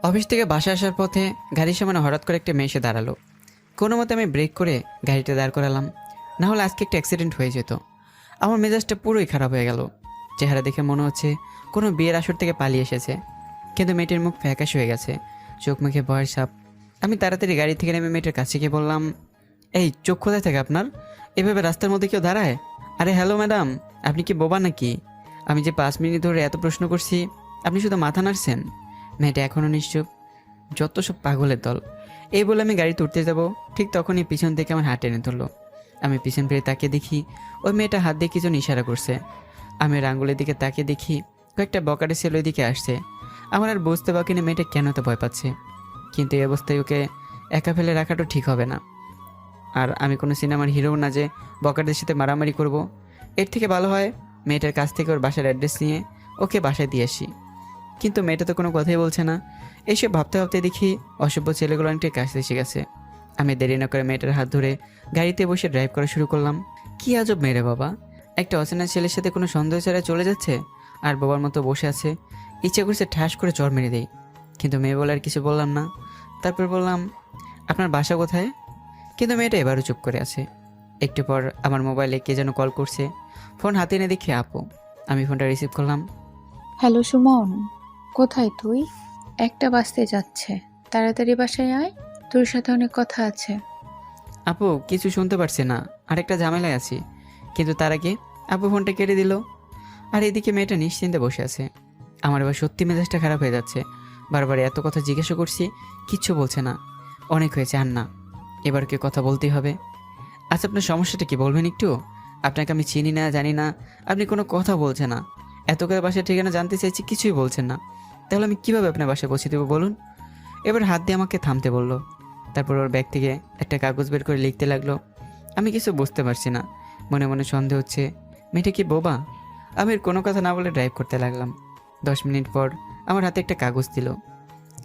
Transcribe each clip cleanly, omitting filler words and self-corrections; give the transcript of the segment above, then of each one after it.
Office থেকে বাসা আসার পথে গাড়ির সামনে হঠাৎ করে একটা মেয়ে এসে দাঁড়ালো। কোনো মতে আমি ব্রেক করে গাড়িটা দাঁড় করালাম, না হলে আজকে একটা অ্যাক্সিডেন্ট হয়ে যেত। আমার মেজাজটা পুরোই খারাপ হয়ে গেল। চেহারা দেখে মনে হচ্ছে কোনো বিয়ের আসর থেকে পালিয়ে এসেছে, কিন্তু মেয়েটির মুখ ফ্যাকাশ হয়ে গেছে, চোখ মুখে ভয়ের সাপ। আমি তাড়াতাড়ি গাড়ি থেকে নেমে মেয়েটার কাছে গিয়ে বললাম, এই চোখ কোথায় থাকে আপনার? এভাবে রাস্তার মধ্যে কেউ দাঁড়ায়? আরে হ্যালো ম্যাডাম, আপনি কি বোবা নাকি? আমি যে 5 মিনিট ধরে এত প্রশ্ন করছি, আপনি শুধু মাথা নাড়ছেন। মেয়েটা এখনও নিশ্চুপ। যত সব পাগলের দল। এই বলে আমি গাড়িতে উঠতে যাব, ঠিক তখনই পিছন থেকে আমার হাত টেনে ধরলো। আমি পিছন ফিরে তাকিয়ে দেখি ওই মেয়েটা হাত দিয়ে কিছু ইশারা করছে। আমি ওর আঙুলের দিকে তাকিয়ে দেখি কয়েকটা বকাটে ছেলে ওই দিকে আসছে। আমার আর বুঝতে পারি না মেয়েটা কেন এত ভয় পাচ্ছে, কিন্তু এই অবস্থায় ওকে একা ফেলে রাখাটা ঠিক হবে না। আর আমি কোনো সিনেমার হিরো না যে বকাটের সাথে মারামারি করব। এর থেকে ভালো হয় মেয়েটার কাছ থেকে ওর বাসার অ্যাড্রেস নিয়ে ওকে বাসায় দিয়ে আসি। কিন্তু মেয়েটা তো কোনো কথাই বলছে না। এইসব ভাবতে ভাবতে দেখি অসভ্য ছেলেগুলো অনেকটা কাছে এসে গেছে। আমি দেরি না করে মেয়েটার হাত ধরে গাড়িতে বসে ড্রাইভ করা শুরু করলাম। কি আজব মেয়ে বাবা, একটা অচেনা ছেলের সাথে কোনো সন্দেহ ছাড়া চলে যাচ্ছে আর বাবার মতো বসে আছে। ইচ্ছে করছে ঠাস করে চড় মেরে দেই, কিন্তু মেয়ে বলে আর কিছু বললাম না। তারপর বললাম, আপনার বাসা কোথায়? কিন্তু মেয়েটা এবারও চুপ করে আছে। একটু পর আমার মোবাইলে কে যেন কল করছে। ফোন হাতে এনে দেখি আপু। আমি ফোনটা রিসিভ করলাম। হ্যালো সুমন, কোথায় তুই? একটা বাজতে যাচ্ছে, তাড়াতাড়ি বাসায় আয়, তোর সাথে অনেক কথা আছে। আপু কিছু শুনতে পারছি না, আরেকটা ঝামেলায় আছি। কিন্তু তার আগে আপু ফোনটা কেটে দিল। আর এদিকে মেয়েটা নিশ্চিন্তে বসে আছে। আমার এবার সত্যি মেজাজটা খারাপ হয়ে যাচ্ছে। বারবার এত কথা জিজ্ঞাসা করছি, কিচ্ছু বলছে না। অনেক হয়েছে, আর না, এবার কি কথা বলতেই হবে। আচ্ছা আপনার সমস্যাটা কি বলবেন একটু? আপনাকে আমি চিনি না, জানি না, আপনি কোনো কথা বলছেন না। এত করে বাসার ঠিকানা জানতে চাইছি, কিছুই বলছেন না। তাহলে আমি কীভাবে আপনার বাসায় পৌঁছে দেবো বলুন? এবার হাত দিয়ে আমাকে থামতে বলল। তারপর ওর ব্যাগ থেকে একটা কাগজ বের করে লিখতে লাগলো। আমি কিছু বুঝতে পারছি না, মনে মনে সন্দেহ হচ্ছে মেয়েটা কি বোবা। আমি এর কোনো কথা না বলে ড্রাইভ করতে লাগলাম। 10 মিনিট পর আমার হাতে একটা কাগজ দিল।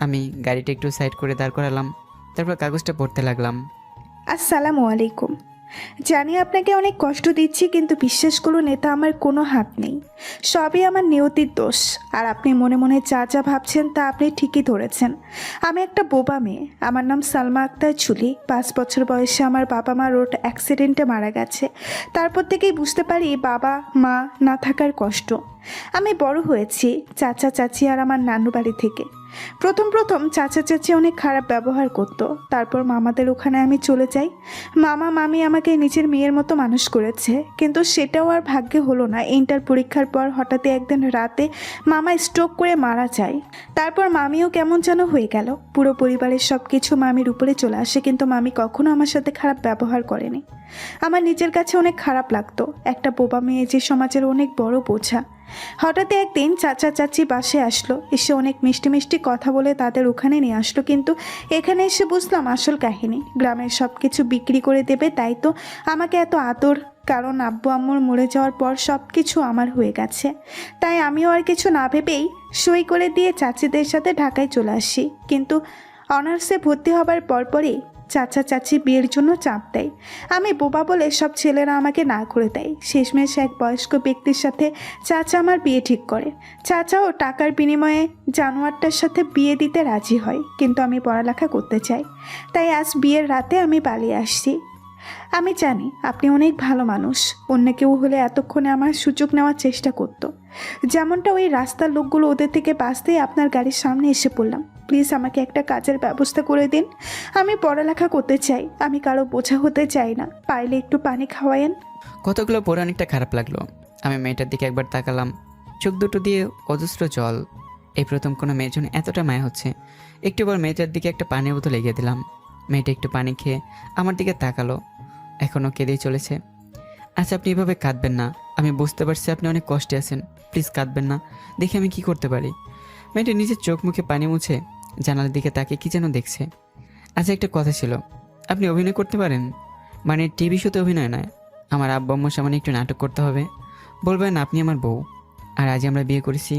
আমি গাড়িটা একটু সাইড করে দাঁড় করালাম, তারপর কাগজটা পড়তে লাগলাম। আসসালামু আলাইকুম। জানি আপনাকে অনেক কষ্ট দিচ্ছি, কিন্তু বিশ্বাস করুন এটা আমার কোনো হাত নেই। সবই আমার নিয়তির দোষ। আর আপনি মনে মনে যা যা ভাবছেন তা আপনি ঠিকই ধরেছেন। আমি একটা বোবা মেয়ে। আমার নাম সালমা আক্তার চুলি। 5 বছর বয়সে আমার বাবা মা রোড অ্যাক্সিডেন্টে মারা গেছে। তারপর থেকেই বুঝতে পারি বাবা মা না থাকার কষ্ট। আমি বড় হয়েছি চাচা চাচি আর আমার নানু বাড়ি থেকে। প্রথম প্রথম চাচা চাচি অনেক খারাপ ব্যবহার করতো। তারপর মামাদের ওখানে আমি চলে যাই। মামা মামি আমাকে নিজের মেয়ের মতো মানুষ করেছে, কিন্তু সেটাও আর ভাগ্যে হলো না। ইন্টার পরীক্ষার পর হঠাৎই একদিন রাতে মামা স্ট্রোক করে মারা যায়। তারপর মামিও কেমন যেন হয়ে গেল। পুরো পরিবারের সব কিছু মামির উপরে চলে আসে, কিন্তু মামি কখনো আমার সাথে খারাপ ব্যবহার করেনি। আমার নিজের কাছে অনেক খারাপ লাগতো, একটা বোবা মেয়ে যে সমাজের অনেক বড় বোঝা। হঠাৎ একদিন চাচা চাচি বাসে আসলো, এসে অনেক মিষ্টি মিষ্টি কথা বলে তাদের ওখানে নিয়ে আসলো। কিন্তু এখানে এসে বুঝলাম আসল কাহিনী। গ্রামের সব কিছু বিক্রি করে দেবে, তাই তো আমাকে এত আদর। কারণ আব্বু আম্মুর মরে যাওয়ার পর সব কিছু আমার হয়ে গেছে। তাই আমিও আর কিছু না ভেবেই সই করে দিয়ে চাচিদের সাথে ঢাকায় চলে আসি। কিন্তু অনার্সে ভর্তি হবার পরপরই চাচা চাচি বিয়ের জন্য চাপ দেয়। আমি বোবা বলে সব ছেলেরা আমাকে না করে দেয়। শেষমেশ এক বয়স্ক ব্যক্তির সাথে চাচা আমার বিয়ে ঠিক করে। চাচাও টাকার বিনিময়ে জানোয়ারটার সাথে বিয়ে দিতে রাজি হয়, কিন্তু আমি পড়ালেখা করতে চাই। তাই আজ বিয়ের রাতে আমি পালিয়ে আসছি। আমি জানি আপনি অনেক ভালো মানুষ। অন্য কেউ হলে এতক্ষণে আমার সুযোগ নেওয়ার চেষ্টা করত। যেমনটা ওই রাস্তার লোকগুলো, ওদের থেকে বাঁচতেই আপনার গাড়ির সামনে এসে পড়লাম। প্লিজ আমাকে একটা কাজের ব্যবস্থা করে দিন। আমি পড়ালেখা করতে চাই, আমি কারো বোঝা হতে চাই না। পাইলে একটু পানি খাওয়ায়েন। কতগুলো পরে অনেকটা খারাপ লাগলো। আমি মেয়েটার দিকে একবার তাকালাম, চোখ দুটো দিয়ে অজস্র জল। এই প্রথম কোনো মেয়ের জন্য এতটা মায়া হচ্ছে। একটু পর মেয়েটার দিকে একটা পানির বোতল এগিয়ে দিলাম। মেয়েটা একটু পানি খেয়ে আমার দিকে তাকালো, এখনও কেঁদেই চলেছে। আচ্ছা আপনি এভাবে কাঁদবেন না, আমি বুঝতে পারছি আপনি অনেক কষ্টে আছেন। প্লিজ কাঁদবেন না, দেখি আমি কি করতে পারি। মেয়েটা নিজের চোখ মুখে পানি মুছে জানালার দিকে তাকে কি যেন দেখছে। আচ্ছা একটা কথা ছিল, আপনি অভিনয় করতে পারেন? মানে টিভি শোতে অভিনয় নয়, আমার আব্বু আম্মুর সামনে একটু নাটক করতে হবে। বলবেন আপনি আমার বউ, আর আজ আমরা বিয়ে করেছি।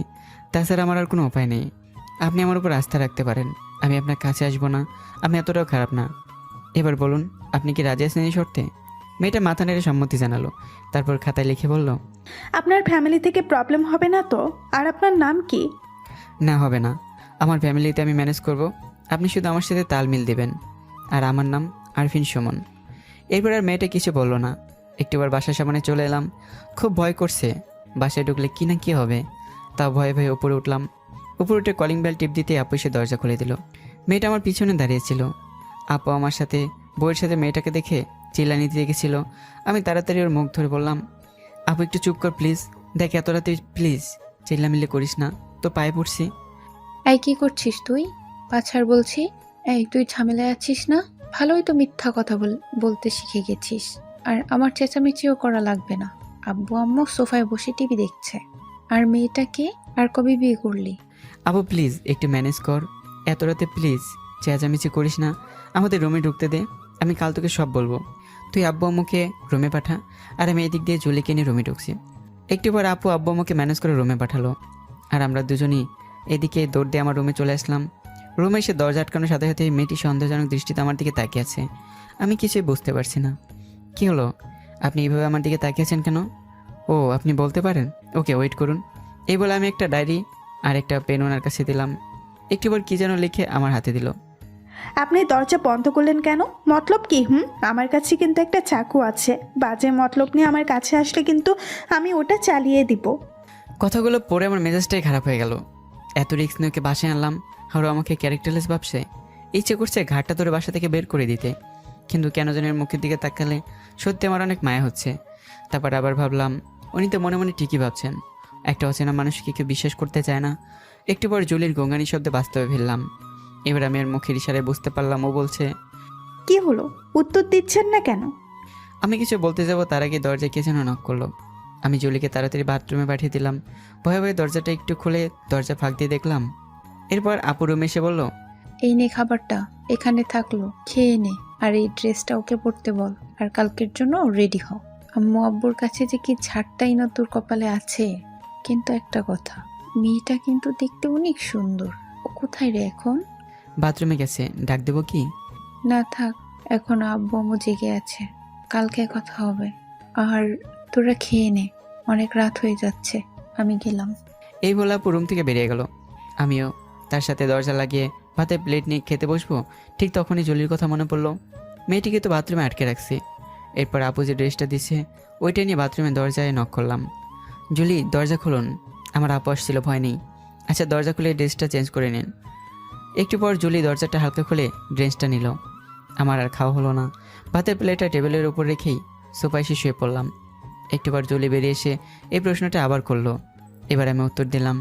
তাছাড়া আমার আর কোনো উপায় নেই। আপনি আমার উপর আস্থা রাখতে পারেন, আমি আপনার কাছে আসবো না। আমি এতটাও খারাপ না। এবার বলুন আপনি কি রাজি আছেন এই শর্তে? মেয়েটা মাথা নেড়ে সম্মতি জানালো, তারপর খাতায় লিখে বলল, আপনার ফ্যামিলি থেকে প্রবলেম হবে না তো? আর আপনার নাম কি? না হবে না, আমার ফ্যামিলিতে আমি ম্যানেজ করব, আপনি শুধু আমার সাথে তাল মিল দেবেন। আর আমার নাম আরফিন সুমন। এরপর আর মেয়েটা কিছু বলল না। একটিবার বাসার সামনে চলে এলাম। খুব ভয় করছে, বাসায় ঢুকলে কি না কি হবে। তাও ভয়ে ভয়ে উপরে উঠলাম। উপরে উঠে কলিং বেল টিপ দিতে আপু এসে দরজা খুলে দিল। মেয়েটা আমার পিছনে দাঁড়িয়েছিল। আপু আমার সাথে বউয়ের সাথে মেয়েটাকে দেখে চিল্লানি দিয়ে গেছিল। আমি তাড়াতাড়ি ওর মুখ ধরে বললাম, আপু একটু চুপ কর প্লিজ, দেখ এত রাতে প্লিজ চিল্লামিল্লি করিস না, তো পায়ে পড়ছি। এই কি করছিস তুই? পাছাড় বলছি। এই তুই ঝামেলায় আছিস না? ভালোই তো মিথ্যা কথা বলতে শিখে গেছিস। আর আমার চেঁচামেচিও করা লাগবে না। আব্বু আম্মু সোফায় বসে টিভি দেখছে। আর মেয়েটাকে আর কবে বিয়ে করলি? আপু প্লিজ একটু ম্যানেজ কর, এত রাতে প্লিজ চেঁচামেচি করিস না, আমাদের রুমে ঢুকতে দে, আমি কাল তোকে সব বলবো। তুই আব্বু আম্মুকে রুমে পাঠা, আর আমি এদিক দিয়ে জুলিকে নিয়ে রুমে ঢুকছি। একটু পর আপু আব্বু আম্মুকে ম্যানেজ করে রুমে পাঠালো, আর আমরা দুজনই এদিকে দৌড় দিয়ে আমার রুমে চলে আসলাম। রুমে এসে দরজা আটকানোর সাথে সাথে মেয়েটি সন্দেহজনক দৃষ্টিতে আমার দিকে তাকিয়ে আছে। আমি কিছুই বুঝতে পারছি না। কি হলো, আপনি এইভাবে আমার দিকে তাকিয়েছেন কেন? ও আপনি বলতে পারেন? ওকে ওয়েট করুন। এই বলে আমি একটা ডায়েরি আর একটা পেন ওনার কাছে দিলাম। একটিবার কী যেন লিখে আমার হাতে দিল। আপনি দরজা বন্ধ করলেন কেন? মতলব কি? আমার কাছে কিন্তু একটা চাকু আছে, বাজে মতলব নিয়ে আমার কাছে আসলে কিন্তু আমি ওটা চালিয়ে দিব। কথাগুলো পড়ে আমার মেজাজটাই খারাপ হয়ে গেল। এত রিস্ক নিয়ে ওকে বাসায় আনলাম, আর ও আমাকে ক্যারেক্টারলেস ভাবছে। ইচ্ছে করছে ঘাটটা ধরে বাসা থেকে বের করে দিতে, কিন্তু কেন যেন এর মুখের দিকে তাকালে সত্যি আমার অনেক মায়া হচ্ছে। তারপর আবার ভাবলাম, উনি তো মনে মনে ঠিকই ভাবছেন। একটা অচেনা মানুষকে কেউ বিশ্বাস করতে চায় না। একটু পর জুলির গঙ্গানি শব্দে বাস্তবে ফেললাম। এবার আমি এর মুখের ইশারায় বুঝতে পারলাম ও বলছে। কি হলো, উত্তর দিচ্ছেন না কেন? আমি কিছু বলতে যাব তার আগে দরজায় কে যেন নক করলো। আমি জুলিকে তাড়াতাড়ি বাথরুমে পাঠিয়ে দিলাম। ভয়ে ভয়ে দরজাটা একটু খুলে দরজা ফাঁক দিয়ে দেখলাম। এরপর আপু রুমে এসে বলল, এই নে খাবারটা, এখানে থাকলো, খেয়ে নে। আর এই ড্রেসটা ওকে পরতে বল, আর কালকের জন্য রেডি হও। আম্মু আব্বুর কাছে যে কি ঝাড়টাই না তোর কপালে আছে। কিন্তু একটা কথা, মেয়েটা কিন্তু দেখতে অনেক সুন্দর। ও কোথায় রে এখন? বাথরুমে গেছে, ডাক দেবো কি? না থাক, এখন আব্বু আম্মু জেগে আছে, কালকে কথা হবে। আর তোরা খেয়ে নে, অনেক রাত হয়ে যাচ্ছে, আমি গেলাম। এই বলে আপু রুম থেকে বেরিয়ে গেল। আমিও তার সাথে দরজা লাগিয়ে ভাতের প্লেট নিয়ে খেতে বসবো, ঠিক তখনই জলির কথা মনে পড়লো। মেয়েটিকে তো বাথরুমে আটকে রাখছি। এরপর আপু যে ড্রেসটা দিছে ওইটা নিয়ে বাথরুমের দরজায় নক করলাম। জুলি দরজা খুলুন। আমার আপু আসছিল, ভয় নেই। আচ্ছা দরজা খুলে ড্রেসটা চেঞ্জ করে নিন। একটু পর জুলি দরজাটা হালকা খুলে ড্রেসটা নিল। আমার আর খাওয়া হলো না। ভাতের প্লেটটা টেবিলের উপর রেখেই সোফায় এসে শুয়ে পড়লাম। একটু পর জুলি বেরিয়ে এসে এই প্রশ্নটা আবার করলো। এবার আমি উত্তর দিলাম,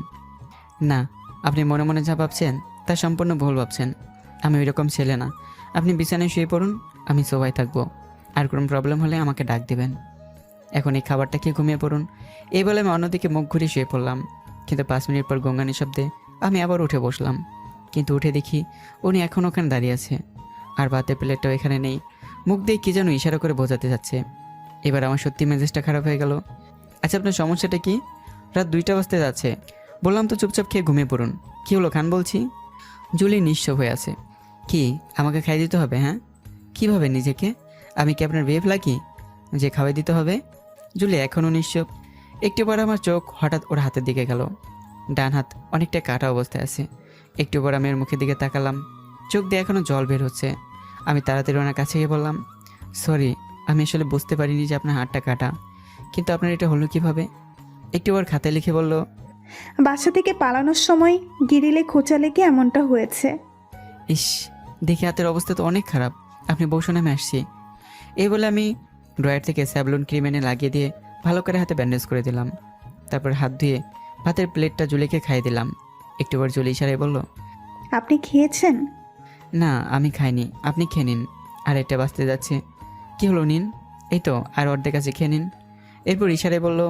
না, আপনি মনে মনে যা ভাবছেন তা সম্পূর্ণ ভুল ভাবছেন। আমি ওই রকম ছেলে না। আপনি বিছানায় শুয়ে পড়ুন, আমি সোফায় থাকবো। আর কোনো প্রবলেম হলে আমাকে ডাক দেবেন। এখন এই খাবারটা খেয়ে ঘুমিয়ে পড়ুন। এই বলে আমি অন্যদিকে মুখ ঘুরে শুয়ে পড়লাম। কিন্তু 5 মিনিট পর গঙ্গানি শব্দে আমি আবার উঠে বসলাম। কিন্তু উঠে দেখি উনি এখন ওখানে দাঁড়িয়ে আছে, আর ভাতের প্লেটটাও এখানে নেই। মুখ দিয়ে কী যেন ইশারা করে বোঝাতে যাচ্ছে। এবার আমার সত্যি মেজাজটা খারাপ হয়ে গেল। আচ্ছা আপনার সমস্যাটা কি? রাত 2টা বাজতে যাচ্ছে, বললাম তো চুপচাপ খেয়ে ঘুমিয়ে পড়ুন। কী হলো খান বলছি? জুলি নিঃস্ব হয়ে আছে। কি আমাকে খাইয়ে দিতে হবে? হ্যাঁ, কীভাবে নিজেকে? আমি কি আপনার বেভ লাগি যে খাওয়াই দিতে হবে? জুলি এখনও নিঃস্ব। একটু পর আমার চোখ হঠাৎ ওর হাতের দিকে গেল। ডান হাত অনেকটা কাটা অবস্থায় আছে। একটু পর আমি ওর মুখের দিকে তাকালাম, চোখ দিয়ে এখনও জল বের হচ্ছে। আমি তাড়াতাড়ি ওনার কাছে গিয়ে বললাম, সরি, আমি আসলে বুঝতে পারিনি যে আপনার হাতটা কাটা, কিন্তু আপনার এটা হলো কীভাবে? একটু ওর খাতায় লিখে বলল, বাসা থেকে পালানোর সময় গিরিলে খোঁচা লেগে এমনটা হয়েছে। ইস, দেখে হাতের অবস্থা তো অনেক খারাপ, আপনি বসে নামে আসছি। এই বলে আমি ড্রয়ার থেকে স্যাভলন ক্রিম এনে লাগিয়ে দিয়ে ভালো করে হাতে ব্যান্ডেজ করে দিলাম। তারপর হাত ধুয়ে ভাতের প্লেটটা জুলিকে খাইয়ে দিলাম। একটু পর জুলি ইশারায় বলল, আপনি খেয়েছেন? না আমি খাইনি, আপনি খেয়ে নিন, আর একটা বাঁচতে যাচ্ছে। কি হলো, নিন, এই তো আর অর্ধেক আছে, খেয়ে নিন। এরপর ইশারায় বলল,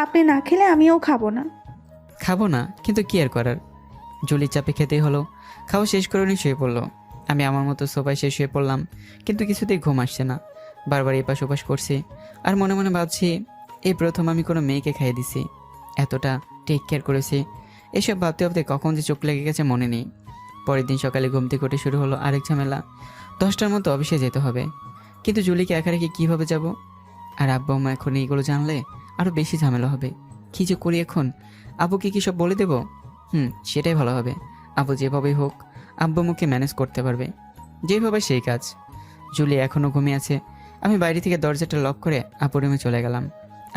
আপনি না খেলে আমিও খাবো না। খাবো না, কিন্তু কি আর করার, জুলির চাপে খেতেই হলো। খাওয়া শেষ করে উনি শুয়ে পড়লো। আমি আমার মতো সোফায় শেষ শুয়ে পড়লাম, কিন্তু কিছুতেই ঘুম আসছে না। বারবার এপাশ ওপাশ করছি, আর মনে মনে ভাবছি এই প্রথম আমি কোনো মেয়েকে খাইয়ে দিছি, এতটা টেক কেয়ার করেছি। এসব ভাবতে ভাবতে কখন যে চোখ লেগে গেছে মনে নেই। পরের দিন সকালে ঘুম থেকে উঠে শুরু হলো আরেক ঝামেলা। 10টার মতো অফিসে যেতে হবে, কিন্তু জুলিকে একা রেখে কীভাবে যাব? আর আব্বু আম্মা এখন এইগুলো জানলে আরও বেশি ঝামেলা হবে। কী যে করি এখন? আব্বুকে কি সব বলে দেবো? সেটাই ভালো হবে। আপু যেভাবেই হোক আব্বু মুখে ম্যানেজ করতে পারবে, যেভাবে সেই কাজ। জুলি এখনও ঘুমিয়ে আছে। আমি বাইরে থেকে দরজাটা লক করে আপু রুমে চলে গেলাম।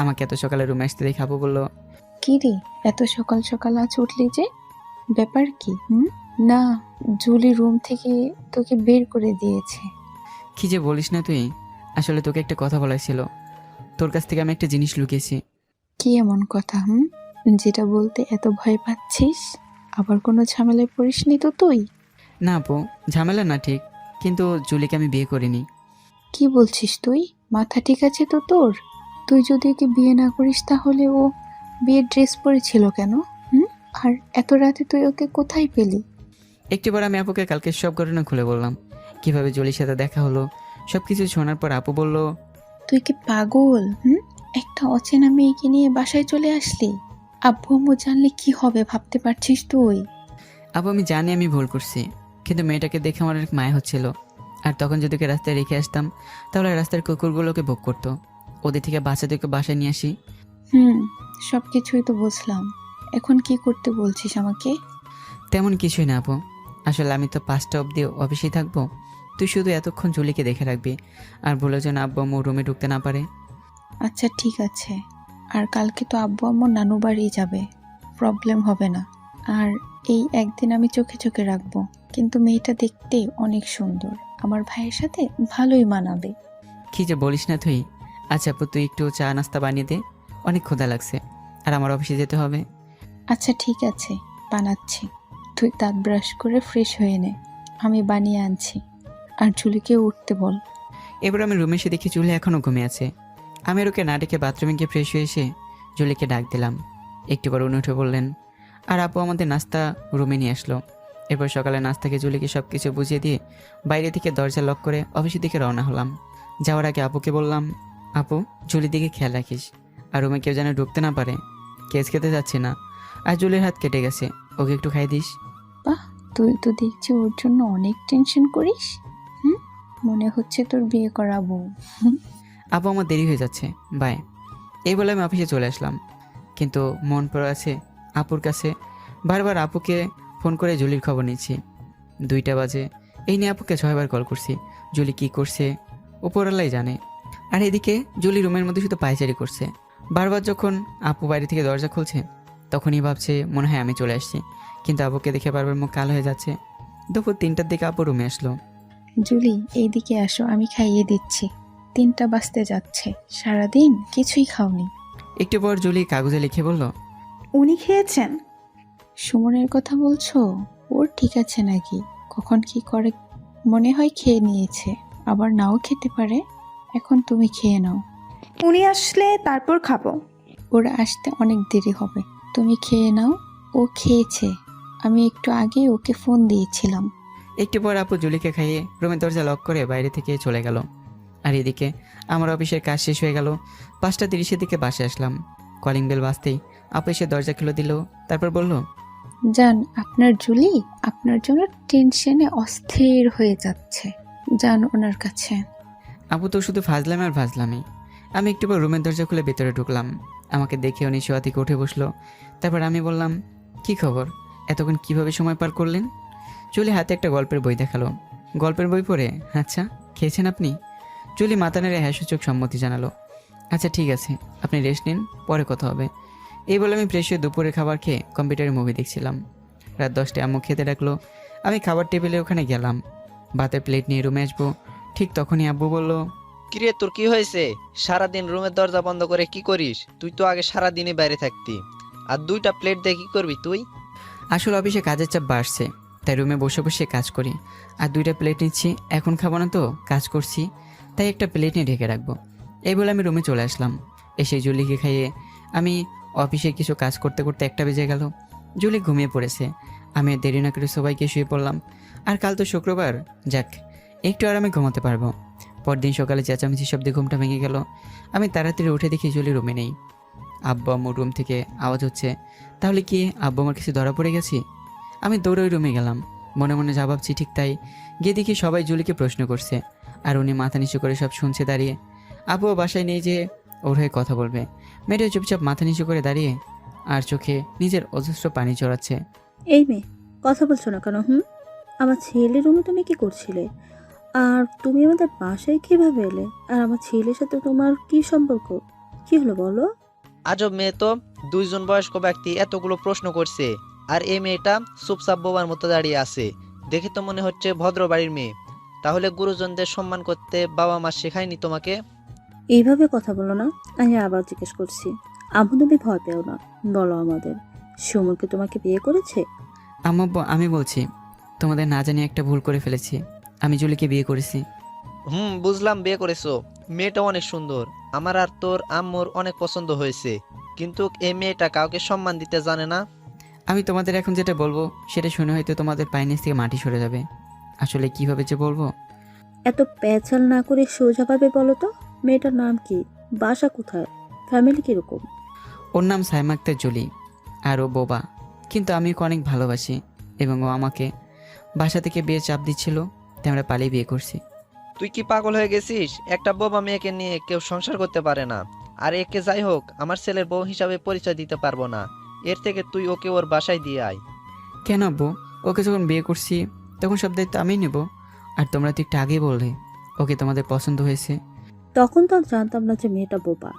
আমাকে এত সকালে রুমে আসতে দেখে আপু বলল, কি রে, এত সকাল সকাল আজ উঠলি যে? ব্যাপার কি? না, জুলি রুম থেকে তোকে বের করে দিয়েছে। কি যে বলিস না তুই, আসলে তোকে একটা কথা বলার ছিল। তোর কাছ থেকে আমি একটা জিনিস লুকিয়েছি। কি এমন কথা যেটা বলতে এত ভয় পাচ্ছিস? আবার কোনো ঝামেলায় পড়িসনি তো তুই? না আপু, ঝামেলা না ঠিক, কিন্তু জুলিকে আমি বিয়ে করিনি। কি বলছিস তুই? মাথা ঠিক আছে তো তোর? তুই যদি ওকে বিয়ে না করিস তাহলে ও বিয়ের ড্রেস পরেছিল কেন? আর এত রাতে তুই ওকে কোথায় পেলি? একটিবার আমি আপুকে কালকে সব ঘটনা খুলে বললাম, কিভাবে জুলির সাথে দেখা হলো। সব কিছু শোনার পর আপু বলল, তুই কি পাগল? একটা অচেনা মেয়েকে নিয়ে বাসায় চলে আসলি? আব্বু আম্মু জানলে কি হবে ভাবতে পারছিস তুই? আপু আমি জানি আমি ভুল করছি, কিন্তু মেয়েটাকে দেখে আমার অনেক মায়া হচ্ছিল। আর তখন যদি ওকে রাস্তায় রেখে আসতাম তাহলে রাস্তার কুকুরগুলোকে ভোগ করতো। ওদের থেকে বাঁচাতে ওকে বাসায় নিয়ে আসি। সব কিছুই তো বুঝলাম। এখন কি করতে বলছিস আমাকে? তেমন কিছুই না আপু, আসলে আমি তো 5টা অবধি অফিসেই থাকবো। তুই শুধু এতক্ষণ জুলিকে দেখে রাখবি, আর বলে যেন আব্বু আম্মু রুমে ঢুকতে না পারে। আচ্ছা ঠিক আছে। আর কালকে তো আব্বু আম্মু নানু বাড়ি যাবে, প্রবলেম হবে না। আর এই একদিন আমি চোখে চোখে রাখবো। কিন্তু মেয়েটা দেখতে অনেক সুন্দর, আমার ভাইয়ের সাথে ভালোই মানাবে। কি যে বলিস না তুই। আচ্ছা আপু, তুই একটু চা নাস্তা বানিয়ে দে, অনেক ক্ষুধা লাগছে, আর আমার অফিসে যেতে হবে। আচ্ছা ঠিক আছে, বানাচ্ছি। তুই দাঁত ব্রাশ করে ফ্রেশ হয়ে নে, আমি বানিয়ে আনছি। আর ঝুলিকে উঠতে বল। এবার আমি রুমে এসে দেখি জুলি এখনও ঘুমিয়ে আছে। আমি আর ওকে না ডেকে বাথরুমে গিয়ে ফ্রেশ হয়ে এসে জুলিকে ডাক দিলাম। একটুবার উনি উঠে বললেন, আর আপু আমাদের নাস্তা রুমে নিয়ে আসলো। এরপর সকালে নাস্তাকে জুলিকে সব কিছু বুঝিয়ে দিয়ে বাইরে থেকে দরজা লক করে অফিসের দিকে রওনা হলাম। যাওয়ার আগে আপুকে বললাম, আপু জুলির দিকে খেয়াল রাখিস, আর রুমে কেউ যেন ঢুকতে না পারে। কেস খেতে যাচ্ছে না, আর জুলির হাত কেটে গেছে, ওকে একটু খাই দিস। বাহ, তুই তো দেখছি ওর জন্য অনেক টেনশন করিস। মনে হচ্ছে তোর বিয়ে করাবো। আপু আমার দেরি হয়ে যাচ্ছে, বাই। এই বলে আমি অফিসে চলে আসলাম, কিন্তু মন পড়ে আছে আপুর কাছে। বারবার আপুকে ফোন করে জুলির খবর নিচ্ছি। 2টা বাজে, এই নিয়ে আপুকে 6বার কল করছি। জুলি কি করছে উপরওয়ালাই জানে। আর এদিকে জুলি রুমের মধ্যে শুধু পায়চারি করছে। বারবার যখন আপু বাইরে থেকে দরজা খুলছে তখনই ভাবছে মনে হয় আমি চলে আসছি, কিন্তু আপুকে দেখে বারবার মুখ কালো হয়ে যাচ্ছে। দুপুর 3টার দিকে আপু রুমে আসলো। জুলি, এইদিকে আসো, আমি খাইয়ে দিচ্ছি। 3টা বাজতে যাচ্ছে, সারাদিন কিছুই খাওনি। একটু পর জুলি কাগজে লিখে বলল, উনি খেয়েছেন? সুমনের কথা বলছো? ওর ঠিক আছে নাকি? কখন কি করে মনে হয় খেয়ে নিয়েছে, আবার নাও খেতে পারে। এখন তুমি খেয়ে নাও। উনি আসলে তারপর খাবো। ওরা আসতে অনেক দেরি হবে, তুমি খেয়ে নাও। ও খেয়েছে, আমি একটু আগে ওকে ফোন দিয়েছিলাম। একটু পর আপু জুলিকে খাইয়ে রুমের দরজা লক করে বাইরে থেকে চলে গেল। আর এদিকে আমার অফিসের কাজ শেষ হয়ে গেল। 5টা 30-এর দিকে বাসে আসলাম। কলিং বেল বাজতেই আপু এসে দরজা খুলে দিল, তারপর বলল, যান, আপনার জুলি আপনার জন্য টেনশনে অস্থির হয়ে যাচ্ছে, যান ওনার কাছে। আপু তো শুধু ফাজলামি আর ফাজলামি। আমি একটু পর রুমের দরজা খুলে ভেতরে ঢুকলাম। আমাকে দেখে উনি শোয়া থেকে উঠে বসলো। তারপর আমি বললাম, কি খবর, এতক্ষণ কিভাবে সময় পার করলেন? জুলি হাতে একটা গল্পের বই দেখালো। গল্পের বই পড়ে, আচ্ছা খেয়েছেন আপনি? জুলি মাথা নেড়ে হ্যাঁ সূচক সম্মতি জানালো। আচ্ছা ঠিক আছে, আপনি রেস্ট নিন, পরে কথা হবে। এই বলে আমি ফ্রেশ হয়ে দুপুরে খাবার খেয়ে কম্পিউটারে মুভি দেখছিলাম। রাত 10টায় আম্মু খেতে ডাকলো। আমি খাবার টেবিলে ওখানে গেলাম। ভাতের প্লেট নিয়ে রুমে আসবো, ঠিক তখনই আব্বু বলল, কিরে তোর কি হয়েছে? সারাদিন রুমের দরজা বন্ধ করে কি করিস? তুই তো আগে সারাদিনই বাইরে থাকতি, আর 2টা প্লেট দিয়ে কি করবি তুই? আসলে অফিসে কাজের চাপ বাড়ছে, তাই রুমে বসে বসে কাজ করি। আর 2টা প্লেট নিচ্ছি, এখন খাবো না তো, কাজ করছি, তাই একটা প্লেট নিয়ে ঢেকে রাখবো। এই বলে আমি রুমে চলে আসলাম। এসে জুলিকে খাইয়ে আমি অফিসে কিছু কাজ করতে করতে 1টা বেজে গেল। জুলি ঘুমিয়ে পড়েছে। আমি আর দেরি না করে সবাইকে শুয়ে পড়লাম। আর কাল তো শুক্রবার, যাক একটু আরামে ঘুমাতে পারবো। পরদিন সকালে চেঁচামেচি শব্দে ঘুমটা ভেঙে গেল। আমি তাড়াতাড়ি উঠে দেখি জুলি রুমে নেই। আব্বু আম্মুর রুম থেকে আওয়াজ হচ্ছে, তাহলে কি আব্বু আমার কিছু ধরা পড়ে গেছি? আমি দৌড়ে ওই রুমে গেলাম, মনে মনে যা ভাবছি ঠিক তাই। গিয়ে দেখি সবাই জুলিকে প্রশ্ন করছে, আর উনি মাথা নিচু করে সব শুনছে দাঁড়িয়ে। আব্বুও বাসায় নেই যে ওর হয়ে কথা বলবে। মেয়েটা চুপচাপ মাথা নিচু করে দাঁড়িয়ে আর চোখে নিজের অজস্র পানি চড়াচ্ছে। এই মেয়ে, কথা বলছো না কেন? আমার ছেলের রুমে তুমি কি করছিলে? আর তুমি আমাদের বাসায় কিভাবে এলে? আর আমার ছেলের সাথে তোমার কি সম্পর্ক? কি হলো বলো? আজব মেয়ে তো, দুইজন বয়স্ক ব্যক্তি এতগুলো প্রশ্ন করছে, আর এই মেয়েটা চুপচাপ বোবার মতো দাঁড়িয়ে আছে। দেখে তো মনে হচ্ছে ভদ্র বাড়ির মেয়ে। তাহলে গুরুজনদের সম্মান করতে বাবা মা শেখায়নি তোমাকে? এইভাবে কথা বলো না। আমি আবার জিজ্ঞেস করছি, আম্মু তুমি ভয় পেও না, বলো আমাদের সুমনকে তোমাকে বিয়ে করেছে? আমি বলছি, তোমাদের না জানি একটা ভুল করে ফেলেছি। আমি জুলিকে বিয়ে করেছি। বুঝলাম, বিয়ে করেছো। মেয়েটা অনেক সুন্দর, আমার আর তোর আম্মুর অনেক পছন্দ হয়েছে। কিন্তু এই মেয়েটা কাউকে সম্মান দিতে জানে না। আমি তোমাদের এখন যেটা বলবো সেটা শুনে হয়তো তোমাদের পায়ের নিচ থেকে মাটি সরে যাবে। আসলে কিভাবে যে বলবো। এত প্যাচাল না করে সোজাভাবে বলো তো, মেয়েটার নাম কি? বাসা কোথায়? ফ্যামিলি কিরকম? ওর নাম সাইমা আক্তার জুলি, আর ও বোবা। কিন্তু আমি ওকে অনেক ভালোবাসি এবং ও আমাকে বাসা থেকে বিয়ে চাপ দিচ্ছিল, তাই আমরা পালিয়ে বিয়ে করছি। তুই কি পাগল হয়ে গেছিস? একটা বোবা মেয়েকে নিয়ে কেউ সংসার করতে পারে না। আর একে যাই হোক আমার ছেলের বউ হিসাবে পরিচয় দিতে পারবো না। এর থেকে তুই ওকে ওর বাসায় দিয়ে আয়। কেন আব্বু? ওকে যখন বিয়ে করছি তখন সব দায়িত্ব আমিই নেব। আর তোমরা তো একটু আগেই বললে ওকে তোমাদের পছন্দ হয়েছে। তখন তো আর জানতাম না যে মেয়েটা বোবা।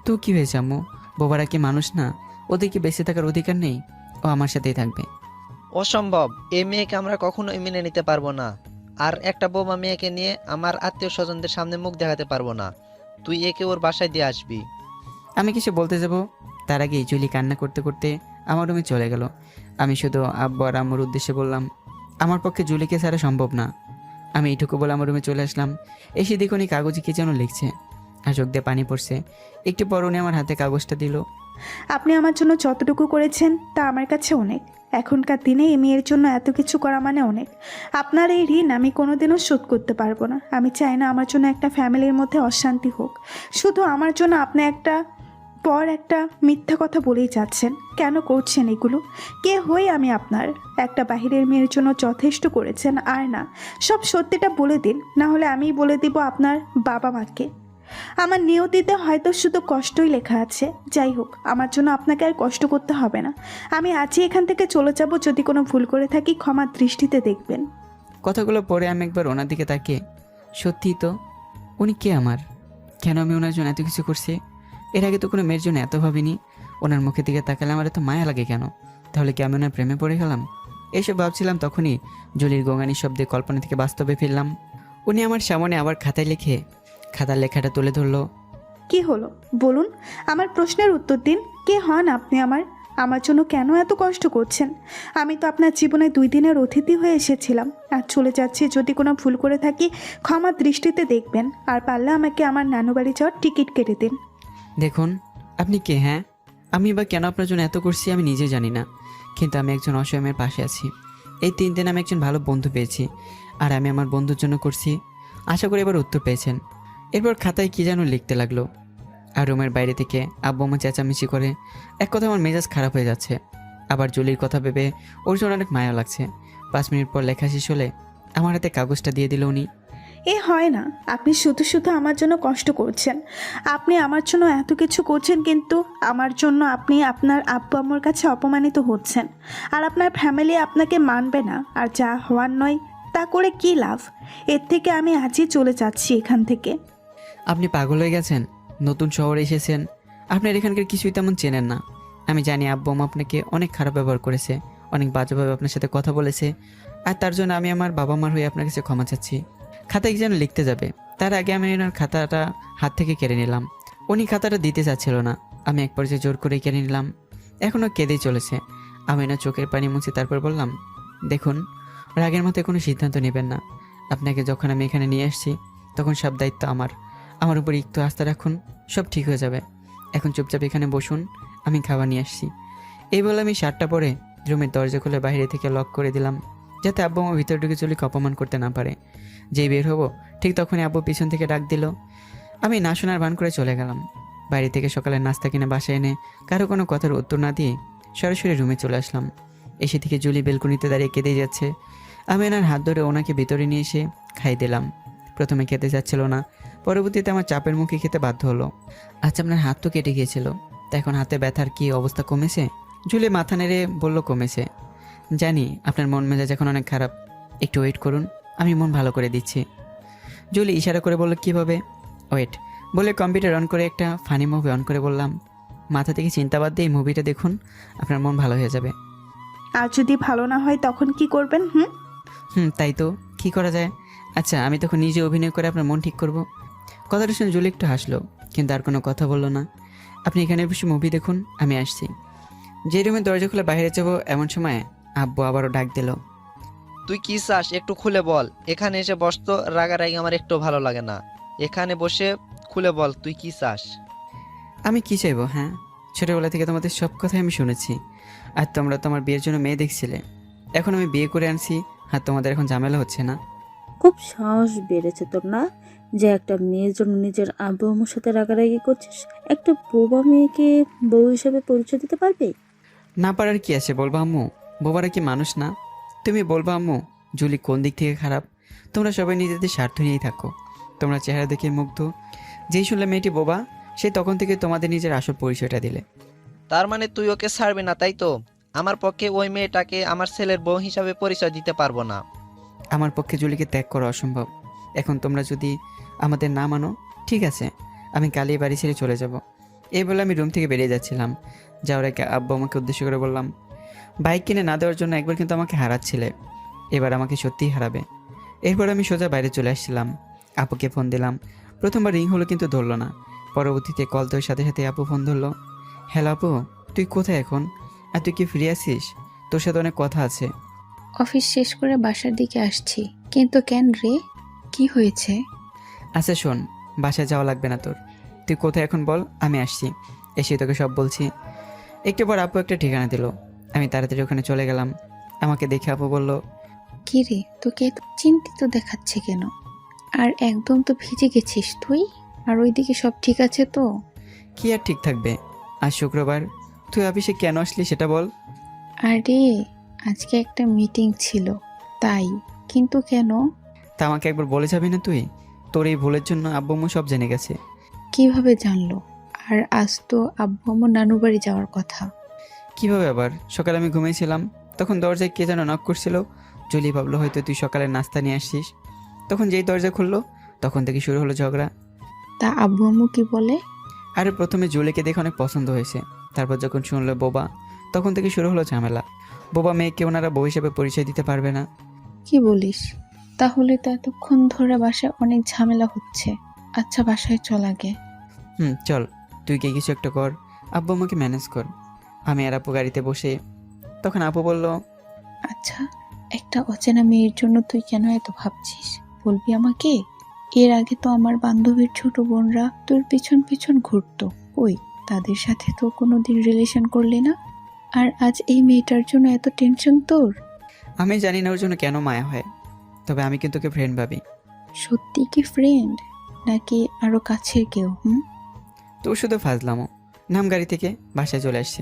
তো কি হয়েছে আম্মু? বোবারা কি মানুষ না? ওদের কি বেঁচে থাকার অধিকার নেই? ও আমার সাথেই থাকবে। অসম্ভব, এই মেয়েকে আমরা কখনোই মেনে নিতে পারবো না। আর একটা বোবা মেয়েকে নিয়ে আমার আত্মীয় স্বজনদের সামনে মুখ দেখাতে পারবো না। তুই একে ওর বাসায় দিয়ে আসবি। আমি কিছু বলতে যাব, তার আগেই জুলি কান্না করতে করতে আমার রুমে চলে গেল। আমি শুধু আব্বু আর আম্মুর উদ্দেশ্যে বললাম, আমার পক্ষে জুলিকে ছাড়া সম্ভব না। আমি এইটুকু বলে আমার রুমে চলে আসলাম। এসে দেখুন এই কাগজে কি যেন লিখছে, আর চোখ দিয়ে পানি পড়ছে। একটু পর উনি আমার হাতে কাগজটা দিল। আপনি আমার জন্য যতটুকু করেছেন তা আমার কাছে অনেক। এখনকার দিনে এই মেয়ের জন্য এত কিছু করা মানে অনেক। আপনার এই ঋণ আমি কোনোদিনও শোধ করতে পারবো না। আমি চাই না আমার জন্য একটা ফ্যামিলির মধ্যে অশান্তি হোক। শুধু আমার জন্য আপনি একটা পর একটা মিথ্যা কথা বলেই যাচ্ছেন। কেন করছেন এগুলো? কে হই আমি আপনার? একটা বাহিরের মেয়ের জন্য যথেষ্ট করেছেন, আর না, সব সত্যিটা বলে দিন, না হলে আমিই বলে দিব আপনার বাবা মাকে। আমার নিয়তিতে হয়তো শুধু কষ্টই লেখা আছে। যাই হোক, আমার জন্য আপনাকে আর কষ্ট করতে হবে না। আমি আজই এখান থেকে চলে যাব। যদি কোনো ভুল করে থাকি ক্ষমার দৃষ্টিতে দেখবেন। কথাগুলো পরে আমি একবার ওনার দিকে তাকিয়ে, সত্যিই তো উনি কে আমার? কেন আমি ওনার জন্য এত কিছু করছি? এর আগে তো কোনো মেয়ের জন্য এত ভাবিনি। ওনার মুখের দিকে তাকালে আমার এত মায়া লাগে কেন? তাহলে কি আমি ওনার প্রেমে পড়ে গেলাম? এইসব ভাবছিলাম, তখনই জুলির গোঙানি শব্দে কল্পনা থেকে বাস্তবে ফিরলাম। উনি আমার সামনে আবার খাতায় লিখে খাতার লেখাটা তুলে ধরলো। কি হলো বলুন? আমার প্রশ্নের উত্তর দিন। কে হন আপনি আমার জন্য কেন এত কষ্ট করছেন? আমি তো আপনার জীবনে 2 দিনের অতিথি হয়ে এসেছিলাম, আর চলে যাচ্ছি। যদি কোনো ভুল করে থাকি ক্ষমার দৃষ্টিতে দেখবেন, আর পারলে আমাকে আমার নানু বাড়ি যাওয়ার টিকিট কেটে দিন। দেখুন, আপনি কে? হ্যাঁ, আমি বা কেন আপনার জন্য এত করছি আমি নিজে জানি না, কিন্তু আমি একজন অসহায় মেয়ের পাশে আছি। এই 3 দিন আমি একজন ভালো বন্ধু পেয়েছি, আর আমি আমার বন্ধুর জন্য করছি। আশা করি এবার উত্তর পেয়েছেন। এরপর খাতায় কী যেন লিখতে লাগলো, আর রুমের বাইরে থেকে আব্বু আম্মু চেঁচামেচি করে। এক কথা আমার মেজাজ খারাপ হয়ে যাচ্ছে। আবার জুলির কথা ভেবে ওর জন্য অনেক মায়া লাগছে। 5 মিনিট পর লেখা শেষ হলে আমার হাতে কাগজটা দিয়ে দিল উনি। এ হয় না। আপনি শুধু শুধু আমার জন্য কষ্ট করছেন। আপনি আমার জন্য এত কিছু করছেন, কিন্তু আমার জন্য আপনি আপনার আব্বু আম্মুর কাছে অপমানিত হচ্ছেন। আর আপনার ফ্যামিলি আপনাকে মানবে না। আর যা হওয়ার নয় তা করে কি লাভ? এর থেকে আমি আজই চলে যাচ্ছি এখান থেকে। আপনি পাগল হয়ে গেছেন? নতুন শহরে এসেছেন, আপনার এখানকার কিছুই তেমন চেনেন না। আমি জানি আব্বু আম্মু আপনাকে অনেক খারাপ ব্যবহার করেছে, অনেক বাজেভাবে আপনার সাথে কথা বলেছে, আর তার জন্য আমি আমার বাবা মার হয়ে আপনার কাছে ক্ষমা চাচ্ছি। খাতায় যেন লিখতে যাবে, তার আগে আমি ওনার খাতাটা হাত থেকে কেড়ে নিলাম। উনি খাতাটা দিতে চাচ্ছিল না, আমি এক পর্যায়ে জোর করে কেড়ে নিলাম। এখনও কেঁদেই চলেছে। আমি না চোখের পানি মুছে তারপর বললাম, দেখুন, রাগের মতো কোনো সিদ্ধান্ত নেবেন না। আপনাকে যখন আমি এখানে নিয়ে আসছি তখন সব দায়িত্ব আমার উপর একটু আস্থা রাখুন, সব ঠিক হয়ে যাবে। এখন চুপচাপ এখানে বসুন, আমি খাবার নিয়ে আসছি। এই বলে আমি শার্টটা পরে রুমের দরজা খুলে বাইরে থেকে লক করে দিলাম, যাতে আব্বু আমার ভিতরে ঢুকে জুলিকে অপমান করতে না পারে। যেই বের হবো ঠিক তখনই আব্বু পিছন থেকে ডাক দিল। আমি না শোনার ভান করে চলে গেলাম। বাইরে থেকে সকালের নাস্তা কিনে বাসায় এনে কারো কোনো কথার উত্তর না দিয়ে সরাসরি রুমে চলে আসলাম। এসে থেকে জুলি বেলকুনিতে দাঁড়িয়ে কেঁদে যাচ্ছে। আমি ওনার হাত ধরে ওনাকে ভিতরে নিয়ে এসে খাই দিলাম। প্রথমে খেতে চাচ্ছিল না, পরবর্তীতে আমার চাপের মুখে খেতে বাধ্য হলো। আচ্ছা, আপনার হাত তো কেটে গিয়েছিল, তা এখন হাতে ব্যথার কি অবস্থা কমেছে? জুলি মাথা নেড়ে বলল কমেছে। জানি আপনার মন মেজাজ এখন অনেক খারাপ, একটু ওয়েট করুন, আমি মন ভালো করে দিচ্ছি। জুলি ইশারা করে বলল কীভাবে? ওয়েট বলে কম্পিউটার অন করে একটা ফানি মুভি অন করে বললাম, মাথা থেকে চিন্তা বাদ দিয়ে এই মুভিটা দেখুন, আপনার মন ভালো হয়ে যাবে। আর যদি ভালো না হয় তখন কি করবেন? তাই তো, কী করা যায়? আচ্ছা আমি তখন নিজে অভিনয় করে আপনার মন ঠিক করব। কথাটা শুনে জুলি একটু হাসলো, কিন্তু আর কোনো কথা বললো না। আপনি এখানে বসে মুভি দেখুন, আমি আসছি। যে রুমের দরজা খুলে বাইরে যাবো এমন সময় আব্বু আবারও ডাক দিল। তুই কি চাস একটু খুলে বল। এখানে এসে বসতো রাগারাগি আমার একটু ভালো লাগে না। এখানে বসে খুলে বল তুই কি চাস। আমি কি চাইবো? হ্যাঁ, ছোটোবেলা থেকে তোমাদের সব কথাই আমি শুনেছি, আর তোমরা তোমার বিয়ের জন্য মেয়ে দেখছিলে। এখন আমি বিয়ে করে আনছি, আর তোমাদের এখন ঝামেলা হচ্ছে না? খুব সাহস বেড়েছে তোর না, যে একটা মেয়ের জন্য নিজের আব্বু আম্মুর সাথে রাগারাগি করছিস। একটা বোবা মেয়েকে বউ হিসেবে পরিচয় দিতে পারবে? না পারার কি আছে? বলবা আম্মু, বোবারা কি মানুষ না? তুমি বলবা আম্মু জুলি কোন দিক থেকে খারাপ? তোমরা সবাই নিজেদের স্বার্থ নিয়েই থাকো, তোমরা চেহারা দেখে মুগ্ধ। যেই শুনলে মেয়েটি বোবা, সে তখন থেকে তোমাদের নিজের আসল পরিচয়টা দিলে। তার মানে তুই ওকে ছাড়বি না তাই তো? আমার পক্ষে ওই মেয়েটাকে আমার ছেলের বউ হিসাবে পরিচয় দিতে পারবো না। আমার পক্ষে জুলিকে ত্যাগ করা অসম্ভব। এখন তোমরা যদি আমাদের না মানো, ঠিক আছে, আমি কালই বাড়ি ছেড়ে চলে যাব। এই বলে আমি রুম থেকে বেরিয়ে যাচ্ছিলাম। যাওয়ার আগে আব্বু আমাকে উদ্দেশ্য করে বললাম, বাইক কিনে না দেওয়ার জন্য একবার কিন্তু আমাকে হারাচ্ছিলে, এবার আমাকে সত্যিই হারাবে। এরপর আমি সোজা বাইরে চলে আসছিলাম। আপুকে ফোন দিলাম। প্রথমবার রিং হলো কিন্তু ধরলো না। পরবর্তীতে কল দেওয়ার সাথে সাথে আপু ফোন ধরলো। হ্যালো আপু, তুই কোথায় এখন? আর তুই কি ফ্রি আছিস? তোর সাথে অনেক কথা আছে। অফিস শেষ করে বাসার দিকে আসছি। কিন্তু কেন রে, কি হয়েছে? আচ্ছা শোন, বাসায় যাওয়া লাগবে না তোর, তুই কোথায় এখন বল, আমি আসছি, এসে তোকে সব বলছি। একটু পর আপু একটা ঠিকানা দিল, আমি তাড়াতাড়ি ওখানে চলে গেলাম। আমাকে দেখে আপু বলল, কি রে, তোকে এত চিন্তিত দেখাচ্ছে কেন? আর একদম তো ভিজে গেছিস তুই। আর ওইদিকে সব ঠিক আছে তো? কি আর ঠিক থাকবে, আজ শুক্রবার, তুই অফিসে কেন আসলি সেটা বল। আরে আজকে একটা মিটিং ছিল তাই। কিন্তু কেন? তা আমাকে একবার বলে যাবি না তুই? তোর এই ভুলের জন্য আব্বু আম্মু সব জেনে গেছে। কিভাবে জানলো? আর আজ তো আব্বু আম্মু নানু বাড়ি যাওয়ার কথা। কিভাবে আবার? সকালে আমি ঘুমিয়েছিলাম, তখন দরজায় কে যেন নক করছিল। জুলি ভাবলো হয়তো তুই সকালে নাস্তা নিয়ে আসছিস। তখন যেই দরজা খুললো, তখন থেকে শুরু হলো ঝগড়া। তা আব্বু আম্মু কি বলে? আরে প্রথমে জুলিকে দেখে অনেক পছন্দ হয়েছে, তারপর যখন শুনলো বোবা, তখন থেকে শুরু হলো ঝামেলা। বোবা মেয়েকে ওনারা বউ হিসেবে পরিচয় দিতে পারবে না। কি বলিস? তাহলে তো এতক্ষণ ধরে বাসায় অনেক ঝামেলা হচ্ছে। আচ্ছা বাসায় চল আগে। চল, তুই গিয়ে কিছু একটা কর, আব্বু আমাকে ম্যানেজ কর। আমি আর আপু গাড়িতে বসে, তখন আপু বলল, আচ্ছা, একটা অচেনা মেয়ের জন্য তুই কেন এত ভাবছিস বলবি আমাকে? এর আগে তো আমার বান্ধবীর ছোট বোনরা তোর পিছন পিছন ঘুরতো, ওই তাদের সাথে তো কোনোদিন রিলেশন করলি না। আর আজ এই মেয়েটার জন্য এত টেনশন তোর? আমি জানি না ওর জন্য কেন মায়া হয়, তবে আমি কিন্তু ওকে ফ্রেন্ড ভাবি। সত্যি কি ফ্রেন্ড নাকি আরো কাছের কেউ? তোর শুধু ফাজলামো। নাম গাড়ি থেকে, বাসায় চলে আসছে।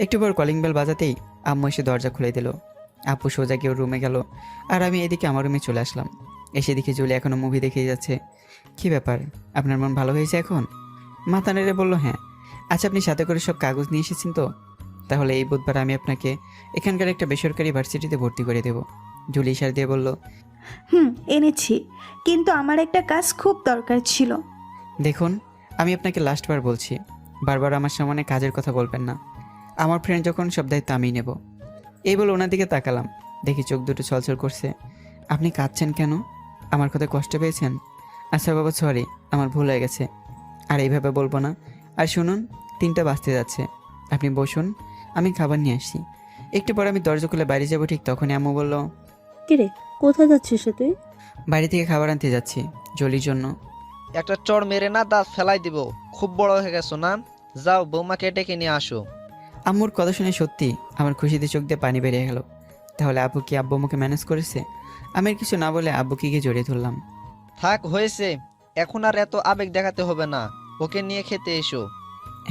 একটু পর কলিং বেল বাজাতেই আম্মু এসে দরজা খুলে দিল। আপু সোজা গিয়ে ওর রুমে গেল, আর আমি এদিকে আমার রুমে চলে আসলাম। এসে দেখি জুলি এখনও মুভি দেখেই যাচ্ছে। কি ব্যাপার, আপনার মন ভালো হয়েছে এখন? মাথা নেড়ে বলল হ্যাঁ। আচ্ছা আপনি সাথে করে সব কাগজ নিয়ে এসেছেন তো? তাহলে এই বুধবার আমি আপনাকে এখানকার একটা বেসরকারি ভার্সিটিতে ভর্তি করে দেব। জুলি ইশারা দিয়ে বলল, এনেছি, কিন্তু আমার একটা কাজ খুব দরকার ছিল। দেখুন, আমি আপনাকে লাস্টবার বলছি, বারবার আমার সামনে কাজের কথা বলবেন না। আমার ফ্রেন্ড যখন সব দায়িত্ব আমিই নেব। এই বলে ওনার দিকে তাকালাম, দেখি চোখ দুটো ছলছল করছে। আপনি কাঁদছেন কেন? আমার কথা কষ্ট পেয়েছেন? আচ্ছা বাবা সরি, আমার ভুল হয়ে গেছে, আর এইভাবে বলবো না। আর শুনুন, 3টা বাজতে যাচ্ছে, আপনি বসুন, আমি খাবার নিয়ে আসছি। একটু পর আমি দরজা খুলে বাইরে যাবো, ঠিক তখনই আম্মু বলল, কিরে, কোথায় যাচ্ছিস রে তুই? বাড়ি থেকে খাবার আনতে যাচ্ছি জলির জন্য। একটা চড় মেরে না দাঁত ফেলাই দিব। খুব বড় হয়ে গেছো না, যাও বৌমাকে ডেকে নিয়ে আসো। আম্মুর কথা শুনে সত্যি আমার খুশিতে চোখ দিয়ে পানি বেরিয়ে গেল। তাহলে আব্বু কি আব্বু আমাকে ম্যানেজ করেছে? আমি আর কিছু না বলে আব্বুকে গিয়ে জড়িয়ে ধরলাম। থাক হয়েছে, এখন আর এত আবেগ দেখাতে হবে না, ওকে নিয়ে খেতে এসো।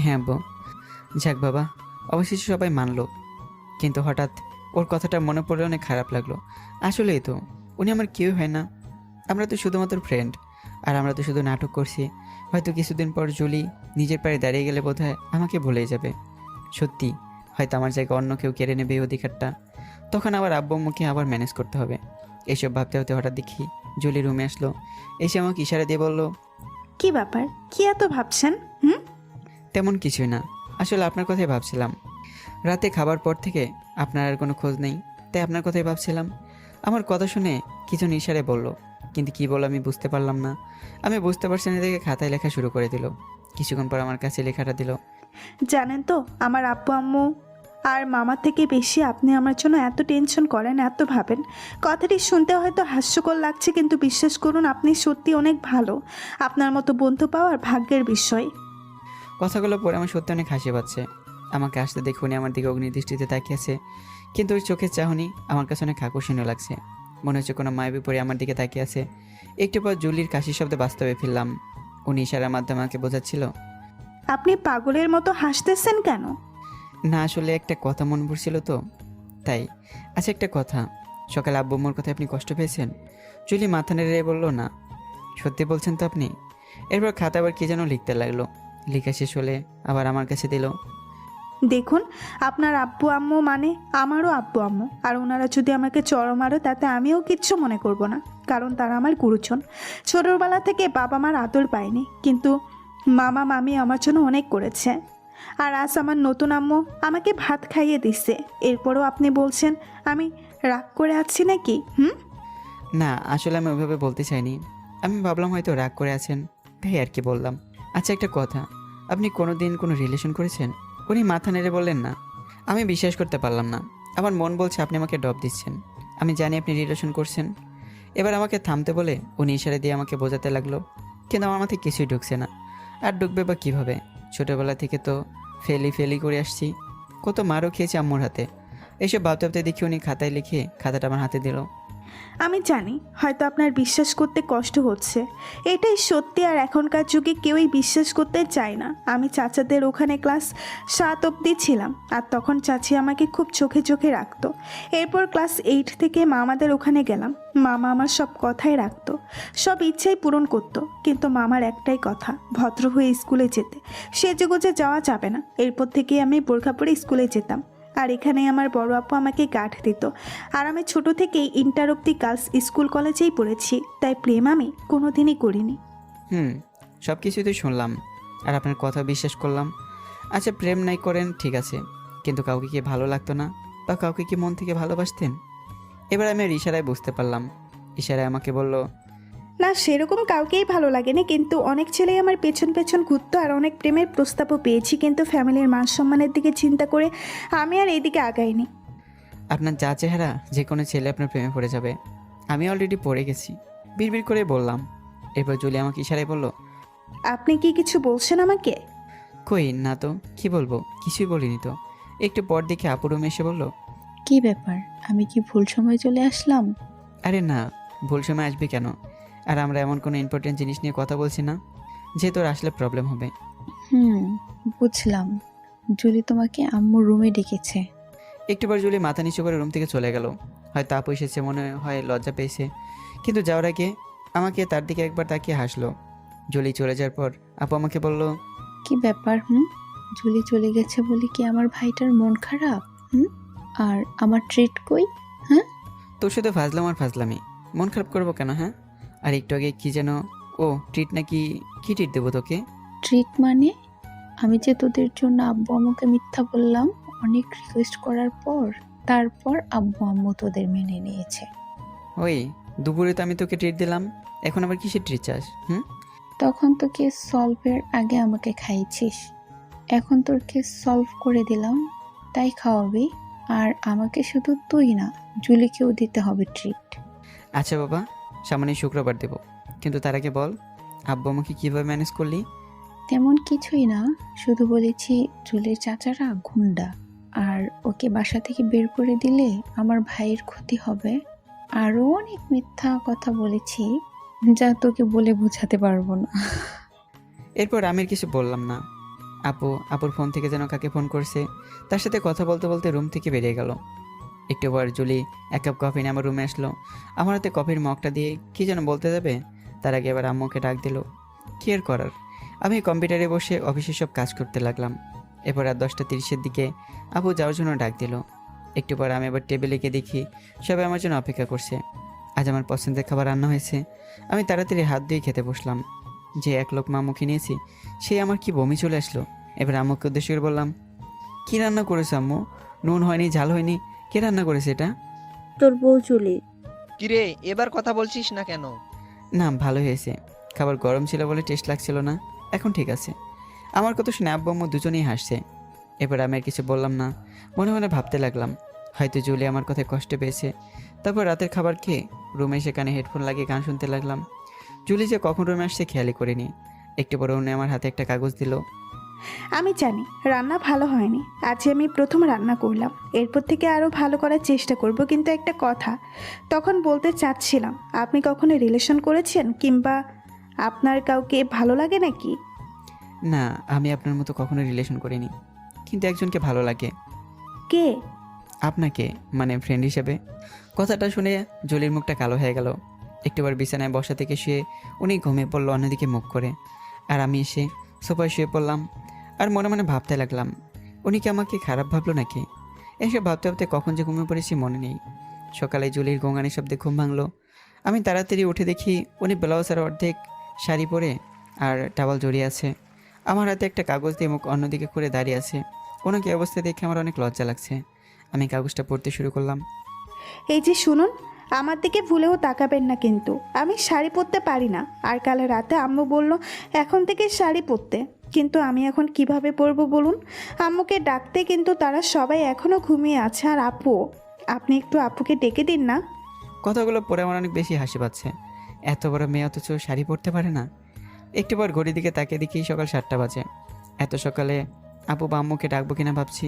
হ্যাঁ আব্বু। যাক বাবা, অবশেষে সবাই মানলো। কিন্তু হঠাৎ ওর কথাটা মনে পড়লে অনেক খারাপ লাগলো। আসলেই তো উনি আমার কেউ হয় না, আমরা তো শুধুমাত্র ফ্রেন্ড। আর আমরা তো শুধু নাটক করছি। হয়তো কিছুদিন পর জুলি নিজের পায়ে দাঁড়িয়ে গেলে বোধহয় আমাকে ভুলেই যাবে। সত্যি হয়তো আমার জায়গায় অন্য কেউ কেড়ে নেবে এই অধিকারটা। তখন আবার আব্বু আম্মুকে আবার ম্যানেজ করতে হবে। এইসব ভাবতে ভাবতে হঠাৎ দেখি জুলি রুমে আসলো, এসে আমাকে ইশারা দিয়ে বলল, কি ব্যাপার, কি এত ভাবছেন? হুম? তেমন কিছুই না, আসলে আপনার কথাই ভাবছিলাম। রাতে খাবার পর থেকে আপনার আর কোনো খোঁজ নেই, তাই আপনার কথাই ভাবছিলাম। আমার কথা শুনে কিছু ইশারে বলল, কিন্তু কি বললো আমি বুঝতে পারলাম না। আমি বুঝতে পারছি না দেখে খাতায় লেখা শুরু করে দিল। কিছুক্ষণ পর আমার কাছে লেখাটা দিল। জানেন তো, আমার আব্বু আম্মু আর মামার থেকে বেশি আপনি আমার জন্য এত টেনশন করেন, এত ভাবেন। কথাটি শুনতে হয়তো হাস্যকর লাগছে, কিন্তু বিশ্বাস করুন, আপনি সত্যি অনেক ভালো। আপনার মতো বন্ধু পাওয়ার ভাগ্যের বিষয়। কথাগুলো পরে আমার সত্যি অনেক হাসি পাচ্ছে। আমাকে আসতে দেখে উনি আমার দিকে অগ্নিদৃষ্টিতে তাকিয়েছে, কিন্তু ওই চোখের চাহনি আমার কাছে অনেক আকর্ষণীয় লাগছে। মনে হচ্ছে কোনো মায়াবী পরে আমার দিকে তাকিয়ে আছে। একটু পর জুলির কাশির শব্দে বাস্তবে ফিরলাম। উনি ইশারার মাধ্যমে আমাকে বোঝাচ্ছিল। আপনি পাগলের মতো হাসতেছেন কেন? না, আসলে একটা কথা মনে পড়ছিল তো, তাই। আচ্ছা, একটা কথা, সকালে আব্বু আম্মুর কথায় আপনি কষ্ট পেয়েছেন? জুলি মাথা নেড়ে বলল, না। সত্যি বলছেন তো আপনি? এরপর খাতা আবার কি যেন লিখতে লাগলো। লেখা শেষ হলে আবার আমার কাছে দিল। দেখুন, আপনার আব্বু আম্মু মানে আমারও আব্বু আম্মু, আর ওনারা যদি আমাকে চড় মারো তাতে আমিও কিচ্ছু মনে করব না, কারণ তারা আমার গুরুজন। ছোটোবেলা থেকে বাবা মার আদর পাইনি, কিন্তু মামা মামি আমার জন্য অনেক করেছে। আর আজ আমার নতুন আম্মু আমাকে ভাত খাইয়ে দিচ্ছে, এরপরও আপনি বলছেন আমি রাগ করে আছি নাকি? হুম? না, আসলে আমি ওইভাবে বলতে চাইনি। আমি ভাবলাম হয়তো রাগ করে আছেন, তাই আর কি বললাম। আচ্ছা, একটা কথা, আপনি কোনো দিন কোনো রিলেশন করেছেন? উনি মাথা নেড়ে বললেন, না। আমি বিশ্বাস করতে পারলাম না। আমার মন বলছে আপনি আমাকে ডব দিচ্ছেন। আমি জানি আপনি রিলেশন করছেন। এবার আমাকে থামতে বলে উনি ইশারা দিয়ে আমাকে বোঝাতে লাগলো, কিন্তু আমার মাথায় কিছুই ঢুকছে না। আর ঢুকবে বা কীভাবে? ছোটোবেলা থেকে তো ফেলি ফেলি করে আসছি, কত মারও খেয়েছি আম্মুর হাতে। এইসব ভাবতে ভাবতে দেখি উনি খাতায় লিখে খাতাটা আমার হাতে দিল। আমি জানি হয়তো আপনার বিশ্বাস করতে কষ্ট হচ্ছে, এটাই সত্যি। আর এখনকার যুগে কেউই বিশ্বাস করতে চায় না। আমি চাচাদের ওখানে ক্লাস 7 অবধি ছিলাম, আর তখন চাচি আমাকে খুব চোখে চোখে রাখতো। এরপর ক্লাস 8 থেকে মামাদের ওখানে গেলাম। মামা আমার সব কথাই রাখতো, সব ইচ্ছাই পূরণ করতো, কিন্তু মামার একটাই কথা, ভদ্র হয়ে স্কুলে যেতে, সেজেগুজে যাওয়া যাবে না। এরপর থেকে আমি বোরখা পরে স্কুলে যেতাম, আর এখানে আমার বড় আপু আমাকে গার্ড দিত। আর আমি ছোট থেকেই ইন্টার অব্দি গার্লস স্কুল কলেজেই পড়েছি, তাই প্রেম আমি কোনোদিনই করিনি। সব কিছুই তো শুনলাম, আর আপনার কথা বিশ্বাস করলাম। আচ্ছা, প্রেম নাই করেন ঠিক আছে, কিন্তু কাউকে কি ভালো লাগতো না? বা কাউকে কি মন থেকে ভালোবাসতেন? এবার আমি আর ইশারায় বুঝতে পারলাম। ইশারায় আমাকে বলল, না, সেরকম কাউকেই ভালো লাগেনি, কিন্তু অনেক ছেলেই আমার পেছন পেছন ঘুরতো, আর অনেক প্রেমের প্রস্তাবও পেয়েছি, কিন্তু ফ্যামিলির মান সম্মানের দিকে চিন্তা করে আমি আর এইদিকে আগাইনি। আপনার যা চেহারা, যে কোনো ছেলে আপনার প্রেমে পড়ে যাবে। আমি অলরেডি পড়ে গেছি, বিড়বিড় করে বললাম। এরপর জুলি আমাকে ইশারায় বলল, আপনি কি কিছু বলছেন আমাকে? কই না তো, কি বলবো, কিছুই বলিনি তো। একটু পর দেখে আপু রুমে এসে বলল, কি ব্যাপার, আমি কি ভুল সময় চলে আসলাম? আরে না, ভুল সময় আসবি কেন? আর আমরা এমন কোনো ইম্পর্টেন্ট জিনিস নিয়ে কথা বলছি না যে তোর আসলে প্রবলেম হবে। বুঝলাম। জুলি তোমাকে আম্মুর রুমে ডেকেছে। একটু পর জুলি মাথা নিচু করে রুম থেকে চলে গেল। হয়তো আপু এসেছে, মনে হয় লজ্জা পেয়েছে, কিন্তু যাওয়ার আগে আমাকে তার দিকে একবার তাকিয়ে হাসলো। জুলি চলে যাওয়ার পর আপু আমাকে বলল, কি ব্যাপার? জুলি চলে গেছে বলে কি আমার ভাইটার মন খারাপ? আর আমার ট্রিট কই? তোর সাথে ফাজলাম আর ফাজলামি, মন খারাপ করবো কেন? হ্যাঁ, আর একটু আগে কি যেন, ও ট্রিট নাকি? কি ট্রিট দেবো তোকে? ট্রিট মানে? আমি যে তোদের জন্য আব্বু আম্মুকে মিথ্যা বললাম অনেক রিকোয়েস্ট করার পর, তারপর আব্বু আম্মু তোদের মেনে নিয়েছে। ওই দুপুরে তো আমি তোকে ট্রিট দিলাম, এখন আবার কিসের ট্রিট চাস? তখন তো কেস সলভের আগে আমাকে খাইছিস, এখন তোর কেস সলভ করে দিলাম, তাই খাওয়াবি। আর আমাকে শুধু তুই না, জুলিকেও দিতে হবে ট্রিট। আচ্ছা বাবা, সামনে শুক্রবার দেবো, কিন্তু তার আগে বল, আব্বু আমাকে কীভাবে ম্যানেজ করলি? তেমন কিছুই না, শুধু বলেছি জুলির চাচারা গুন্ডা, আর ওকে বাসা থেকে বের করে দিলে আমার ভাইয়ের ক্ষতি হবে। আরও অনেক মিথ্যা কথা বলেছি, যা তোকে বলে বোঝাতে পারবো না। এরপর আমি আর কিছু বললাম না। আপুর ফোন থেকে যেন কাকে ফোন করছে, তার সাথে কথা বলতে বলতে রুম থেকে বেরিয়ে গেল। একটু পর জুলি 1 কাপ কফি নিয়ে আমার রুমে আসলো। আমার হাতে কফির মগটা দিয়ে কী যেন বলতে যাবে, তার আগে এবার আম্মুকে ডাক দিল। কী আর করার, আমি কম্পিউটারে বসে অফিসের সব কাজ করতে লাগলাম। এরপর রাত 10টা 30-এর দিকে আপু যাওয়ার জন্য ডাক দিল। একটু পর আমি আবার টেবিলে গিয়ে দেখি সবাই আমার জন্য অপেক্ষা করছে। আজ আমার পছন্দের খাবার রান্না হয়েছে। আমি তাড়াতাড়ি হাত দিয়ে খেতে বসলাম। যে এক লোক মা মুখে নিয়েছি সে আমার কি বমি চলে আসলো। এবার আম্মুকে উদ্দেশ্য করে বললাম, কি রান্না করেছে আম্মু? নুন হয়নি, ঝাল হয়নি, কে রান্না করেছে এটা? তোর বউ জুলি। কিরে, এবার কথা বলছিস না কেন? না, ভালো হয়েছে। খাবার গরম ছিল বলে টেস্ট লাগছিল না, এখন ঠিক আছে। আমার কথা শুনে আব্বু আম্মু দুজনেই হাসছে। এবার আমি আর কিছু বললাম না, মনে মনে ভাবতে লাগলাম হয়তো জুলি আমার কথায় কষ্ট পেয়েছে। তারপর রাতের খাবার খেয়ে রুমে এসে কানে হেডফোন লাগিয়ে গান শুনতে লাগলাম। জুলি যে কখন রুমে আসছে খেয়ালই করিনি। একটু পরে উনি আমার হাতে একটা কাগজ দিল। আমি জানি রান্না ভালো হয়নি, আজ আমি প্রথম রান্না করলাম, এরপর থেকে আরও ভালো করার চেষ্টা করব। কিন্তু একটা কথা তখন বলতে চাচ্ছিলাম, আপনি কখনো রিলেশন করেছেন কিংবা আপনার কাউকে ভালো লাগে নাকি? না, আমি আপনার মতো কখনো রিলেশন করিনি, কিন্তু একজনকে ভালো লাগে। কে? আপনাকে, মানে ফ্রেন্ড হিসেবে। কথাটা শুনে জলির মুখটা কালো হয়ে গেল। একটুবার বিছানায় বসা থেকে শুয়ে উনি ঘুমিয়ে পড়লো অন্যদিকে মুখ করে। আর আমি এসে সোফায় শুয়ে পড়লাম আর মনে মনে ভাবতে লাগলাম, উনি কি আমাকে খারাপ ভাবলো নাকি? এসব ভাবতে ভাবতে কখন যে ঘুমিয়ে পড়েছি মনে নেই। সকালে জলির গোঙানি শব্দে ঘুম ভাঙলো। আমি তাড়াতাড়ি উঠে দেখি উনি ব্লাউজের অর্ধেক শাড়ি পরে আর টাওয়াল জড়িয়ে আছে। আমার হাতে একটা কাগজ দিয়ে মুখ অন্যদিকে করে দাঁড়িয়ে আছে। ওনাকে অবস্থা দেখে আমার অনেক লজ্জা লাগছে। আমি কাগজটা পড়তে শুরু করলাম। এই যে শুনুন, আমার দিকে ভুলেও তাকাবেন না কিন্তু। আমি শাড়ি পরতে পারি না, আর কাল রাতে আম্মু বলল এখন থেকে শাড়ি পরতে, কিন্তু আমি এখন কিভাবে পরবো বলুন? আম্মুকে ডাকতে কিন্তু তারা সবাই এখনও ঘুমিয়ে আছে, আর আপু, আপনি একটু আপুকে ডেকে দিন না। কথাগুলো পরে আমার অনেক বেশি হাসি পাচ্ছে। এত বড় মেয়ে অথচ শাড়ি পরতে পারে না। একটু পর ঘড়ির দিকে তাকিয়ে দেখি সকাল 7টা বাজে। এত সকালে আপু বা আম্মুকে ডাকবো কিনা ভাবছি।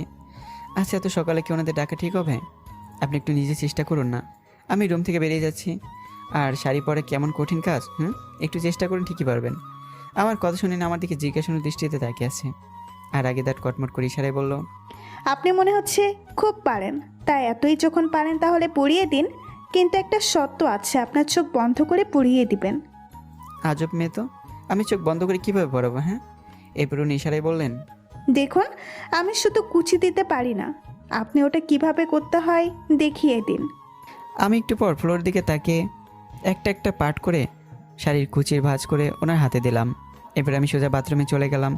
আচ্ছা, এত সকালে কি ওনাদের ডাকা ঠিক হবে? আপনি একটু নিজে চেষ্টা করুন না। আমি রুম থেকে বেরিয়ে যাচ্ছি। আর শাড়ি পরে কেমন কঠিন কাজ, একটু চেষ্টা করুন, ঠিকই পারবেন। আমার কথা শুনে না আমার দিকে জিজ্ঞাসার দৃষ্টিতে তাকিয়ে আছে। আর আগে দাঁত কটমট করে ইশারায় বলল, আপনি মনে হচ্ছে খুব পারেন, তাই এতই যখন পারেন তাহলে পরিয়ে দিন, কিন্তু একটা শর্ত আছে, আপনার চোখ বন্ধ করে পরিয়ে দিবেন। আজব মেয়ে তো, আমি চোখ বন্ধ করে কীভাবে পড়াবো? হ্যাঁ, এরপর উনি ইশারায় বললেন, দেখুন, আমি শুধু কুচি দিতে পারি না, আপনি ওটা কিভাবে করতে হয় দেখিয়ে দিন। আমি একটু পর ফ্লোর দিকে তাকিয়ে একটা একটা পার্ট করে শাড়ির কুচির ভাঁজ করে ওনার হাতে দিলাম। এবার আমি সোজা বাথরুমে চলে গেলাম।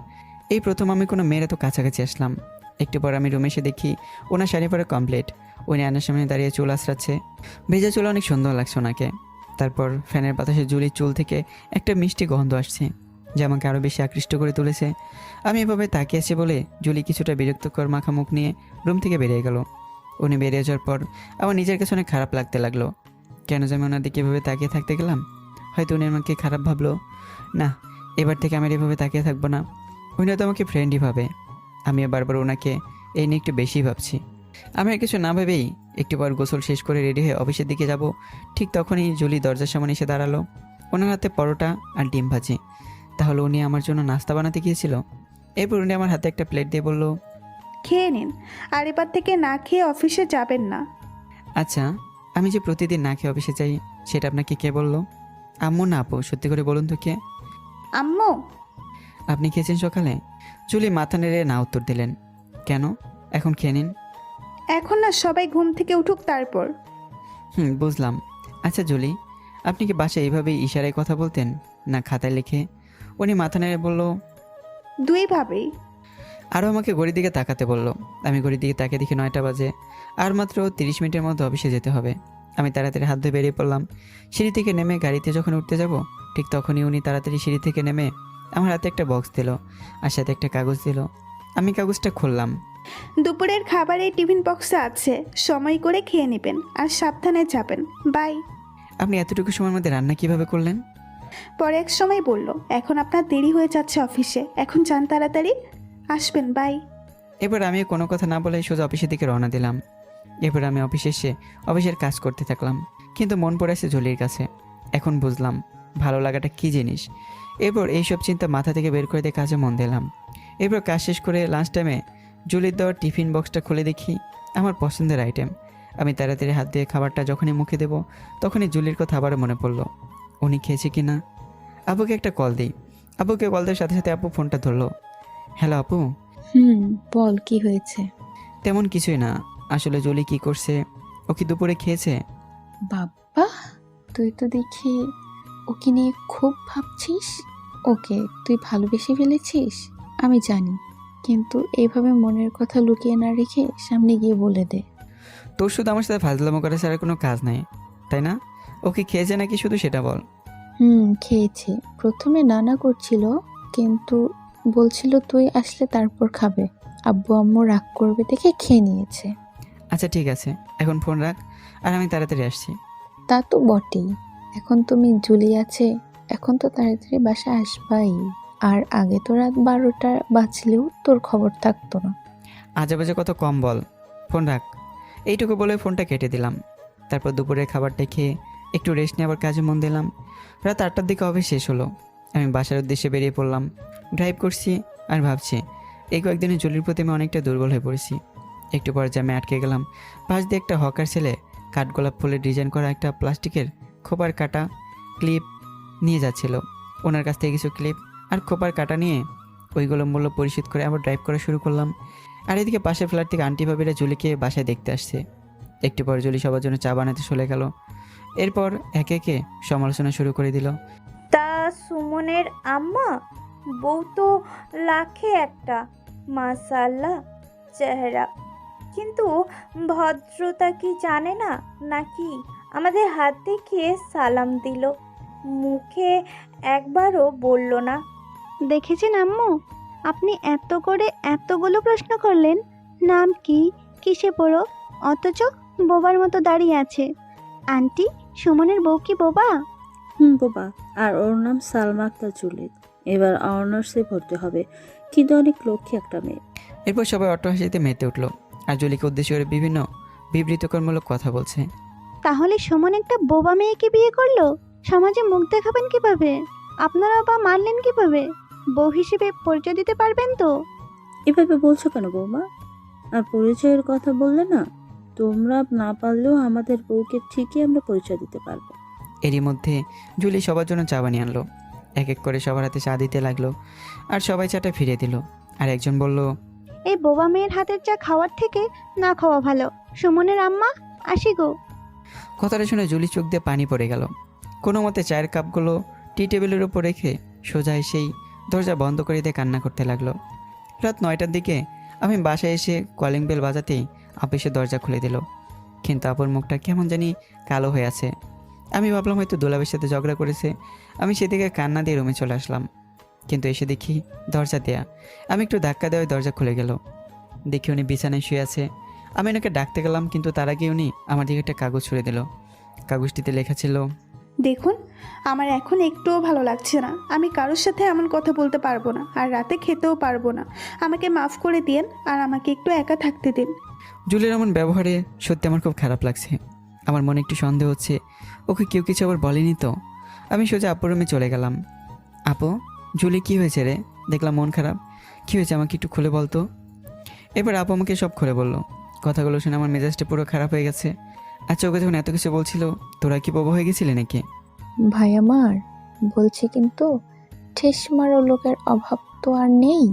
এই প্রথম আমি কোনো মেয়ের এত কাছাকাছি আসলাম। একটু পর আমি রুমে এসে দেখি ওনার শাড়ি পরে কমপ্লিট। উনি আয়নার সামনে দাঁড়িয়ে চুল আঁচড়াচ্ছে। ভেজা চুল অনেক সুন্দর লাগছে ওনাকে। তারপর ফ্যানের বাতাসে জুলির চুল থেকে একটা মিষ্টি গন্ধ আসছে, যা আমাকে আরও বেশি আকৃষ্ট করে তুলেছে। আমি এভাবে তাকিয়ে আছি বলে জুলি কিছুটা বিরক্তকর মাখা মুখ নিয়ে রুম থেকে বেরিয়ে গেল। উনি বেরিয়ে যাওয়ার পর আমার নিজের কাছে অনেক খারাপ লাগতে লাগলো। কেন যে আমি ওনার দিকে এভাবে তাকিয়ে থাকতে গেলাম? হয়তো উনি আমাকে খারাপ ভাবলো। না, এবার থেকে আমি আর এভাবে তাকিয়ে থাকবো না। উনি হয়তো আমাকে ফ্রেন্ডই ভাবে। আমি বারবার ওনাকে এই নিয়ে একটু বেশি ভাবছি। আমি আর কিছু না ভেবেই একটু পর গোসল শেষ করে রেডি হয়ে অফিসের দিকে যাব। ঠিক তখনই জুলি দরজার সামনে এসে দাঁড়ালো। ওনার হাতে পরোটা আর ডিম ভাজি। তাহলে উনি আমার জন্য নাস্তা বানাতে গিয়েছিল। এরপর উনি আমার হাতে একটা প্লেট দিয়ে বলল, খেয়ে নিন, আর এবার থেকে না খেয়ে অফিসে যাবেন না। আচ্ছা, আমি যে প্রতিদিন না খেয়ে অফিসে যাই সেটা আপনাকে কে বললো? আম্মু না আপু, সত্যি করে বলুন তো কে? আম্মু? আপনি খেয়েছেন সকালে? জুলি মাথা নেড়ে না উত্তর দিলেন। কেন? এখন খেয়ে নিন। এখন না, সবাই ঘুম থেকে উঠুক তারপর। বুঝলাম। আচ্ছা জুলি, আপনি কি বাসায় এইভাবেই ইশারায় কথা বলতেন, না খাতায় লিখে? উনি মাথা নেড়ে বলল, দুইভাবেই। আরও আমাকে ঘড়ির দিকে তাকাতে বলল। আমি ঘড়ির দিকে তাকিয়ে দেখি 9টা বাজে। আর মাত্র 30 মিনিটের মধ্যে অফিসে যেতে হবে। আমি তাড়াতাড়ি হাত ধুয়ে বেরিয়ে পড়লাম। সিঁড়ি থেকে নেমে গাড়িতে যখন উঠতে যাব, ঠিক তখনই উনি তাড়াতাড়ি সিঁড়ি থেকে নেমে আমার হাতে একটা বক্স দিল আর সাথে একটা কাগজ দিল। আমি কাগজটা খুললাম। দুপুরের খাবার এই টিফিন বক্সে আছে, সময় করে খেয়ে নেবেন আর সাবধানে যাবেন। বাই। আপনি এতটুকু সময়ের মধ্যে রান্না কিভাবে করলেন? পরে এক সময় বলল, এখন আপনার দেরি হয়ে যাচ্ছে অফিসে, এখন যান তাড়াতাড়ি, আসবেন। বাই। এবার আমি কোনো কথা না বলে সোজা অফিসের দিকে রওনা দিলাম। এবার আমি অফিসে এসে অফিসের কাজ করতে থাকলাম, কিন্তু মন পড়ে আছে জলির কাছে। এখন বুঝলাম ভালো লাগাটা কী জিনিস। এরপর এইসব চিন্তা মাথা থেকে বের করে দিয়ে কাজে মন দিলাম। এরপর কাজ শেষ করে লাঞ্চ টাইমে জুলির দেওয়ার টিফিন বক্সটা খুলে দেখি আমার পছন্দের আইটেম। আমি তাড়াতাড়ি হাত দিয়ে খাবারটা যখনই মুখে দেব, তখনই জুলির কথা আবারও মনে পড়লো। উনি খেয়েছে কি না। আব্বুকে একটা কল দিই। আব্বুকে কল দেওয়ার সাথে সাথে আপু ফোনটা ধরলো। হ্যালো আপু। বল, কি হয়েছে? তেমন কিছুই না, আসলে জলি কি করছে, ও কি দুপুরে খেয়েছে? বাবা, তুই তো দেখি ওকে নিয়ে খুব ভাবছিস। ওকে তুই ভালোবেসে ফেলেছিস আমি জানি, কিন্তু এইভাবে মনের কথা লুকিয়ে না রেখে সামনে গিয়ে বলে দে। তোর শুধু আমার সাথে ফাজলামো করা ছাড়া কোনো কাজ নাই, তাই না? ও কি খেয়েছে নাকি শুধু সেটা বল। খেয়েছে। প্রথমে নানা করছিল, কিন্তু বলছিল তুই আসলে তারপর খাবে। আব্বু আম্মু রাগ করবে দেখে খেয়ে নিয়েছে। আচ্ছা ঠিক আছে, এখন ফোন রাখ আর আমি তাড়াতাড়ি আসছি। তা তো বটেই, এখন তুমি জুলি আছে, এখন তো তাড়াতাড়ি বাসা আসবাই। আর আগে তো রাত 12টা বাজলেও তোর খবর থাকতো না। আজে বাজে কত কম বল, ফোন রাখ। এইটুকু বলে ফোনটা কেটে দিলাম। তারপর দুপুরের খাবারটা খেয়ে একটু রেস্ট নিয়ে আবার কাজে মন দিলাম। রাত 8টার দিকে অফিস শেষ হলো। আমি বাসার উদ্দেশ্যে বেরিয়ে পড়লাম। ড্রাইভ করছি আর ভাবছি এই কয়েকদিনে জলির প্রতি আমি অনেকটা দুর্বল হয়ে পড়েছি। একটু পরে জ্যামে আটকে গেলাম। পাশ দিয়ে একটা হকার ছেলে কাঠগোলাপ ফুলের ডিজাইন করা একটা প্লাস্টিকের খোপার কাটা ক্লিপ নিয়ে যাচ্ছিল। ওনার কাছ থেকে কিছু ক্লিপ আর খোপার কাটা নিয়ে ওইগুলো মূল্য পরিশোধ করে আবার ড্রাইভ করা শুরু করলাম। আর এদিকে পাশের ফ্ল্যাট থেকে আন্টি ভাবিরা জুলিকে বাসায় দেখতে আসছে। একটু পর জুলি সবার জন্য চা বানাতে চলে গেল। এরপর একে একে সমালোচনা শুরু করে দিল। তা সুমনের আম্মা বউ তো লাখে একটা, মাশাআল্লাহ চেহারা, কিন্তু ভদ্রতা কি জানে না নাকি? আমাদের হাত দেখিয়ে সালাম দিল, মুখে একবারও বলল না। দেখেছেন আম্মু, আপনি এত করে এতগুলো প্রশ্ন করলেন, নাম কি, কিসে পড়ো, অথচ বোবার মতো দাঁড়িয়ে আছে। আন্টি, সুমনের বউ কি বোবা? বাবা, আর ওর নাম সালমা আক্তার জুলি। এবার অনার্সে ভর্তি হবে, কিন্তু অনেক লক্ষ্মী একটা মেয়ে। এরপর সবাই অট্টহাসিতে মেতে উঠলো আর জুলিকে উদ্দেশ্য করে বিভিন্ন বিবৃতিকরমূলক কথা বলছে। তাহলে সুমন একটা বোবা মেয়েকে বিয়ে করলো, সমাজে মুখ দেখাবেন কিভাবে? আপনারা বা মানলেন কিভাবে? বউ হিসেবে পরিচয় দিতে পারবেন তো? এভাবে বলছো কেন বৌমা? আর পরিচয়ের কথা বললে না, তোমরা না পারলেও আমাদের বউকে ঠিকই আমরা পরিচয় দিতে পারবো। এরই মধ্যে জুলি সবার জন্য চা বানিয়ে আনলো। এক এক করে সবার হাতে চা দিতে লাগলো আর সবাই চাটা ফিরিয়ে দিল। আর একজন বলল, এই বোবা মেয়ের হাতের চা খাওয়ার থেকে না খাওয়া ভালো। সুমনের আম্মা, আসি গো। কথাটা শুনে জুলি চোখ দিয়ে পানি পড়ে গেল। কোনো মতে চায়ের কাপগুলো টি টেবিলের উপর রেখে সোজা এসেই দরজা বন্ধ করে দিয়ে কান্না করতে লাগলো। রাত 9টার দিকে আমি বাসায় এসে কলিং বেল বাজাতেই আপু এসে দরজা খুলে দিল। কিন্তু আপুর মুখটা কেমন জানি কালো হয়ে আছে। আমি ভাবলাম হয়তো দুলাবের সাথে ঝগড়া করেছে। আমি সেদিকে কান্না দিয়ে রুমে চলে আসলাম, কিন্তু এসে দেখি দরজা দেয়া। আমি একটু ধাক্কা দেওয়ায় দরজা খুলে গেল। দেখি উনি বিছানায় শুয়ে আছে। আমি ওনাকে ডাকতে গেলাম, কিন্তু তার আগে উনি আমার দিকে একটা কাগজ ছুঁড়ে দিল। কাগজটিতে লেখা ছিল, দেখুন, আমার এখন একটুও ভালো লাগছে না। আমি কারোর সাথে এমন কথা বলতে পারবো না, আর রাতে খেতেও পারবো না। আমাকে মাফ করে দিন আর আমাকে একটু একা থাকতে দিন। জুলির এমন ব্যবহারে সত্যি আমার খুব খারাপ লাগছে। আমার মনে একটু সন্দেহ হচ্ছে ওকে কেউ কিছু আবার বলেনি তো। আমি সোজা আপুর রুমে চলে গেলাম। আপু, জুলি কি হয়েছে রে? দেখলাম মন খারাপ। কি হয়েছে আমাকে একটু খুলে বলতো। এবার আপু আমাকে সব খুলে বললো। কথাগুলো শুনে আমার মেজাজটা পুরো খারাপ হয়ে গেছে। আচ্ছা, ওকে যখন এত কিছু বলছিল, তোরা কি বাবা হয়ে গেছিলি নাকি? ভাই আমার বলছে, কিন্তু ঠেস মারো লোকের অভাব তো আর নেই।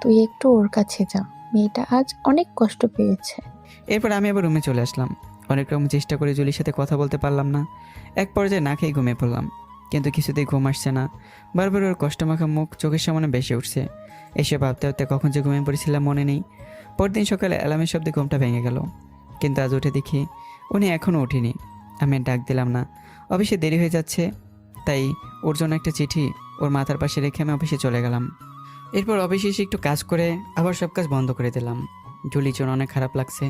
তুই একটু ওর কাছে যা, মেয়েটা আজ অনেক কষ্ট পেয়েছে। এরপর আমি আবার রুমে চলে আসলাম। অনেক রকম চেষ্টা করে জুলির সাথে কথা বলতে পারলাম না। এক পর্যায়ে না খেয়ে ঘুমিয়ে পড়লাম, কিন্তু কিছুতেই ঘুম আসছে না। বারবার ওর কষ্টমাখা মুখ চোখের সামনে বেশি উঠছে। এসে ভাবতে ভাবতে কখন যে ঘুমিয়ে পড়েছিলাম মনে নেই। পরদিন সকালে অ্যালার্মের শব্দে ঘুমটা ভেঙে গেল, কিন্তু আজ উঠে দেখি উনি এখনও উঠিনি। আমি আর ডাক দিলাম না। অফিসে দেরি হয়ে যাচ্ছে, তাই ওর জন্য একটা চিঠি ওর মাথার পাশে রেখে আমি অফিসে চলে গেলাম। এরপর অফিসে এসে একটু কাজ করে আবার সব কাজ বন্ধ করে দিলাম। জুলির জন্য অনেক খারাপ লাগছে।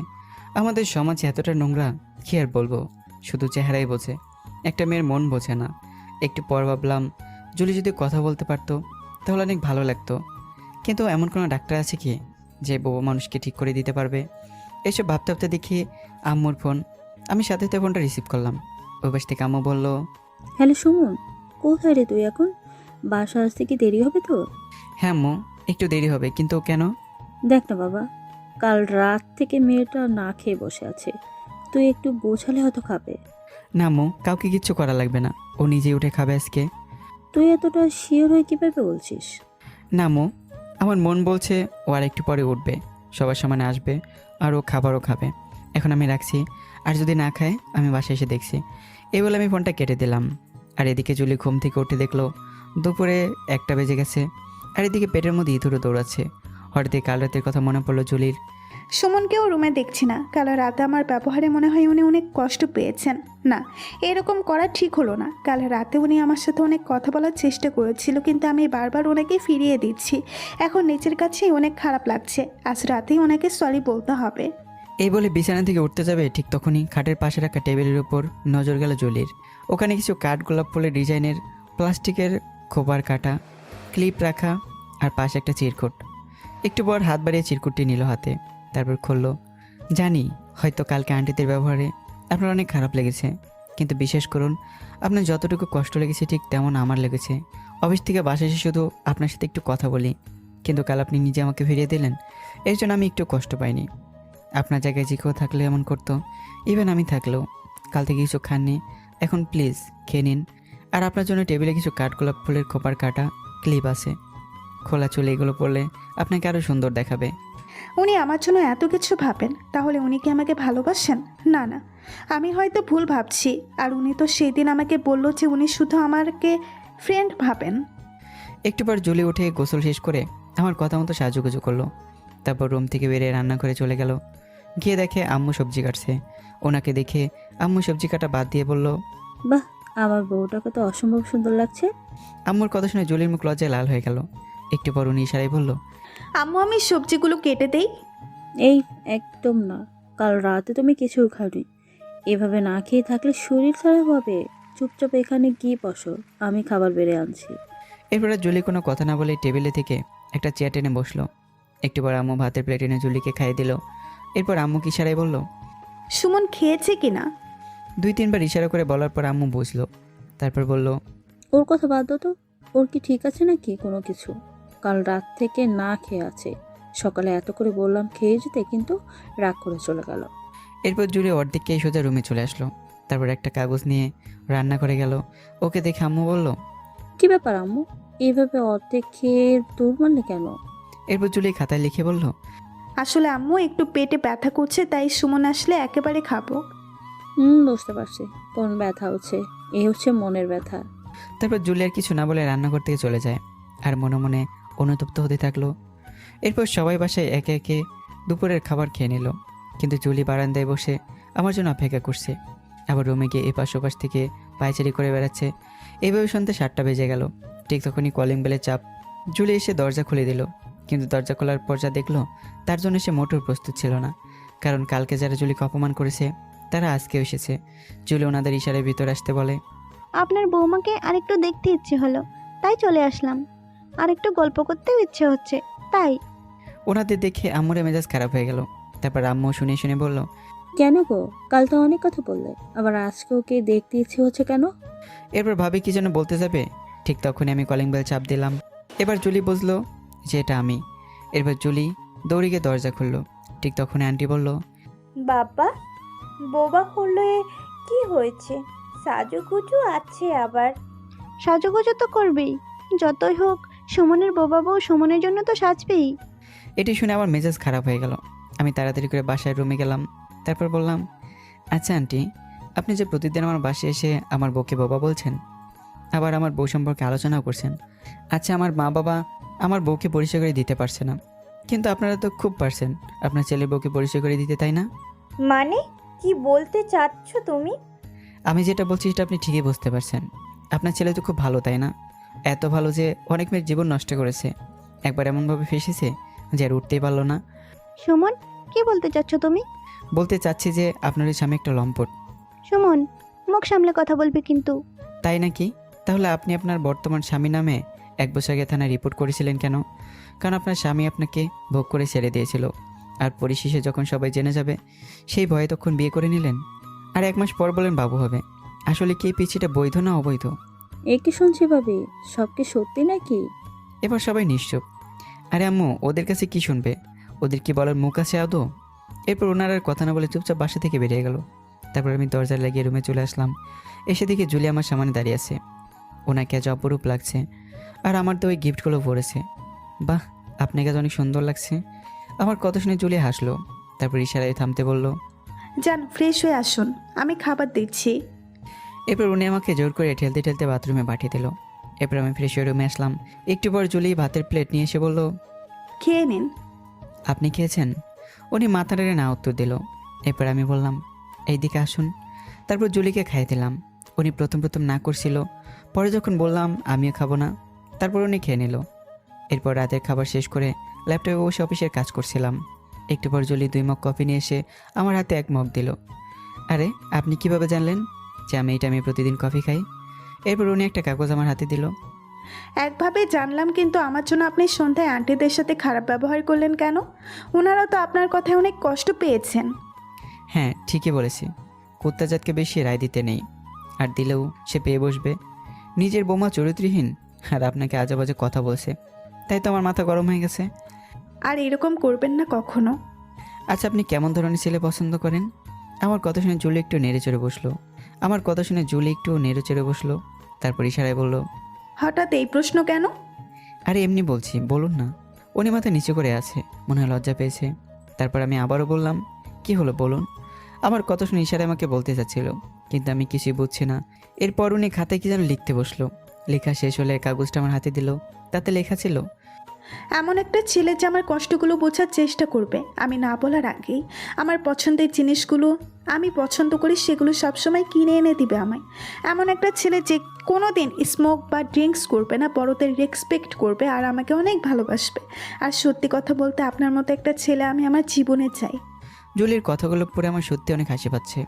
আমাদের সমাজ এতটা নোংরা, কী আর বলবো। শুধু চেহারাই বোঝে, একটা মেয়ের মন বোঝে না। একটু পর ভাবলাম জুলি যদি কথা বলতে পারতো তাহলে অনেক ভালো লাগতো। কিন্তু এমন কোনো ডাক্তার আছে কি যে বউ মানুষকে ঠিক করে দিতে পারবে? এসব ভাবতে ভাবতে দেখি আম্মুর ফোন। আমি সাথে সাথে ফোনটা রিসিভ করলাম। ওই পাশ থেকে আম্মু বলল, হ্যালো সুমন, কোথায় রে তুই এখন? বাসা আসতে কি দেরি হবে তো? হ্যাঁ আম্মু, একটু দেরি হবে। কিন্তু কেন? দেখ না বাবা, কাল রাত থেকে মেয়েটা না খেয়ে বসে আছে, তুই একটু বোঝালে হয়তো খাবে। না আম্মু, কাউকে কিচ্ছু করা লাগবে না, ও নিজেই উঠে খাবে আজকে। তুই এতটা শিওর হয়ে কীভাবে বলছিস? না আম্মু, আমার মন বলছে ও আর একটু পরে উঠবে, সবার সামনে আসবে আর ও খাবারও খাবে। এখন আমি রাখছি, আর যদি না খায় আমি বাসায় এসে দেখছি। এই বলে আমি ফোনটা কেটে দিলাম। আর এদিকে জুলি ঘুম থেকে উঠে দেখলো দুপুরে 1টা বেজে গেছে। আর এদিকে পেটের মধ্যে ইঁদুরও দৌড়াচ্ছে। হঠাৎই কাল রাতের কথা মনে পড়লো জুলির। সুমনকেও রুমে দেখছি না। কাল রাতে আমার ব্যবহারে মনে হয় উনি অনেক কষ্ট পেয়েছেন। না, এরকম করা ঠিক হলো না। কাল রাতে উনি আমার সাথে অনেক কথা বলার চেষ্টা করেছিল, কিন্তু আমি বারবার ওনাকে ফিরিয়ে দিচ্ছি। এখন নিজের কাছেই অনেক খারাপ লাগছে। আজ রাতেই ওনাকে সরি বলতে হবে। এই বলে বিছানা থেকে উঠতে যাবে, ঠিক তখনই খাটের পাশে রাখা টেবিলের উপর নজর গেল জুলির। ওখানে কিছু কাঠ গোলাপ ফুলের ডিজাইনের প্লাস্টিকের খোপার কাটা ক্লিপ রাখা, আর পাশে একটা চিরকুট। একটু পর হাত বাড়িয়ে চিরকুটটি নিল হাতে, তারপর খুললো। জানি হয়তো কালকে আন্টিদের ব্যবহারে আপনার অনেক খারাপ লেগেছে, কিন্তু বিশ্বাস করুন, আপনার যতটুকু কষ্ট লেগেছে ঠিক তেমন আমার লেগেছে। অফিস থেকে বাসায় এসে শুধু আপনার সাথে একটু কথা বলি, কিন্তু কাল আপনি নিজে আমাকে ফিরিয়ে দিলেন। এর জন্য আমি একটু কষ্ট পাইনি। আপনার জায়গায় যে কেউ থাকলে এমন করতো, ইভেন আমি থাকলেও। কাল থেকে কিছু খাননি, এখন প্লিজ খেয়ে নিন। আর আপনার জন্য টেবিলে কিছু কাঠগোলাপ ফুলের খোপার কাটা ক্লিপ আছে। খোলা চুলে এগুলো পরলে আপনাকে আরও সুন্দর দেখাবে। উনি আমার জন্য এত কিছু ভাবেন, তাহলে উনি কি আমাকে ভালোবাসেন? না না, আমি হয়তো ভুল ভাবছি। আর উনি তো সেই দিন আমাকে বললো যে উনি শুধু আমাকে ফ্রেন্ড ভাবেন। একটু পর জুলি উঠে গোসল শেষ করে আমার কথা মতো সাজুগুজু করলো। তারপর রুম থেকে বেরিয়ে রান্নাঘরে চলে গেল। গিয়ে দেখে আম্মু সবজি কাটছে। ওনাকে দেখে আম্মু সবজি কাটা বাদ দিয়ে বলল, বাহ, আমার বউটাকে তো অসম্ভব সুন্দর লাগছে। আম্মুর কথা শুনে জুলির মুখ লজ্জায় লাল হয়ে গেল। একটু পর উনি ইশারায় বলল, আম্মু, আমি সবজিগুলো কেটে দেই। এই একদম না, কাল রাতে তুমি কিছু খাওনি। এভাবে না খেয়ে থাকলে শরীর খারাপ হবে। চুপচাপ এখানে গিয়ে বসো, আমি খাবার বেড়ে আনছি। এরপরে জুলি কোনো কথা না বলে টেবিলে থেকে একটা চেয়ার টেনে বসলো। একটু পর আম্মু ভাতের প্লেট এনে জুলিকে খাইয়ে দিল। এরপর আম্মুকে ইশারায় বলল। সুমন খেয়েছে কিনা? 2-3 বার ইশারা করে বলার পর আম্মু বুঝলো। তারপর বলল, ওর কথা বাদ দাও তো। ওর কি ঠিক আছে নাকি কোনো কিছু? কাল রাত থেকে না খেয়ে আছে। সকালে এত করে বললাম খেয়ে যেতে, কিন্তু রাগ করে চলে গেল। এরপর জুলি অর্ধেক খেয়ে সোজা রুমে চলে আসলো। তারপর একটা কাগজ নিয়ে রান্না করে গেল। ওকে দেখে আম্মু বলল, কি ব্যাপার আম্মু, এইভাবে অর্ধেক খেয়ে দৌড় মারলে কেন? এরপর জুলি খাতায় লিখে বলল, আসলে আম্মু একটু পেটে ব্যথা করছে, তাই সুমন আসলে একেবারে খাবো। বুঝতে পারছি কোন ব্যথা হচ্ছে। এই হচ্ছে মনের ব্যথা। তারপর জুলি আর কিছু না বলে রান্নাঘর থেকে চলে যায়। আর মনে মনে অনুতপ্ত হতে থাকলো। এরপর সবাই বাসায় একে একে দুপুরের খাবার খেয়ে নিল, কিন্তু জুলি বারান্দায় বসে আমার জন্য অপেক্ষা করছে। আবার রুমে গিয়ে এপাশ ওপাশ থেকে পায়চারি করে বেড়াচ্ছে। এইভাবে সন্ধ্যে 7টা বেজে গেল। ঠিক তখনই কলিং বেলে চাপ। জুলি এসে দরজা খুলে দিল, কিন্তু দরজা খোলার পর যা দেখলো তার জন্য সে মোটেও প্রস্তুত ছিল না। কারণ কালকে যারা জুলিকে অপমান করেছে তারা আজকেও এসেছে। জুলি ওনাদের ইশারায় ভিতরে আসতে বলে, আপনার বৌমাকে আরেকটু দেখতে ইচ্ছে হলো, তাই চলে আসলাম। আর একটু গল্প করতেও ইচ্ছে হচ্ছে, তাই। ওনাদের দেখে আম্মুর মেজাজ খারাপ হয়ে গেল। তারপর আম্মু শুনে শুনে বলল, কেন গো, কাল তো অনেক কথা বললে, আবার আজকে ওকে দেখতে ইচ্ছে হচ্ছে কেন? এরপর ভাবি কি যেন বলতে যাবে, ঠিক তখনই আমি কলিং বেল চাপ দিলাম। এবার জুলি বুঝলো যে এটা আমি। এরপর জুলি দৌড়ে গিয়ে দরজা খুললো। ঠিক তখনই আন্টি বলল, বাবা, বোবা হলে কি হয়েছে? সাজুগুজু আছে আবার। সাজুগুজু তো করবেই, যতই হোক সুমনের বোবা বউ সুমনের জন্য তো সাজবেই। এটি শুনে আমার মেজাজ খারাপ হয়ে গেল। আমি তাড়াতাড়ি করে বাসায় রুমে গেলাম। তারপর বললাম, আচ্ছা আন্টি, আপনি যে প্রতিদিন আমার বাসায় এসে আমার বউকে বাবা বলছেন, আবার আমার বউ সম্পর্কে আলোচনাও করছেন। আচ্ছা, আমার মা বাবা আমার বউকে পরিচয় করে দিতে পারছে না, কিন্তু আপনারা তো খুব পারছেন আপনার ছেলের বউকে পরিচয় করে দিতে, তাই না? মানে কি বলতে চাচ্ছ তুমি? আমি যেটা বলছি সেটা আপনি ঠিকই বুঝতে পারছেন। আপনার ছেলে তো খুব ভালো, তাই না? এত ভালো যে অনেক মেয়ের জীবন নষ্ট করেছে। একবার এমনভাবে ফেসেছে যে আর উঠতেই পারলো না। সুমন, কি বলতে চাচ্ছ তুমি? বলতে চাচ্ছি যে আপনার ওই স্বামী একটা লম্পট। সুমন, মুখ সামলে কথা বলবে কিন্তু। তাই নাকি? তাহলে আপনি আপনার বর্তমান স্বামী নামে 1 বছর আগে থানায় রিপোর্ট করেছিলেন কেন? কারণ আপনার স্বামী আপনাকে ভোগ করে ছেড়ে দিয়েছিল। আর পরিশেষে যখন সবাই জেনে যাবে সেই ভয়ে তখন বিয়ে করে নিলেন। আর 1 মাস পর বলেন বাবু হবে। আসলে কি এই পিছিটা বৈধ না অবৈধ? এ কি শুনছি ভাবি, সব কি সত্যি নাকি? এবার সবাই নিশ্চুপ। আরে আম্মু, ওদের কাছে কি শুনবে? ওদের কি বলার মুখ আছে আদৌ? এরপর ওনার আর কথা না বলে চুপচাপ বাসা থেকে বেরিয়ে গেল। তারপর আমি দরজা লাগিয়ে রুমে চলে আসলাম। এসে দেখি জুলি আমার সামনে দাঁড়িয়ে আছে। ওনাকে আজ অপরূপ লাগছে। আর আমার তো ওই গিফটগুলো পড়েছে। বাহ, আপনাকে আজ অনেক সুন্দর লাগছে। আমার কথা শুনে জুলি হাসলো। তারপর ইশারায় থামতে বলল, যান ফ্রেশ হয়ে আসুন, আমি খাবার দিচ্ছি। এরপর উনি আমাকে জোর করে ঠেলতে ঠেলতে বাথরুমে পাঠিয়ে দিল। এরপর আমি ফ্রেশ হয়ে রুমে আসলাম। একটু পর জুলি ভাতের প্লেট নিয়ে এসে বলল, খেয়ে নিন। আপনি খেয়েছেন? উনি মাথা নেড়ে না উত্তর দিল। এরপর আমি বললাম, এইদিকে আসুন। তারপর জুলিকে খাইয়ে দিলাম। উনি প্রথম প্রথম না করছিল, পরে যখন বললাম আমিও খাবো না, তারপর উনি খেয়ে নিল। এরপর রাতের খাবার শেষ করে ল্যাপটপে বসে অফিসের কাজ করছিলাম। একটু পর জুলি 2 মগ কফি নিয়ে এসে আমার হাতে 1 মগ দিল। আরে আপনি কিভাবে জানলেন যে আমি প্রতিদিন কফি খাই? এরপর উনি একটা কাগজ আমার হাতে দিল। একভাবে জানলাম, কিন্তু আমার জন্য আপনি সন্ধ্যায় আন্টিদের সাথে খারাপ ব্যবহার করলেন কেন? ওনারা তো আপনার কথায় অনেক কষ্ট পেয়েছেন। হ্যাঁ ঠিকই বলেছি, কুত্তা জাতকে বেশি রায় দিতে নেই, আর দিলেও সে পেয়ে বসবে। নিজের বোমা চরিত্রহীন, আর আপনাকে আজে বাজে কথা বলছে, তাই তো আমার মাথা গরম হয়ে গেছে। আর এরকম করবেন না কখনো। আচ্ছা আপনি কেমন ধরনের ছেলে পছন্দ করেন? আমার কথা শুনে জুলি একটু নেড়ে চড়ে বসলো। তারপর ইশারায় বলল, হঠাৎ এই প্রশ্ন কেন? আরে এমনি বলছি, বলুন না। উনি মাথা নিচু করে আছে, মনে হয় লজ্জা পেয়েছে। তারপর আমি আবারও বললাম, কি হলো বলুন। আমার কথা শুনে ইশারায় আমাকে বলতে চাচ্ছিল, কিন্তু আমি কিছুই বুঝছি না। এরপর উনি খাতায় কি যেন লিখতে বসলো। লেখা শেষ হলে কাগজটা আমার হাতে দিল। তাতে লেখা ছিল, এমন একটা ছেলে যে আমার কষ্টগুলো বোঝার চেষ্টা করবে, আমি না বলার আগেই আমার পছন্দের জিনিসগুলো আমি পছন্দ করি সেগুলো সবসময় কিনে এনে দিবে আমায়। এমন একটা ছেলে যে কোনো দিন স্মোক বা ড্রিঙ্কস করবে না, বড়দের রেসপেক্ট করবে আর আমাকে অনেক ভালোবাসবে। আর সত্যি কথা বলতে আপনার মতো একটা ছেলে আমি আমার জীবনে চাই। জুলির কথাগুলো পড়ে আমার সত্যি অনেক হাসি পাচ্ছে।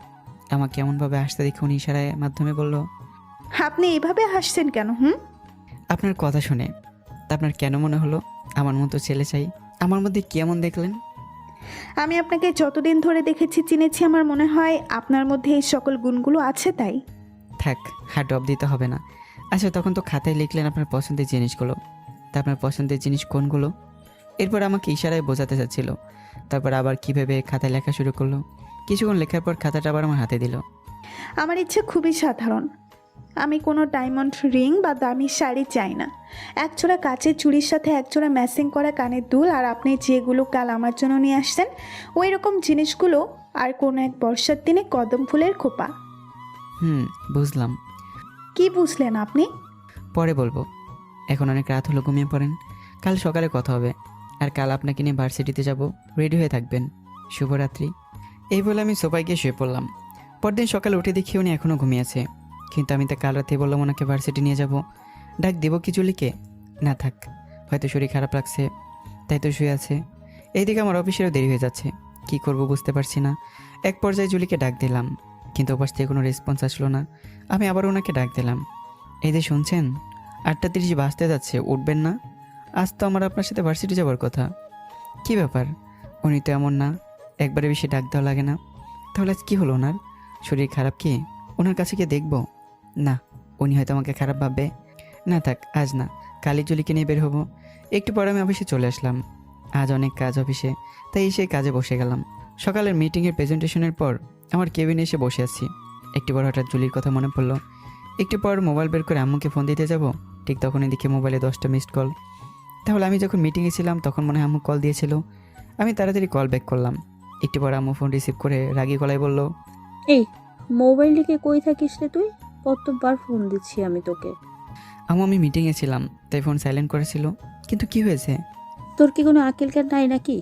আমাকে এমনভাবে হাসতে দেখে উনি ইশারায় মাধ্যমে বলল, আপনি এভাবে হাসছেন কেন? আপনার কথা শুনে তা আপনার কেন মনে হলো আমার মতো ছেলে চাই? আমার মধ্যে কি এমন দেখলেন? আমি আপনাকে যতদিন ধরে দেখেছি চিনেছি, আমার মনে হয় আপনার মধ্যে এই সকল গুণগুলো আছে তাই। থাক, হাত ডব দিতে হবে না। আচ্ছা তখন তো খাতায় লিখলেন আপনার পছন্দের জিনিসগুলো, তা আপনার পছন্দের জিনিস কোনগুলো? এরপর আমাকে ইশারায় বোঝাতে চাচ্ছিল। তারপর আবার কীভাবে খাতায় লেখা শুরু করলো। কিছুক্ষণ লেখার পর খাতাটা আবার আমার হাতে দিল। আমার ইচ্ছে খুবই সাধারণ। আমি কোনো ডায়মন্ড রিং বা দামি শাড়ি চাই না। একজোড়া কাচের চুড়ির সাথে একজোড়া ম্যাচিং করা কানের দুল, আর আপনি যেগুলো কাল আমার জন্য নিয়ে আসছেন ওই রকম জিনিসগুলো, আর কোনো এক বর্ষার দিনে কদম ফুলের খোপা। বুঝলাম। কি বুঝলেন আপনি? পরে বলবো, এখন অনেক রাত হলো, ঘুমিয়ে পড়েন। কাল সকালে কথা হবে। আর কাল আপনাকে নিয়ে ভার্সিটিতে যাব, রেডি হয়ে থাকবেন। শুভরাত্রি। এই বলে আমি সোফায় গিয়ে শুয়ে পড়লাম। পরদিন সকালে উঠে দেখি উনি এখনও ঘুমিয়েছে, কিন্তু আমি তো কাল রাতে বললাম ওনাকে ভার্সিটি নিয়ে যাব। ডাক দেবো কি জুলিকে? না থাক, হয়তো শরীর খারাপ লাগছে, তাই তো শুয়ে আছে। এইদিকে আমার অফিসেরও দেরি হয়ে যাচ্ছে, কি করব বুঝতে পারছি না। এক পর্যায়ে জুলিকে ডাক দিলাম, কিন্তু ওপাশ থেকে কোনো রেসপন্স আসলো না। আমি আবার ওনাকে ডাক দিলাম, এই যে শুনছেন, 8:30 বাজতে যাচ্ছে, উঠবেন না? আজ তো আমার আপনার সাথে ভার্সিটি যাওয়ার কথা। কি ব্যাপার? উনি তো এমন না, একবারে বেশি ডাক দেওয়া লাগে না। তাহলে আজ কী হলো ওনার? শরীর খারাপ কি? ওনার কাছে গিয়ে দেখবো? না, উনি হয়তো আমাকে খারাপ ভাববে। না থাক, আজ না, কালই জুলিকে নিয়ে বের হবো। একটু পরে আমি অফিসে চলে আসলাম। আজ অনেক কাজ অফিসে, তাই সেই কাজে বসে গেলাম। সকালের মিটিংয়ের প্রেজেন্টেশনের পর আমার কেবিনে এসে বসে আছি। একটু পর হঠাৎ জুলির কথা মনে পড়লো। একটু পর মোবাইল বের করে আম্মুকে ফোন দিতে যাব, ঠিক তখনই দেখি মোবাইলে 10টা মিসড কল। তাহলে আমি যখন মিটিংয়ে ছিলাম তখন মনে হয় আম্মু কল দিয়েছিল। আমি তাড়াতাড়ি কল ব্যাক করলাম। একটু পর আম্মু ফোন রিসিভ করে রাগী গলায় বলল, এই মোবাইল রেখে কই থাকিস রে তুই? কতবার ফোন দিচ্ছি আমি তোকে। আম্মু আমি মিটিংয়ে ছিলাম, তাই ফোন সাইলেন্ট করেছিল। কিন্তু কি হয়েছে? তোর কি কোনো আকিল জ্ঞান নাই নাকি?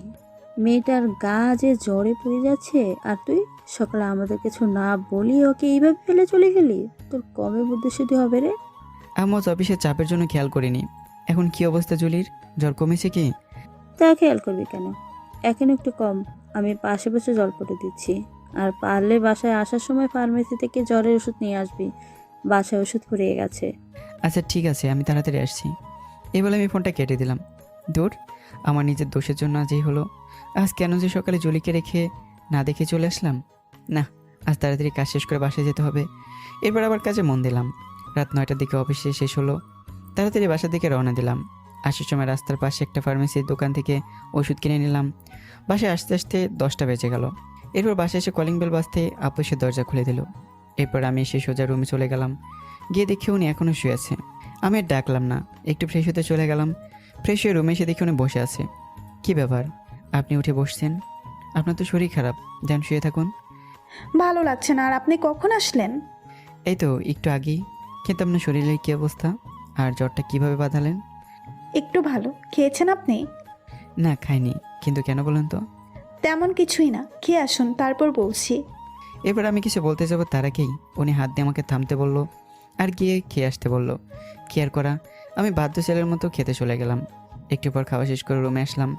মেয়েটার গা যে জ্বরে পড়ে যাচ্ছে, আর তুই সকালে আমাদের কিছু না বলি ওকে এইভাবে ফেলে চলে গেলি। তোর কবে বুদ্ধি শুদ্ধি হবে রে? আম্মু আজ অফিসের চাপের জন্য খেয়াল করিনি। এখন কি অবস্থা জুলির? জ্বর কমেছে কি? তা খেয়াল করবি কেন? এখন একটু কম, আমি পাশে বসে জল পড়ে দিচ্ছি। আর পারলে বাসায় আসার সময় ফার্মেসি থেকে জ্বরের ওষুধ নিয়ে আসবি, বাসায় ওষুধ ফুরিয়ে গেছে। আচ্ছা ঠিক আছে, আমি তাড়াতাড়ি আসছি। এই বলে আমি ফোনটা কেটে দিলাম। দূর, আমার নিজের দোষের জন্য আজই হলো। আজ কেন যে সকালে জুলিকে রেখে না দেখে চলে আসলাম। না, আজ তাড়াতাড়ি কাজ শেষ করে বাসায় যেতে হবে। এরপর আবার কাজে মন দিলাম। রাত 9টার দিকে অফিসে শেষ হলো। তাড়াতাড়ি বাসার দিকে রওনা দিলাম। আসার সময় রাস্তার পাশে একটা ফার্মেসির দোকান থেকে ওষুধ কিনে নিলাম। বাসায় আসতে আসতে 10টা বেজে গেল। এরপর বাসায় এসে কলিং বেল বাজতে আপু এসে দরজা খুলে দিল। এরপর আমি এসে সোজা রুমে চলে গেলাম। গিয়ে দেখি উনি এখনও শুয়ে আছে। আমি আর ডাকলাম না, একটু ফ্রেশ হতে চলে গেলাম। ফ্রেশ হয়ে রুমে এসে দেখি উনি বসে আছে। কি ব্যাপার, আপনি উঠে বসছেন? আপনার তো শরীর খারাপ, যান শুয়ে থাকুন। ভালো লাগছে না। আর আপনি কখন আসলেন? এই তো একটু আগেই। কিন্তু আপনার শরীরের কী অবস্থা আর জ্বরটা কিভাবে বাঁধালেন? একটু ভালো। খেয়েছেন আপনি? না খাইনি, কিন্তু কেন বলেন তো? তেমন কিছুই না, খেয়ে আসুন তারপর বলছি। এবার আমি কিছু বলতে যাব তার আগেই উনি হাত দিয়ে আমাকে থামতে বলল আর গিয়ে খেয়ে আসতে বলল। কেয়ার করা আমি বাধ্য ছেলের মতো খেতে চলে গেলাম। একটু পর খাওয়া শেষ করে রুমে আসলাম।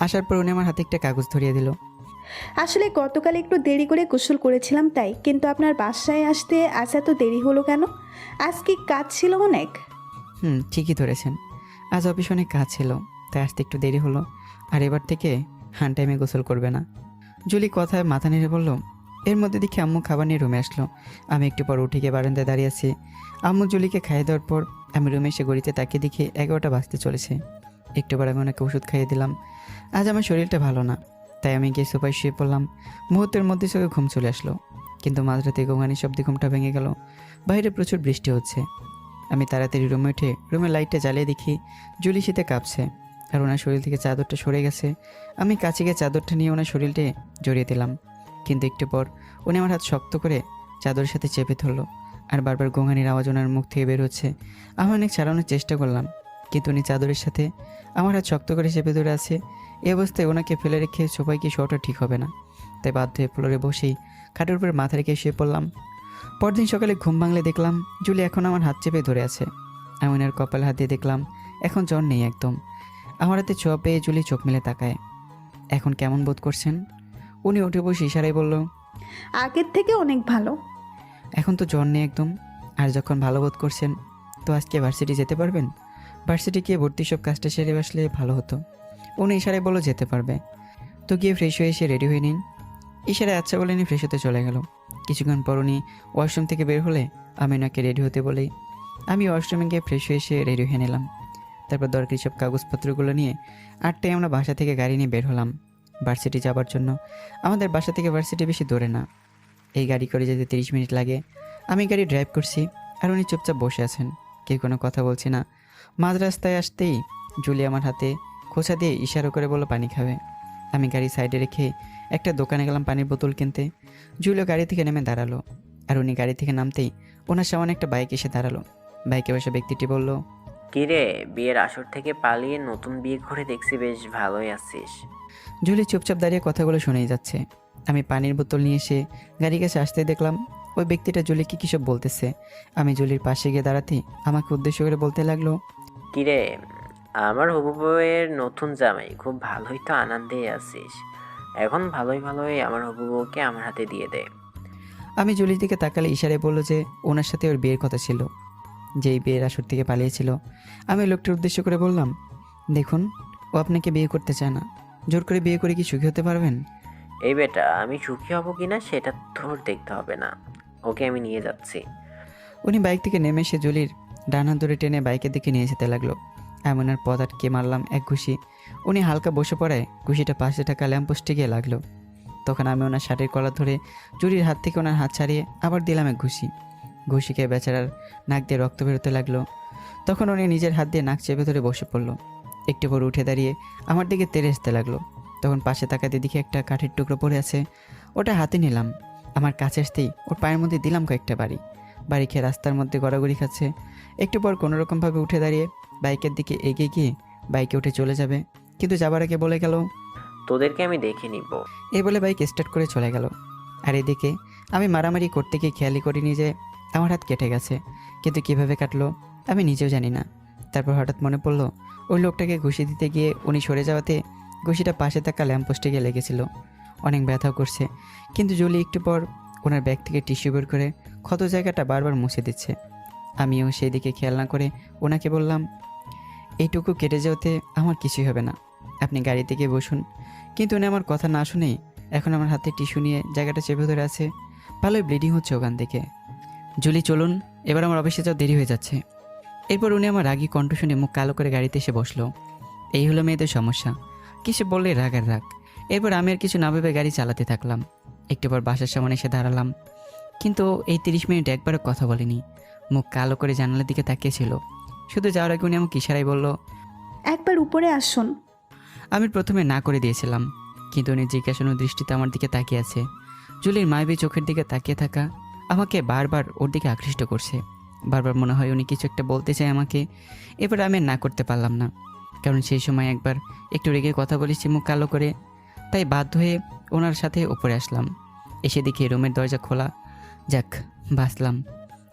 আসার পর উনি আমার হাতে একটা কাগজ ধরিয়ে দিল। আসলে গতকাল একটু দেরি করে গোসল করেছিলাম তাই, কিন্তু আপনার বাসায় আসতে আজ এত দেরি হলো কেন? আজ কি কাজ ছিল অনেক? ঠিকই ধরেছেন, আজ অফিস অনেক কাজ ছিল, তাই আসতে একটু দেরি হলো। আর এবার থেকে হান টাইমে গোসল করবে না। জুলি কথায় মাথা নেড়ে বলল। এর মধ্যে দেখি আম্মু খাবার নিয়ে রুমে আসলো। আমি একটু পর উঠে গিয়ে বারান্দায় দাঁড়িয়ে আছি। আম্মু জুলিকে খাইয়ে দেওয়ার পর আমি রুমে এসে ঘড়িতে তাকিয়ে দেখি 11টা বাজতে চলেছে। একটু পর আমি ওনাকে ওষুধ খাইয়ে দিলাম। আজ আমার শরীরটা ভালো না, তাই আমি গিয়ে সোফায় শুয়ে পড়লাম। মুহূর্তের মধ্যে চোখে ঘুম চলে আসলো, কিন্তু মাঝরাতে গোঙানি শব্দে ঘুমটা ভেঙে গেল। বাইরে প্রচুর বৃষ্টি হচ্ছে। আমি তাড়াতাড়ি রুমে উঠে রুমের লাইটটা জ্বালিয়ে দেখি জুলি শীতে কাঁপছে আর ওনার শরীর থেকে চাদরটা সরে গেছে। আমি কাছে গিয়ে চাদরটা নিয়ে ওনার শরীরটা জড়িয়ে দিলাম, কিন্তু একটু পর উনি আমার হাত শক্ত করে চাদরের সাথে চেপে ধরলো আর বারবার গোঙানির আওয়াজ ওনার মুখ থেকে বের হচ্ছে। আমি অনেক ছাড়ানোর চেষ্টা করলাম, কিন্তু উনি চাদরের সাথে আমার হাত শক্ত করে চেপে ধরে আছে। এই অবস্থায় ওনাকে ফেলে রেখে সবাই কি শোয়াটা ঠিক হবে না, তাই বাধ্য হয়ে ফ্লোরে বসেই খাটের উপরে মাথা রেখে শুয়ে পড়লাম। পরদিন সকালে ঘুম ভাঙলে দেখলাম জুলি এখন আমার হাত চেপে ধরে আছে। আমি ওনার কপালে হাত দিয়ে দেখলাম এখন জ্বর নেই একদম। আমার হাতে ছোঁয়া পেয়ে জুলি চোখ মেলে তাকায়। এখন কেমন বোধ করছেন? উনি উঠে বসে ইশারায় বলল, আগের থেকে অনেক ভালো। এখন তো জ্বর নেই একদম। আর যখন ভালো বোধ করছেন তো আজকে ভার্সিটি যেতে পারবেন? ভার্সিটি গিয়ে ভর্তি সব কাজটা সেরে আসলে ভালো হতো। উনি ইশারায় বলল যেতে পারবে। তো গিয়ে ফ্রেশ হয়ে এসে রেডি হয়ে নিন। ইশারায় আচ্ছা বলে ফ্রেশ হতে চলে গেল। কিছুক্ষণ পর উনি ওয়াশরুম থেকে বের হলে আমি ওনাকে রেডি হতে বলি। আমি ওয়াশরুমে গিয়ে ফ্রেশ হয়ে এসে রেডি হয়ে নিলাম। তারপর দরকারি সব কাগজপত্রগুলো নিয়ে 8টায় আমরা বাসা থেকে গাড়ি নিয়ে বের হলাম ভার্সিটি যাবার জন্য। আমাদের বাসা থেকে ভার্সিটি বেশি দূরে না, এই গাড়ি করে যেতে 30 মিনিট লাগে। আমি গাড়ি ড্রাইভ করছি আর উনি চুপচাপ বসে আছেন, কেউ কোনো কথা বলছি না। মাঝ রাস্তায় আসতেই জুলি আমার হাতে খোঁচা দিয়ে ইশারা করে বলল পানি খাবে। আমি গাড়ি সাইডে রেখে একটা দোকানে গেলাম পানির বোতল কিনতে। জুলিও গাড়ি থেকে নেমে দাঁড়ালো আর উনি গাড়ি থেকে নামতেই ওনার সামনে একটা বাইক এসে দাঁড়ালো। বাইকে বসে ব্যক্তিটি বলল, কিরে, বিয়ের আসর থেকে পালিয়ে নতুন বিয়ে করে দেখছি বেশ ভালোই আছিস। জুলি চুপচাপ দাঁড়িয়ে কথাগুলো শুনেই যাচ্ছে। আমি পানির বোতল নিয়ে এসে গাড়ির কাছে আসতে দেখলাম ওই ব্যক্তিটা জুলিকে কী সব বলতেছে। আমি জুলির পাশে গিয়ে দাঁড়াতেই আমাকে উদ্দেশ্য করে বলতে লাগলো, কিরে, আমার হবু বউয়ের নতুন জামাই, খুব ভালোই তো আনন্দে আছিস। এখন ভালোই ভালোই আমার হবু বউকে আমার হাতে দিয়ে দে। আমি জুলির দিকে তাকালে ইশারায় বলল যে ওনার সাথে ওর বিয়ের কথা ছিল, যেই বিয়ের আসর থেকে পালিয়েছিল। আমি লোকটার উদ্দেশ্য করে বললাম, দেখুন ও আপনাকে বিয়ে করতে চায় না, জোর করে বিয়ে করে কি সুখী হতে পারবেন? এই বেটা, আমি সুখী হব কিনা সেটা তোর দেখতে হবে না, ওকে আমি নিয়ে যাচ্ছি। উনি বাইক থেকে নেমে এসে জুলির ডান হাত ধরে টেনে বাইকের দিকে নিয়ে যেতে লাগলো। এমন আর পথ আটকে মারলাম এক ঘুষি। উনি হালকা বসে পড়ায় ঘুষিটা পাশে থাকা ল্যাম্পপোস্টে গিয়ে লাগলো। তখন আমি ওনার শার্টের কলার ধরে জুলির হাত থেকে ওনার হাত ছাড়িয়ে আবার দিলাম এক ঘুষি। ঘুষি খেয়ে বেচারার নাক দিয়ে রক্ত বেরোতে লাগলো। তখন উনি নিজের হাত দিয়ে নাক চেপে ধরে বসে পড়লো। একটু পর উঠে দাঁড়িয়ে আমার দিকে তেড়ে আসতে লাগলো। তখন পাশে তাকাতে দেখি একটা কাঠের টুকরো পড়ে আছে, ওটা হাতে নিলাম। আমার কাছে আসতেই ওর পায়ের মধ্যে দিলাম কয়েকটা বাড়ি খেয়ে রাস্তার মধ্যে গড়াগড়ি খাচ্ছে। একটু পর কোনোরকমভাবে উঠে দাঁড়িয়ে বাইকের দিকে এগিয়ে গিয়ে বাইকে উঠে চলে যাবে, কিন্তু যাবার আগে বলে গেল, তোদেরকে আমি দেখে নিব। এই বলে বাইক স্টার্ট করে চলে গেল। আর এদিকে আমি মারামারি করতে গিয়ে খেয়ালই করিনি যে আমার হাত কেটে গেছে, কিন্তু কিভাবে কাটলো আমি নিজেও জানি না। তারপর হঠাৎ মনে পড়লো ওই লোকটাকে ঘুষি দিতে গিয়ে উনি সরে যাওয়াতে ঘুষিটা পাশে থাকা ল্যাম্পপোস্টে গিয়ে লেগেছিল। অনেক ব্যথাও করছে, কিন্তু জুলি একটু পর ওনার ব্যাগ থেকে টিস্যু বের করে ক্ষত জায়গাটা বারবার মুছে দিচ্ছে। আমিও সেই দিকে খেয়াল না করে ওনাকে বললাম, এইটুকু কেটে যাওয়াতে আমার কিছুই হবে না, আপনি গাড়িতে গিয়ে বসুন। কিন্তু উনি আমার কথা না শুনেই এখন আমার হাতে টিস্যু নিয়ে জায়গাটা চেপে ধরে আছে। ভালোই ব্লিডিং হচ্ছে ওখান থেকে। জুলি চলুন, এবার আমার অফিসে যাওয়া দেরি হয়ে যাচ্ছে। এরপর উনি আমার রাগী কণ্ঠ শুনে মুখ কালো করে গাড়িতে এসে বসলো। এই হলো মেয়েদের সমস্যা, কিছু বললে রাগ আর রাগ। এরপর আমি আর কিছু না ভেবে গাড়ি চালাতে থাকলাম। একটু পর বাসার সামনে এসে দাঁড়ালাম, কিন্তু এই 30 মিনিট একবারও কথা বলেনি। মুখ কালো করে জানালার দিকে তাকিয়েছিল। শুধু যাওয়ার আগে উনি আমাকে ইশারায় বলল, একবার উপরে আসুন। আমি প্রথমে না করে দিয়েছিলাম, কিন্তু উনি জিজ্ঞাসানোর দৃষ্টিতে আমার দিকে তাকিয়ে আছে। জুলির মায়াবী চোখের দিকে তাকিয়ে থাকা আমাকে বারবার ওর দিকে আকৃষ্ট করছে। বারবার মনে হয় উনি কিছু একটা বলতে চায় আমাকে। এবার আমি আর না করতে পারলাম না, কারণ সেই সময় একবার একটু রেগে কথা বলেছি মুখ কালো করে। তাই বাধ্য হয়ে ওনার সাথে উপরে আসলাম। এসে দেখি রুমের দরজা খোলা। যাক, বাঁচলাম।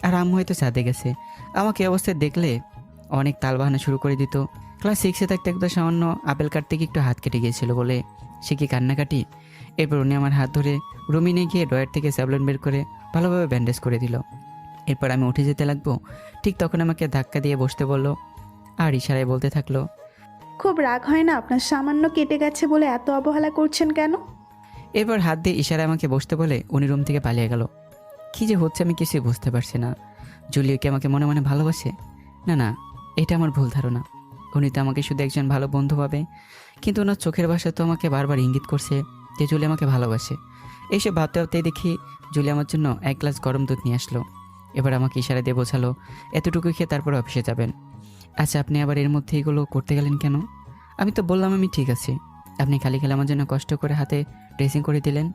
আর আম্মু হয়তো ছাদে গেছে। আমাকে এই অবস্থায় দেখলে অনেক তালবাহানা শুরু করে দিত। ক্লাস 6-এ থাকতে একদম সামান্য আপেল কাটতে গিয়ে একটু হাত কেটে গিয়েছিল বলে সে কি কান্নাকাটি। এরপর উনি আমার হাত ধরে রুমে নিয়ে গিয়ে ড্রয়ার থেকে স্যাভলন বের করে ভালোভাবে ব্যান্ডেজ করে দিল। এরপর আমি উঠে যেতে লাগবো, ঠিক তখন আমাকে ধাক্কা দিয়ে বসতে বললো আর ইশারায় বলতে থাকলো, খুব রাগ হয় না আপনার? সামান্য কেটে গেছে বলে এত অবহেলা করছেন কেন? এরপর হাত দিয়ে ইশারায় আমাকে বসতে বলে উনি রুম থেকে পালিয়ে গেল। কী যে হচ্ছে আমি কিছুই বুঝতে পারছি না। জুলিও কি আমাকে মনে মনে ভালোবাসে? না না, এটা আমার ভুল ধারণা। উনি তো আমাকে শুধু একজন ভালো বন্ধু ভাবে, কিন্তু ওনার চোখের ভাষা তো আমাকে বারবার ইঙ্গিত করছে যে জুলি আমাকে ভালোবাসে। এইসব ভাবতে ভাবতেই দেখি জুলি আমার জন্য 1 গ্লাস গরম দুধ নিয়ে আসলো। এবার আমাকে ইশারা দিয়ে বোঝালো এতটুকু খেয়ে তারপর অফিসে যাবেন। আচ্ছা, আপনি আবার এর মধ্যে এগুলো করতে গেলেন কেন? আমি তো বললাম আমি ঠিক আছি। আপনি খালি খালি আমার জন্য কষ্ট করে হাতে ড্রেসিং করে দিলেন।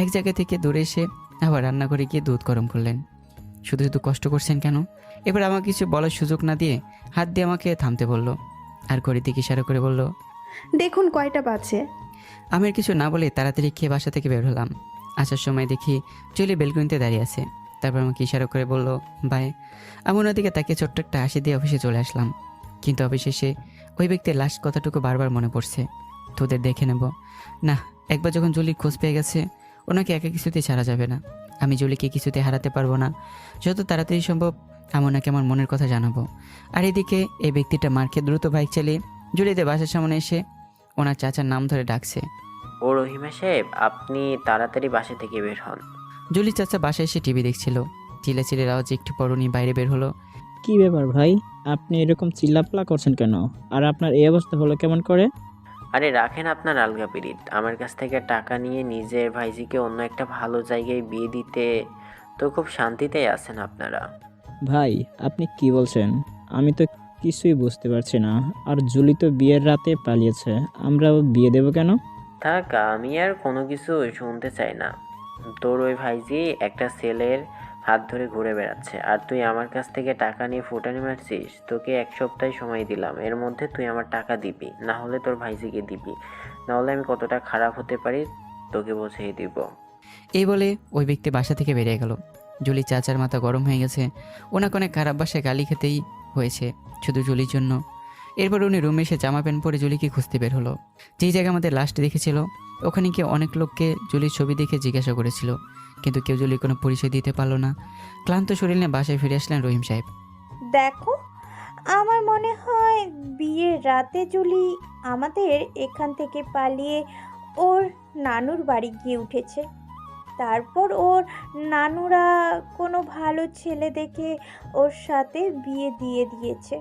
এক জায়গা থেকে দূরে এসে আবার রান্না করে গিয়ে দুধ গরম করলেন। শুধু শুধু কষ্ট করছেন কেন? এবার আমাকে কিছু বলার সুযোগ না দিয়ে হাত দিয়ে আমাকে থামতে বলল আর ঘড়ির দিকে ইশারা করে বলল, দেখুন কয়টা বাজে। আমি আর কিছু না বলে তাড়াতাড়ি খেয়ে বাসা থেকে বের হলাম। আসার সময় দেখি জুলি বেলকনিতে দাঁড়িয়ে আছে। তারপর আমাকে ইশারা করে বলল বাই। আমি ওনার দিকে তাকে ছোট্ট একটা হাসি দিয়ে অফিসে চলে আসলাম। কিন্তু অফিসে এসে ওই ব্যক্তির লাস্ট কথাটুকু বারবার মনে পড়ছে, তোদের দেখে নেব না। একবার যখন জুলির খোঁজ পেয়ে গেছে, ওনাকে একা কিছুতেই ছাড়া যাবে না। আমি জুলিকে কিছুতে হারাতে পারবো না। যত তাড়াতাড়ি সম্ভব আমি ওনাকে আমার মনের কথা জানাবো। আর এদিকে এই ব্যক্তিটা মার্কে দ্রুত বাইক চালিয়ে জুলিদের বাসার সামনে এসে ওনার চাচার নাম ধরে ডাকছে, ও রহিমা সাহেব, আপনি তাড়াতাড়ি বাসা থেকে বের হন। জুলি চাচা বাসায় এসে টিভি দেখছিল। চিলের আওয়াজ একটু পর উনি বাইরে বের হলো। কি ব্যাপার ভাই, আপনি এরকম চিল্লাপাল্লা করছেন কেন? আর আপনার এই অবস্থা হলো কেমন করে? আরে রাখেন আপনার আলগা পিরিত। আমার কাছ থেকে টাকা নিয়ে নিজের ভাইজিকে অন্য একটা ভালো জায়গায় বিয়ে দিতে তো খুব শান্তিতেই আছেন আপনারা। ভাই, আপনি কি বলছেন? আমি তো কিছুই বুঝতে পারছি না। আর জুলি তো বিয়ের রাতে পালিয়েছে, আমরা বিয়ে দেব কেন? থাক, আমি আর কোনো কিছু শুনতে চাই না। তোর ওই ভাইজি একটা ছেলের হাত ধরে ঘুরে বেড়াচ্ছে, আর তুই আমার কাছ থেকে টাকা নিয়ে ফুটানি মারছিস। তোকে 1 সপ্তাহ সময় দিলাম, এর মধ্যে তুই আমার টাকা দিবি, না হলে তোর ভাইজিকে দিবি। না হলে আমি কতটা খারাপ হতে পারি তোকে বুঝিয়ে দিব। এই বলে ওই ব্যক্তি বাসা থেকে বেরিয়ে গেল। জুলি চাচার মাথা গরম হয়ে গেছে। ওনাকে অনেক খারাপ বাসায় গালি খেতেই হয়েছে শুধু জুলির জন্য। এরপর উনি রুমে এসে জামা প্যান্ট পরে জুলিকে খুঁজতে বের হলো। যেই জায়গায় আমাদের লাস্ট দেখেছিল ওখানে গিয়ে অনেক লোককে জুলির ছবি দেখে জিজ্ঞাসা করেছিল, কিন্তু কেউ জুলির কোনো পরিচয় দিতে পারলো না। ক্লান্ত শরীর নিয়ে বাসায় ফিরে আসলেন রহিম সাহেব। দেখো, আমার মনে হয় বিয়ের রাতে জুলি আমাদের এখান থেকে পালিয়ে ওর নানুর বাড়ি গিয়ে উঠেছে। তারপর ওর নানুরা কোনো ভালো ছেলে দেখে ওর সাথে বিয়ে দিয়ে দিয়েছে।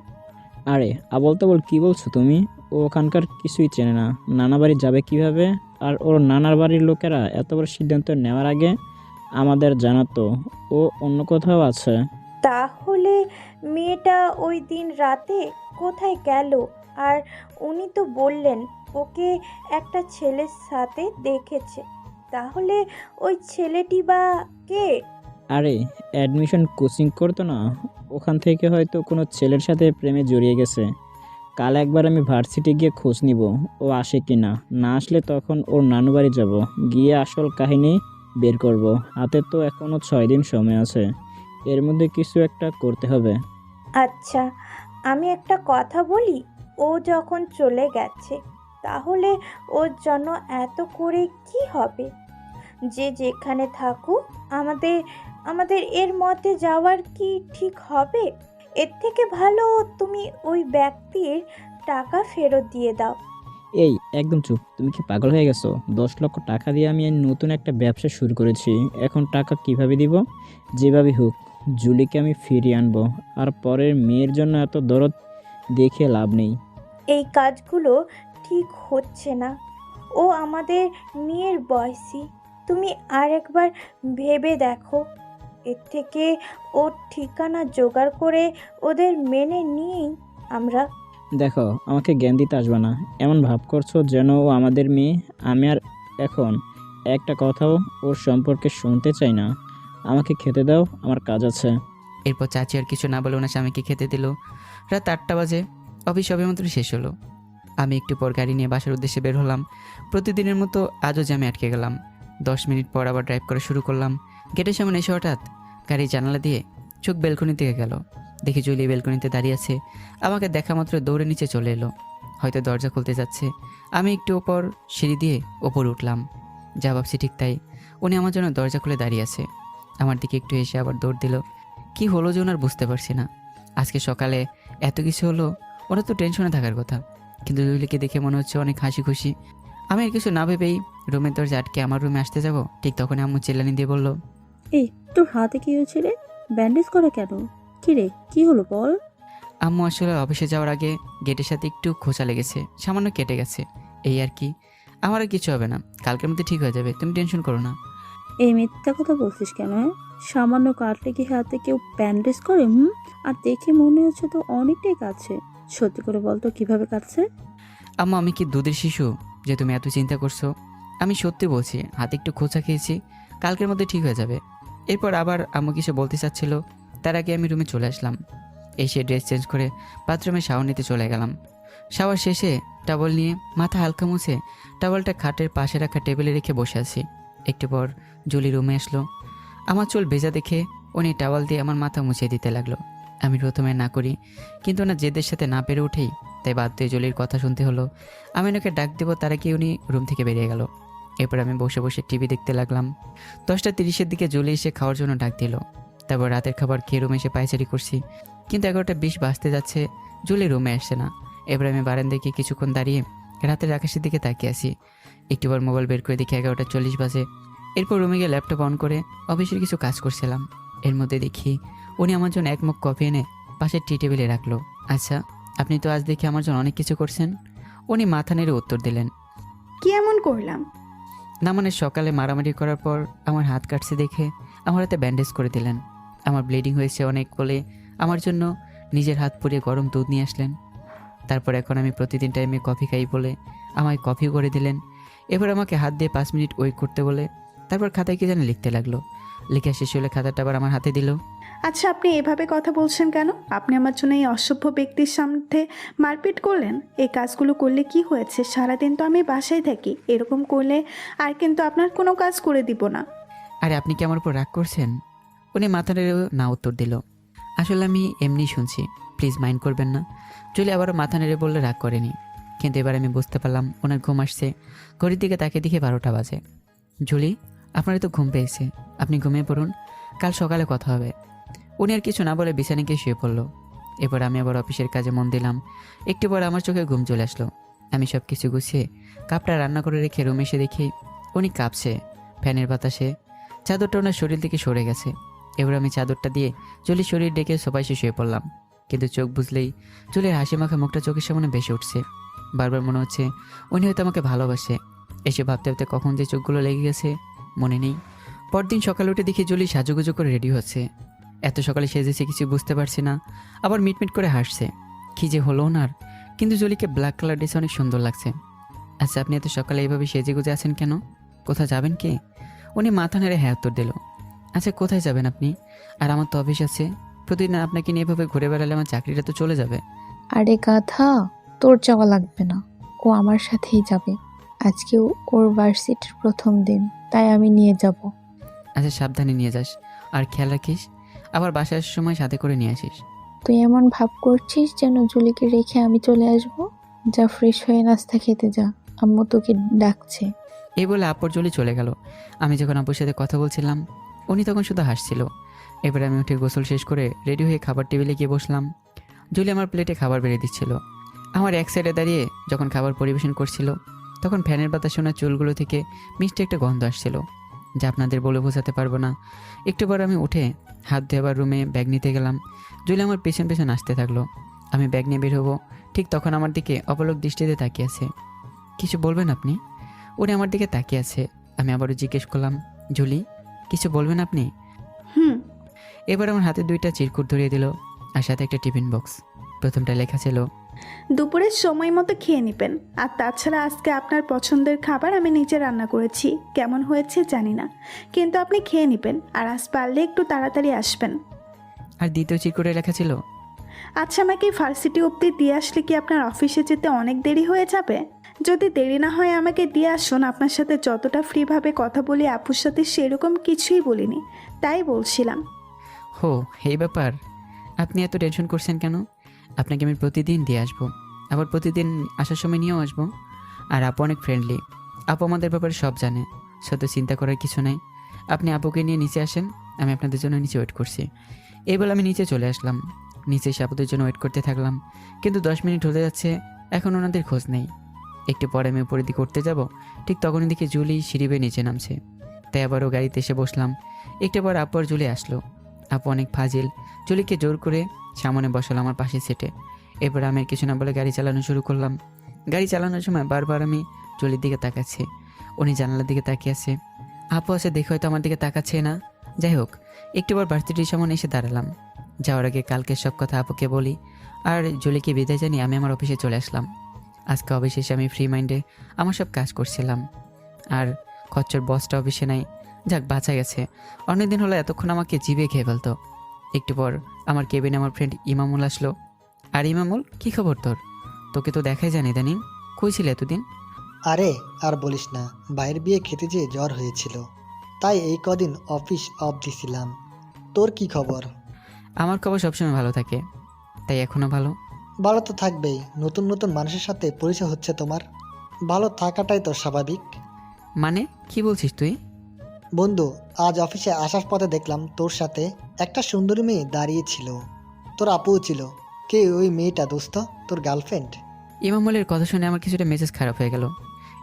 আরে আবল তাবল কি বলছো তুমি? ও ওখানকার কিছুই চেনে না, নানা বাড়ি যাবে কিভাবে? আর ওর নানার বাড়ির লোকেরা এত বড় সিদ্ধান্ত নেওয়ার আগে আমাদের জানাতো ও অন্য কোথাও আছে। তাহলে মেয়েটা ওই দিন রাতে কোথায় গেল? আর উনি তো বললেন ওকে একটা ছেলের সাথে দেখেছে। তাহলে ওই ছেলেটি বা কে? আরে অ্যাডমিশন কোচিং করতো না, ওখান থেকে হয়তো কোনো ছেলের সাথে প্রেমে জড়িয়ে গেছে। কাল একবার আমি ভার্সিটি গিয়ে খোঁজ নিব ও আসে কি না। না আসলে তখন ওর নানু বাড়ি যাব, গিয়ে আসল কাহিনী বের করব। হাতে তো এখনও 6 দিন সময় আছে, এর মধ্যে কিছু একটা করতে হবে। আচ্ছা, আমি একটা কথা বলি। ও যখন চলে গেছে তাহলে ওর জন্য এত করে কি হবে? যে যেখানে থাকুক, আমাদের আমাদের এর মধ্যে যাওয়ার কি ঠিক হবে? এর থেকে ভালো তুমি ওই ব্যক্তির টাকা ফেরত দিয়ে দাও। এই একদম চুপ, তুমি কি পাগল হয়ে গেছো? 10 লক্ষ টাকা দিয়ে আমি নতুন একটা ব্যবসা শুরু করেছি, এখন টাকা কিভাবে দিব? যেভাবে হোক জুলিকে আমি ফিরিয়ে আনবো। আর পরের মেয়ের জন্য এত দরদ দেখিয়ে লাভ নেই। এই কাজগুলো ঠিক হচ্ছে না। ও আমাদের মেয়ের বয়সী। তুমি আর একবার ভেবে দেখো। এর থেকে ওর ঠিকানা জোগাড় করে ওদের মেনে নিই আমরা। দেখো, আমাকে জ্ঞান দিতে আসবে না। এমন ভাব করছো যেন ও আমাদের মেয়ে। আমি আর এখন একটা কথাও ওর সম্পর্কে শুনতে চাই না। আমাকে খেতে দাও, আমার কাজ আছে। এরপর চাচি আর কিছু না বলে ওনার স্বামীকে খেতে দিল। রাত 8টা বাজে। অফিস সবে মাত্র শেষ হলো। আমি একটু পর গাড়ি নিয়ে বাসার উদ্দেশ্যে বের হলাম। প্রতিদিনের মতো আজও জ্যামে আটকে গেলাম। 10 মিনিট পর আবার ড্রাইভ করা শুরু করলাম। গেটের সামনে এসে হঠাৎ গাড়ির জানালা দিয়ে চোখ বেলকনি দিকে গেল। দেখি জুলি বেলকনিতে দাঁড়িয়ে আছে। আমাকে দেখা মাত্র দৌড়ে নিচে চলে এলো। হয়তো দরজা খুলতে যাচ্ছে। আমি একটু ওপর সিঁড়ি দিয়ে ওপরে উঠলাম। যা ভাবছি ঠিক তাই। উনি আমার জন্য দরজা খুলে দাঁড়িয়ে আছে। আমার দিকে একটু এসে আবার দৌড় দিল। কি হলো যে ওনার বুঝতে পারছি না। আজকে সকালে এত কিছু হলো, ওরা তো টেনশনে থাকার কথা, কিন্তু জুলিকে দেখে মনে হচ্ছে অনেক হাসি খুশি। আমি আর কিছু না ভেবেই রুমের দরজা আটকে আমার রুমে আসতে যাব, ঠিক তখনই আম্মু চিল্লানি দিয়ে বলল, এই তোর হাতে কি হয়েছে রে? ব্যান্ডেজ করা কেন? কি রে, কি হলো বল? আম্মু আসলে অফিসে যাওয়ার আগে গেটের সাথে একটু খোঁচা লেগেছে, সামান্য কেটে গেছে, এই আর কি। আমার আর কিছু হবে না, কালকের মধ্যে ঠিক হয়ে যাবে, তুমি টেনশন করো না। এই মিথ্যা কথা বলছিস কেন? হ্যাঁ, সামান্য কাটলে কি হাতে কেউ ব্যান্ডেজ করে? আর দেখে মনে হচ্ছে তো অনেকটাই কাটছে। সত্যি করে বল তো কিভাবে কাটছে? আম্মু, আমি কি দুধের শিশু যে তুমি এত চিন্তা করছো? আমি সত্যি বলছি, হাতে একটু খোঁচা খেয়েছি, কালকের মধ্যে ঠিক হয়ে যাবে। এরপর আবার আম্মু কিছু বলতে চাচ্ছিল, তার আগে আমি রুমে চলে আসলাম। এসে ড্রেস চেঞ্জ করে বাথরুমে শাওয়ার নিতে চলে গেলাম। শাওয়ার শেষে টাওয়াল নিয়ে মাথা হালকা মুছে টাওয়ালটা খাটের পাশে রাখা টেবিলে রেখে বসে আছি। একটু পর জুলি রুমে আসলো। আমার চুল ভেজা দেখে উনি টাওয়াল দিয়ে আমার মাথা মুছিয়ে দিতে লাগলো। আমি প্রথমে না করি, কিন্তু ওনার জেদের সাথে না পেরে উঠেই তাই বাধ্য হয়ে জলির কথা শুনতে হলো। আমি ওনাকে ডাক দেবো, তারা কি উনি রুম থেকে বেরিয়ে গেল। এরপর আমি বসে বসে টিভি দেখতে লাগলাম। 10টা 30-এর দিকে জলি এসে খাওয়ার জন্য ডাক দিল। তারপর রাতের খাবার খেয়ে রুমে এসে পায়চারি করছি, কিন্তু 11টা 20 বাজতে যাচ্ছে, জলি রুমে আসছে না। এবার আমি বারান্দায় গিয়ে কিছুক্ষণ দাঁড়িয়ে রাতের আকাশের দিকে তাকিয়ে আসি। একটুবার মোবাইল বের করে দেখি 11টা 40 বাজে। এরপর রুমে গিয়ে ল্যাপটপ অন করে অফিসের কিছু কাজ করছিলাম। এর মধ্যে দেখি উনি আমার জন্য এক মগ কফি এনে পাশের টি টেবিলে রাখলো। আচ্ছা, আপনি তো আজ দেখি আমার জন্য অনেক কিছু করছেন। উনি মাথা নেড়ে উত্তর দিলেন, কি এমন করলাম? না মানে সকালে মারামারি করার পর আমার হাত কাটছে দেখে আমার হাতে ব্যান্ডেজ করে দিলেন। আমার ব্লিডিং হয়েছে অনেক বলে আমার জন্য নিজের হাত পুড়িয়ে গরম দুধ নিয়ে আসলেন। তারপর এখন আমি প্রতিদিন টাইমে কফি খাই বলে আমায় কফি করে দিলেন। এবার আমাকে হাত দিয়ে 5 মিনিট ওয়েট করতে বলে তারপর খাতায় কি যেন লিখতে লাগলো। লেখা শেষ হলে খাতাটা আবার আমার হাতে দিল। আচ্ছা, আপনি এভাবে কথা বলছেন কেন? আপনি আমার জন্য এই অসভ্য ব্যক্তির সামনে মারপিট করলেন। এই কাজগুলো করলে কি হয়েছে? সারাদিন তো আমি বাসায় থাকি, এরকম করলে আর কিন্তু আপনার কোনো কাজ করে দিব না। আরে আপনি কি আমার উপর রাগ করছেন? উনি মাথা নেড়ে না উত্তর দিল। আসলে আমি এমনি শুনছি, প্লিজ মাইন্ড করবেন না। জুলি আবারও মাথা নেড়ে বললে রাগ করেনি, কিন্তু এবার আমি বুঝতে পারলাম ওনার ঘুম আসছে। ঘড়ির দিকে তাকে দেখে 12টা বাজে। জুলি, আপনার তো ঘুম পেয়েছে, আপনি ঘুমিয়ে পড়ুন, কাল সকালে কথা হবে। উনি আর কিছু না বলে বিছানায় গিয়ে শুয়ে পড়লো। এবার আমি আবার অফিসের কাজে মন দিলাম। একটু পর আমার চোখে ঘুম চলে আসলো। আমি সব কিছু গুছিয়ে কাপটা রান্না করে রেখে রুমে এসে দেখি উনি কাঁপছে ফ্যানের বাতাসে। চাদরটা ওনার শরীর থেকে সরে গেছে। এবার আমি চাদরটা দিয়ে জুলির শরীর ডেকে সোফায় এসে শুয়ে পড়লাম। কিন্তু চোখ বুঝলেই জুলির হাসি মাখা মুখটা চোখের সামনে ভেসে উঠছে। বারবার মনে হচ্ছে উনি হয়তো আমাকে ভালোবাসে। এসে ভাবতে ভাবতে কখন যে চোখগুলো লেগে গেছে মনে নেই। পরদিন সকালে উঠে দেখি জুলি সাজুগুজু করে রেডি হচ্ছে। এত সকালে সেজেছে কিছু বুঝতে পারছি না, আবার মিটমিট করে হাসছে। কি যে হলো ওনার! কিন্তু জুলিকে ব্ল্যাক কালার ড্রেসে অনেক সুন্দর লাগছে। আচ্ছা, আপনি এত সকালে এইভাবে সেজে গুজে আছেন কেন? কোথাও যাবেন কি? উনি মাথা নেড়ে হ্যাঁ উত্তর দিল। আচ্ছা, কোথায় যাবেন আপনি? আর আমার তো অফিস আছে, প্রতিদিন আপনাকে নিয়ে এভাবে ঘুরে বেড়ালে আমার চাকরিটা তো চলে যাবে। আরে গাধা, তোর যাওয়া লাগবে না, ও আমার সাথেই যাবে। আজকেও ওর ভার্সিটির প্রথম দিন, তাই আমি নিয়ে যাব। আচ্ছা, সাবধানে নিয়ে যাস, আর খেয়াল রাখিস, আবার বাসার সময় সাথে করে নিয়ে আসিস। তুই এমন ভাব করছিস যেন জুলিকে রেখে আমি চলে আসব। যা, ফ্রেশ হয়ে নাস্তা খেতে যা, আম্মু তোকে ডাকছে। এই বলে আপর জলি চলে গেল। আমি যখন আপুর সাথে কথা বলছিলাম উনি তখন শুধু হাসছিল। এবারে আমি উঠে গোসল শেষ করে রেডি হয়ে খাবার টেবিলে গিয়ে বসলাম। জুলি আমার প্লেটে খাবার বেড়ে দিচ্ছিল। আমার এক সাইডে দাঁড়িয়ে যখন খাবার পরিবেশন করছিল তখন ফ্যানের বাতাসে ওনার চুলগুলো থেকে মিষ্টি একটা গন্ধ আসছিল, যা আপনাদের বলে বোঝাতে পারবো না। একটু পর আমি উঠে হাত ধুয়ে আবার রুমে ব্যাগ নিতে গেলাম। জুলি আমার পেছন পেছন আসতে থাকলো। আমি ব্যাগ নিয়ে বের হবো, ঠিক তখন আমার দিকে অপলক দৃষ্টিতে তাকিয়ে আছে। কিছু বলবেন আপনি? উনি আমার দিকে তাকিয়ে আছে। আমি আবারও জিজ্ঞেস করলাম, জুলি, কিছু বলবেন আপনি? হুম। এবার আমার হাতে 2টা চিরকুট ধরিয়ে দিল, আর সাথে একটা টিফিন বক্স। প্রথমটা লেখা ছিল দুপুরের সময় মতো খেয়ে নেবেন। আর তাছাড়া আজকে আপনার পছন্দের খাবার আমি নিজে রান্না করেছি, কেমন হয়েছে জানি না, কিন্তু আপনি খেয়ে নেবেন। আর আজ পারলে একটু তাড়াতাড়ি আসবেন। আর দ্বিতীয় চিট করে লেখা ছিল, আচ্ছা, আমাকে ভার্সিটি অবধি দিয়ে আসলে কি আপনার অফিসে যেতে অনেক দেরি হয়ে যাবে? যদি দেরি না হয় আমাকে দিয়ে আসুন। আপনার সাথে যতটা ফ্রিভাবে কথা বলি আপুর সাথে সেরকম কিছুই বলিনি, তাই বলছিলাম। হো এই ব্যাপার, আপনি এত টেনশন করছেন কেন? আপনাকে আমি প্রতিদিন দিয়ে আসবো, আবার প্রতিদিন আসার সময় নিয়েও আসবো। আর আপু অনেক ফ্রেন্ডলি, আপু আমাদের ব্যাপারে সব জানে, শুধু চিন্তা করার কিছু নাই। আপনি আপুকে নিয়ে নিচে আসেন, আমি আপনাদের জন্য নিচে ওয়েট করছি। এই বলে আমি নিচে চলে আসলাম। নিচে এসে আপুদের জন্য ওয়েট করতে থাকলাম, কিন্তু 10 মিনিট হতে যাচ্ছে, এখন ওনাদের খোঁজ নেই। একটু পরে আমি উপরের দিকে উঠতে যাব, ঠিক তখনই দেখি জুলি সিঁড়ি বেয়ে নিচে নামছে। তাই আবারও গাড়িতে এসে বসলাম। একটু পর আপু আর জুলি আসলো। আপু অনেক ফাজিল, জুলিকে জোর করে সামনে বসালো আমার পাশে সিটে। এরপর আমি আর কিছু না বলে গাড়ি চালানো শুরু করলাম। গাড়ি চালানোর সময় বারবার আমি জুলির দিকে তাকাচ্ছি, উনি জানালার দিকে তাকিয়ে আছে। আপু আছে দেখে হয়তো আমার দিকে তাকাচ্ছে না। যাই হোক, একটু পর ভার্সিটির সামনে এসে দাঁড়ালাম। যাওয়ার আগে কালকে সব কথা আপুকে বলি আর জুলিকে বিদায় জানিয়ে আমি আমার অফিসে চলে আসলাম। আজকে অফিসে আমি ফ্রি মাইন্ডে আমার সব কাজ করছিলাম, আর খচ্চর বসটা অফিসে নাই। যাক, বাঁচা গেছে। অনেকদিন হলো এতক্ষণ আমাকে জিভে খেয়ে ফেলতো। একটু পর আমার কেবিনে আমার ফ্রেন্ড ইমামুল আসলো। আর ইমামুল, কি খবর তোর? তোকে তো দেখাই জানি ইদানিং, কই ছিলে এতদিন? আরে আর বলিস না, ভাইয়ের বিয়ে খেতে যেয়ে জ্বর হয়েছিল, তাই এই কদিন অফিস অফ দিছিলাম। তোর কি খবর? আমার খবর সবসময় ভালো থাকে, তাই এখনও ভালো। ভালো তো থাকবেই, নতুন নতুন মানুষের সাথে পরিচয় হচ্ছে তোমার, ভালো থাকাটাই তো স্বাভাবিক। মানে কি বলছিস তুই? বন্ধু, আজ অফিসে আসার পথে দেখলাম তোর সাথে একটা সুন্দরী মেয়ে দাঁড়িয়ে ছিল, তোর আপুও ছিল। কে ওই মেয়েটা দোস্ত, তোর গার্লফ্রেন্ড? ইমামুলের কথা শুনে আমার কিছুটা মেজাজ খারাপ হয়ে গেল।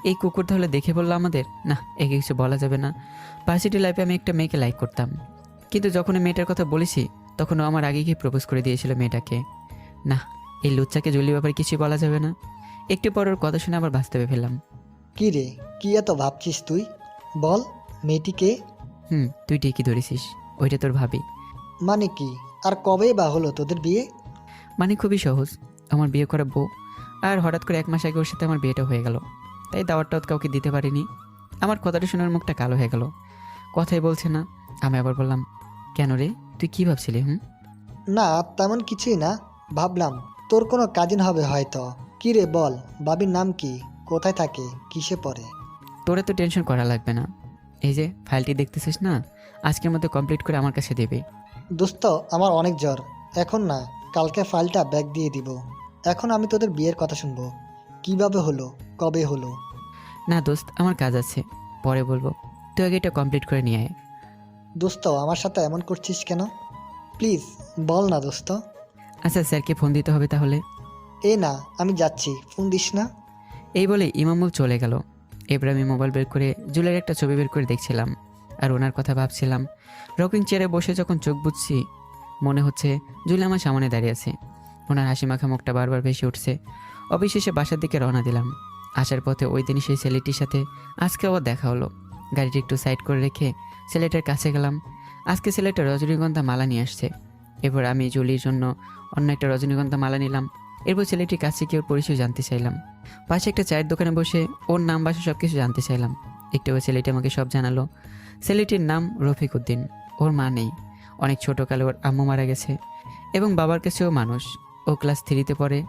এই কুকুর তাহলে দেখে বললো আমাদের, না একে কিছু বলা যাবে না। ভার্সিটি লাইফে আমি একটা মেয়েকে লাইক করতাম, কিন্তু যখন এই মেয়েটার কথা বলেছি তখন ও আমার আগে গিয়ে প্রপোজ করে দিয়েছিল মেয়েটাকে। না, এই লুচ্চাকে জলির ব্যাপারে কিছুই বলা যাবে না। একটু পর ওর কথা শুনে আবার বাস্তবে ফেললাম। কি রে, কি এত ভাবছিস তুই? বল, মেয়েটিকে? তুই ঠিকই ধরেছিস, ওইটা তোর ভাবি। মানে কি, আর কবে বা হলো তোদের বিয়ে? মানে খুবই সহজ, আমার বিয়ে করা বউ, আর হঠাৎ করে 1 মাস আগে ওর সাথে আমার বিয়েটা হয়ে গেল, তাই দাওয়াতটাও কাউকে দিতে পারিনি। আমার কথাটা শুনে ওর মুখটা কালো হয়ে গেল, কথাই বলছে না। আমি আবার বললাম, কেন রে, তুই কি ভাবছিলি? না তেমন কিছুই না, ভাবলাম তোর কোনো কাজিন হবে হয়তো। কি রে বল, বাবির নাম কি, কোথায় থাকে, কিসে পড়ে? তোরে তো টেনশন করা লাগবে না, এই যে ফাইলটি দেখতেছিস না, আজকের মধ্যে কমপ্লিট করে আমার কাছে দেবে। দোস্ত, আমার অনেক জ্বর, এখন না, কালকে ফাইলটা ব্যাক দিয়ে দিব। এখন আমি তোদের বিয়ের কথা শুনবো, কিভাবে হলো, কবে হলো? না দোস্ত, আমার কাজ আছে, পরে বলবো, তুই আগে এটা কমপ্লিট করে নিয়ে আয়। দোস্ত, আমার সাথে এমন করছিস কেন? প্লিজ বল না দোস্ত। আচ্ছা, স্যারকে ফোন দিতে হবে তাহলে। এ না, আমি যাচ্ছি, ফোন দিস না। এই বলে ইমামুল চলে গেল। এবার আমি মোবাইল বের করে জুলের একটা ছবি বের করে দেখছিলাম, আর ওনার কথা ভাবছিলাম। রকিং চেয়ারে বসে যখন চোখ বুঝছি, মনে হচ্ছে জুলে আমার সামনে দাঁড়িয়ে আছে। ওনার হাসি মাখা মুখটা বারবার ভেসে উঠছে। অবশেষে বাসার দিকে রওনা দিলাম। আসার পথে ওই দিনই সেই ছেলেটির সাথে আজকে আবার দেখা হলো। গাড়িটি একটু সাইড করে রেখে ছেলেটার কাছে গেলাম। আজকে ছেলেটা রজনীগন্ধা মালা নিয়ে আসছে। এরপর আমি জুলির জন্য অন্য একটা রজনীগন্ধা মালা নিলাম। এরপর ছেলেটির কাছে গিয়ে ওর পরিচয় জানতে চাইলাম। পাশে একটা চায়ের দোকানে বসে ওর নাম বাসা সব কিছু জানতে চাইলাম। একটু ছেলেটি আমাকে সব জানালো। ছেলেটির নাম রফিক উদ্দিন। ওর মা নেই, অনেক ছোটোকালে ওর আম্মু মারা গেছে, এবং বাবার কাছেও মানুষ। ও ক্লাস 3-তে পড়ে।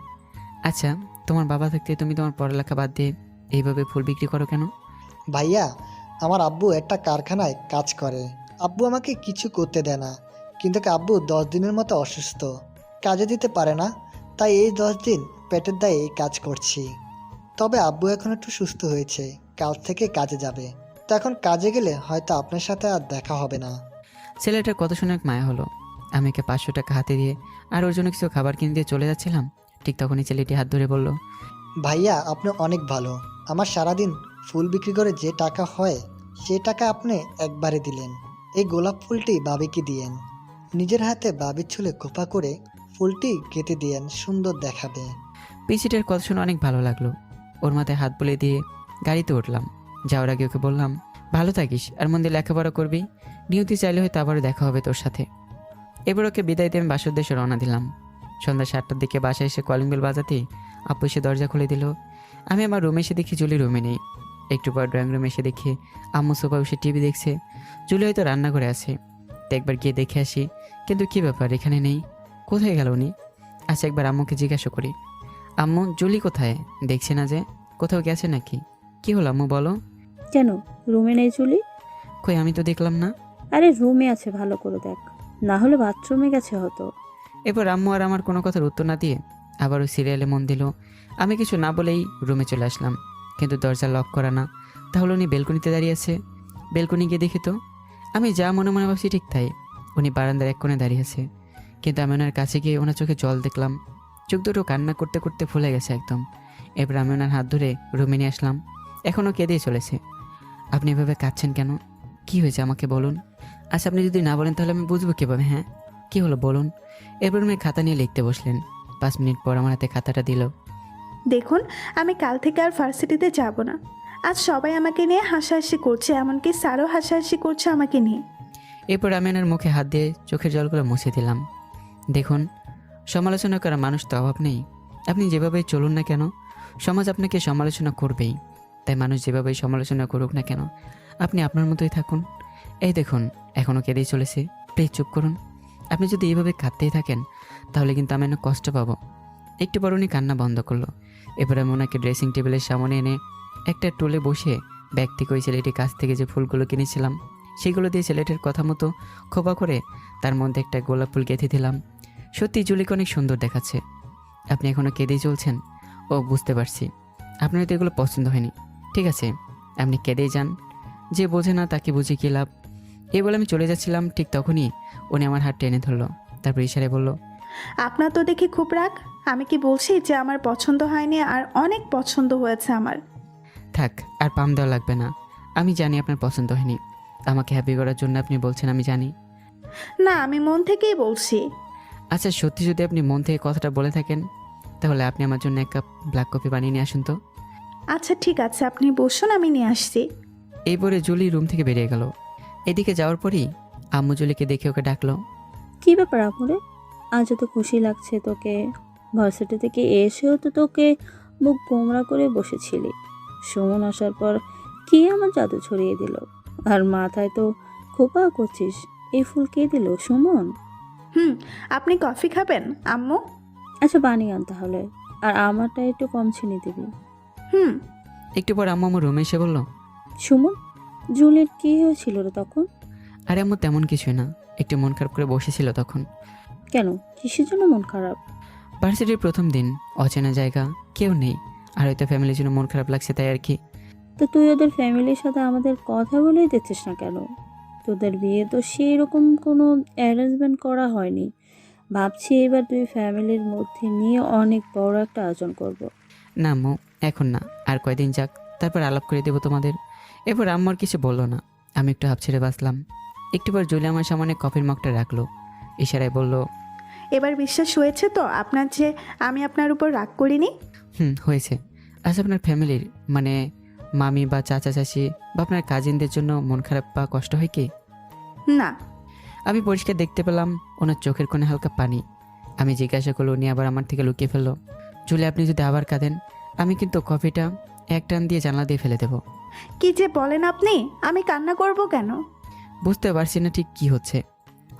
আচ্ছা, তোমার বাবা থাকতে তুমি তোমার পড়ালেখা বাদ দিয়ে এইভাবে ফুল বিক্রি করো কেন? ভাইয়া, আমার আব্বু একটা কারখানায় কাজ করে। আব্বু আমাকে কিছু করতে দেয় না, কিন্তু আব্বু 10 দিনের মতো অসুস্থ, কাজে দিতে পারে না, তাই এই 10 দিন পেটের দায়ে এই কাজ করছি। তবে আব্বু এখন একটু সুস্থ হয়েছে, কাল থেকে কাজে যাবে, তো এখন কাজে গেলে হয়তো আপনার সাথে আর দেখা হবে না। ছেলেটার কথা শুনে এক মায়া হলো। আমি ওকে 500 টাকা হাতে দিয়ে আর ওর জন্য কিছু খাবার কিনে দিয়ে চলে যাচ্ছিলাম, ঠিক তখনই ছেলেটি হাত ধরে বলল, ভাইয়া, আপনি অনেক ভালো। আমার সারাদিন ফুল বিক্রি করে যে টাকা হয়, সে টাকা আপনি একবারে দিলেন। এই গোলাপ ফুলটি বাবিকে দিয়েন, নিজের হাতে বাবির চুলে খোপা করে ফুলটি গেঁথে দিয়েন, সুন্দর দেখাবে। পিচিটার কথা শুনে অনেক ভালো লাগলো। ওর মাথায় হাত বুলিয়ে দিয়ে গাড়িতে উঠলাম। যাওয়ার আগে ওকে বললাম, ভালো থাকিস আর মন দিয়ে লেখাপড়া করবি, নিয়তি চাইলে হয়তো আবারও দেখা হবে তোর সাথে। এবার ওকে বিদায় দিয়ে আমি বাসার দেশে রওনা দিলাম। সন্ধ্যা 7টার দিকে বাসায় এসে কলিং বেল বাজাতেই আপু এসে দরজা খুলে দিল। আমি আমার রুমে এসে দেখি জুলি রুমে নেই। একটু পর ড্রয়িং রুমে এসে দেখি আম্মু সোফা বসে টিভি দেখছে, জুলি হয়তো রান্নাঘরে আছে। তো একবার গিয়ে দেখে আসি, কিন্তু কী ব্যাপার এখানে নেই, কোথায় গেল উনি? আচ্ছা একবার আম্মুকে জিজ্ঞাসা করি। আম্মু জুলি কোথায়? দেখছে না যে, কোথাও গেছে নাকি? কি হলো আম্মু বলো। কেন রুমে নেই চুলি? কই আমি তো দেখলাম না। আরে রুমে আছে, ভালো করে দেখ, না হলে বাথরুমে গেছে হতো। এরপর আম্মু আর আমার কোনো কথার উত্তর না দিয়ে আবার ওই সিরিয়ালে মন দিল। আমি কিছু না বলেই রুমে চলে আসলাম, কিন্তু দরজা লক করা না। তাহলে উনি বেলকনিতে দাঁড়িয়ে আছে। বেলকনি গিয়ে দেখি তো আমি যা মনে মনে ভাবছি ঠিক তাই, উনি বারান্দার এক কোণে দাঁড়িয়ে আছে। কিন্তু আমি ওনার কাছে গিয়ে ওনার চোখে জল দেখলাম, চোখ দুটো কান্না করতে করতে ফুলে গেছে একদম। এরপর আমি ওনার হাত ধরে রুমে নিয়ে আসলাম। এখনও কেঁদেই চলেছে। আপনি এভাবে কাঁদছেন কেন? কি হয়েছে আমাকে বলুন। আচ্ছা আপনি যদি না বলেন তাহলে আমি বুঝবো কীভাবে? হ্যাঁ কী হলো বলুন। এরপর উনি খাতা নিয়ে লিখতে বসলেন। 5 মিনিট পর আমার হাতে খাতাটা দিল। দেখুন, আমি কাল থেকে আর ভার্সিটিতে যাব না। আজ সবাই আমাকে নিয়ে হাসাহাসি করছে, এমনকি স্যারও হাসাহাসি করছে আমাকে নিয়ে। এরপর আমি ওনার মুখে হাত দিয়ে চোখের জলগুলো মুছে দিলাম। দেখুন, সমালোচনা করা মানুষ তো অভাব নেই। আপনি যেভাবেই চলুন না কেন, সমাজ আপনাকে সমালোচনা করবেই। তাই মানুষ যেভাবেই সমালোচনা করুক না কেন, আপনি আপনার মতোই থাকুন। এই দেখুন এখনও কেঁদেই চলেছে, প্লিজ চুপ করুন। আপনি যদি এইভাবে কাঁদতেই থাকেন তাহলে কিন্তু আমি অনেক কষ্ট পাবো। একটু পর উনি কান্না বন্ধ করলো। এবার আমি ওনাকে ড্রেসিং টেবিলের সামনে এনে একটা টুলে বসে ব্যাগ থেকে ওই ছেলেটির কাছ থেকে যে ফুলগুলো কিনেছিলাম সেগুলো দিয়ে ছেলেটির কথা মতো খোপা করে তার মধ্যে একটা গোলাপ ফুল গেঁথে দিলাম। সত্যি জুলিকে অনেক সুন্দর দেখাচ্ছে। আপনি এখনও কেঁদেই চলছেন? ও বুঝতে পারছি, আপনার তো এগুলো পছন্দ হয়নি। ঠিক আছে, আপনি কেঁদেই যান, যে বোঝে না তাকে বুঝে কী লাভ। এই বলে আমি চলে যাচ্ছিলাম, ঠিক তখনই উনি আমার হাত টেনে ধরলো। তারপর ইশারায় বলল, আপনার তো দেখি খুব রাগ। আমি কি বলছি যে আমার পছন্দ হয়নি, আর অনেক পছন্দ হয়েছে আমার। থাক আর পাম দেওয়া লাগবে না। আমি জানি আপনার পছন্দ হয়নি। আমাকে হ্যাপি করার জন্য আপনি বলছেন, আমি জানি। না, আমি মন থেকেই বলছি। আচ্ছা সত্যি যদি আপনি মন থেকে কথাটা বলে থাকেন তাহলে আপনি আমার জন্য 1 কাপ ব্ল্যাক কফি বানিয়ে নিয়ে আসুন তো। আচ্ছা ঠিক আছে, আপনি বসুন, আমি নিয়ে আসছি। এই বলে জুলি রুম থেকে বেরিয়ে গেল। এদিকে যাওয়ার পরই আম্মু জুলিকে দেখে ওকে ডাকলো। কি ব্যাপার আমরে, আজ এত খুশি লাগছে তোকে? ভার্সিটি থেকে এসেও তো তোকে মুখ গোমরা করে বসেছিলি। সুমন আসার পর কি আমার জাদু ছড়িয়ে দিল, আর মাথায় তো খোপা করছিস। এই ফুল কে দিল? সুমন? আপনি কফি খাবেন আম্মু? আচ্ছা বানিয়ে আন তাহলে, আর আমারটা একটু কম চিনি দিবি। হুম। একটু পর আম্মু আমার রুমে এসে বলল, সুমন, জুলির কি হয়েছিল রে তখন? আরে আম্মু তেমন কিছুই না, একটু মন খারাপ করে বসেছিল তখন। কেন, কিসের জন্য মন খারাপ? ভার্সিটির প্রথম দিন, অচেনা জায়গা, কেউ নেই, আর হয়তো ফ্যামিলির জন্য মন খারাপ লাগছে তাই আর কি। তো তুই ওদের ফ্যামিলির সাথে আমাদের কথা বলেই দিচ্ছিস না কেন? তোদের বিয়ে তো সেই রকম কোনো অ্যারেঞ্জমেন্ট করা হয়নি। ভাবছি এবার তুই ফ্যামিলির মধ্যে নিয়ে অনেক বড় একটা আয়োজন করব। না আম্মু, এখন না, আর কয়দিন যাক, তারপর আলাপ করে দেবো তোমাদের। এরপর আম্মু আর কিছু বললো না। আমি একটু হাঁপ ছেড়ে বাঁচলাম। একটু পর জুলি আমার সামনে কফির মগটা রাখলো, ইশারায় বলল, এবার বিশ্বাস হয়েছে তো আপনার যে আমি আপনার উপর রাগ করিনি? হয়েছে। আচ্ছা আপনার ফ্যামিলির মানে মামি বা চাচা চাচি বা আপনার কাজিনদের জন্য মন খারাপ বা কষ্ট হয় কি? না। আমি পরিষ্কার দেখতে পেলাম ওনার চোখের কোণে হালকা পানি। আমি জিজ্ঞাসা করলো, উনি আবার আমার থেকে লুকিয়ে ফেললো, জুলি আপনি যদি আবার কাঁদেন আমি কিন্তু কফিটা এক টান দিয়ে জানলা দিয়ে ফেলে দেবো। কি যে বলেন আপনি, আমি কান্না করব কেন? বুঝতে পারছি না ঠিক কী হচ্ছে।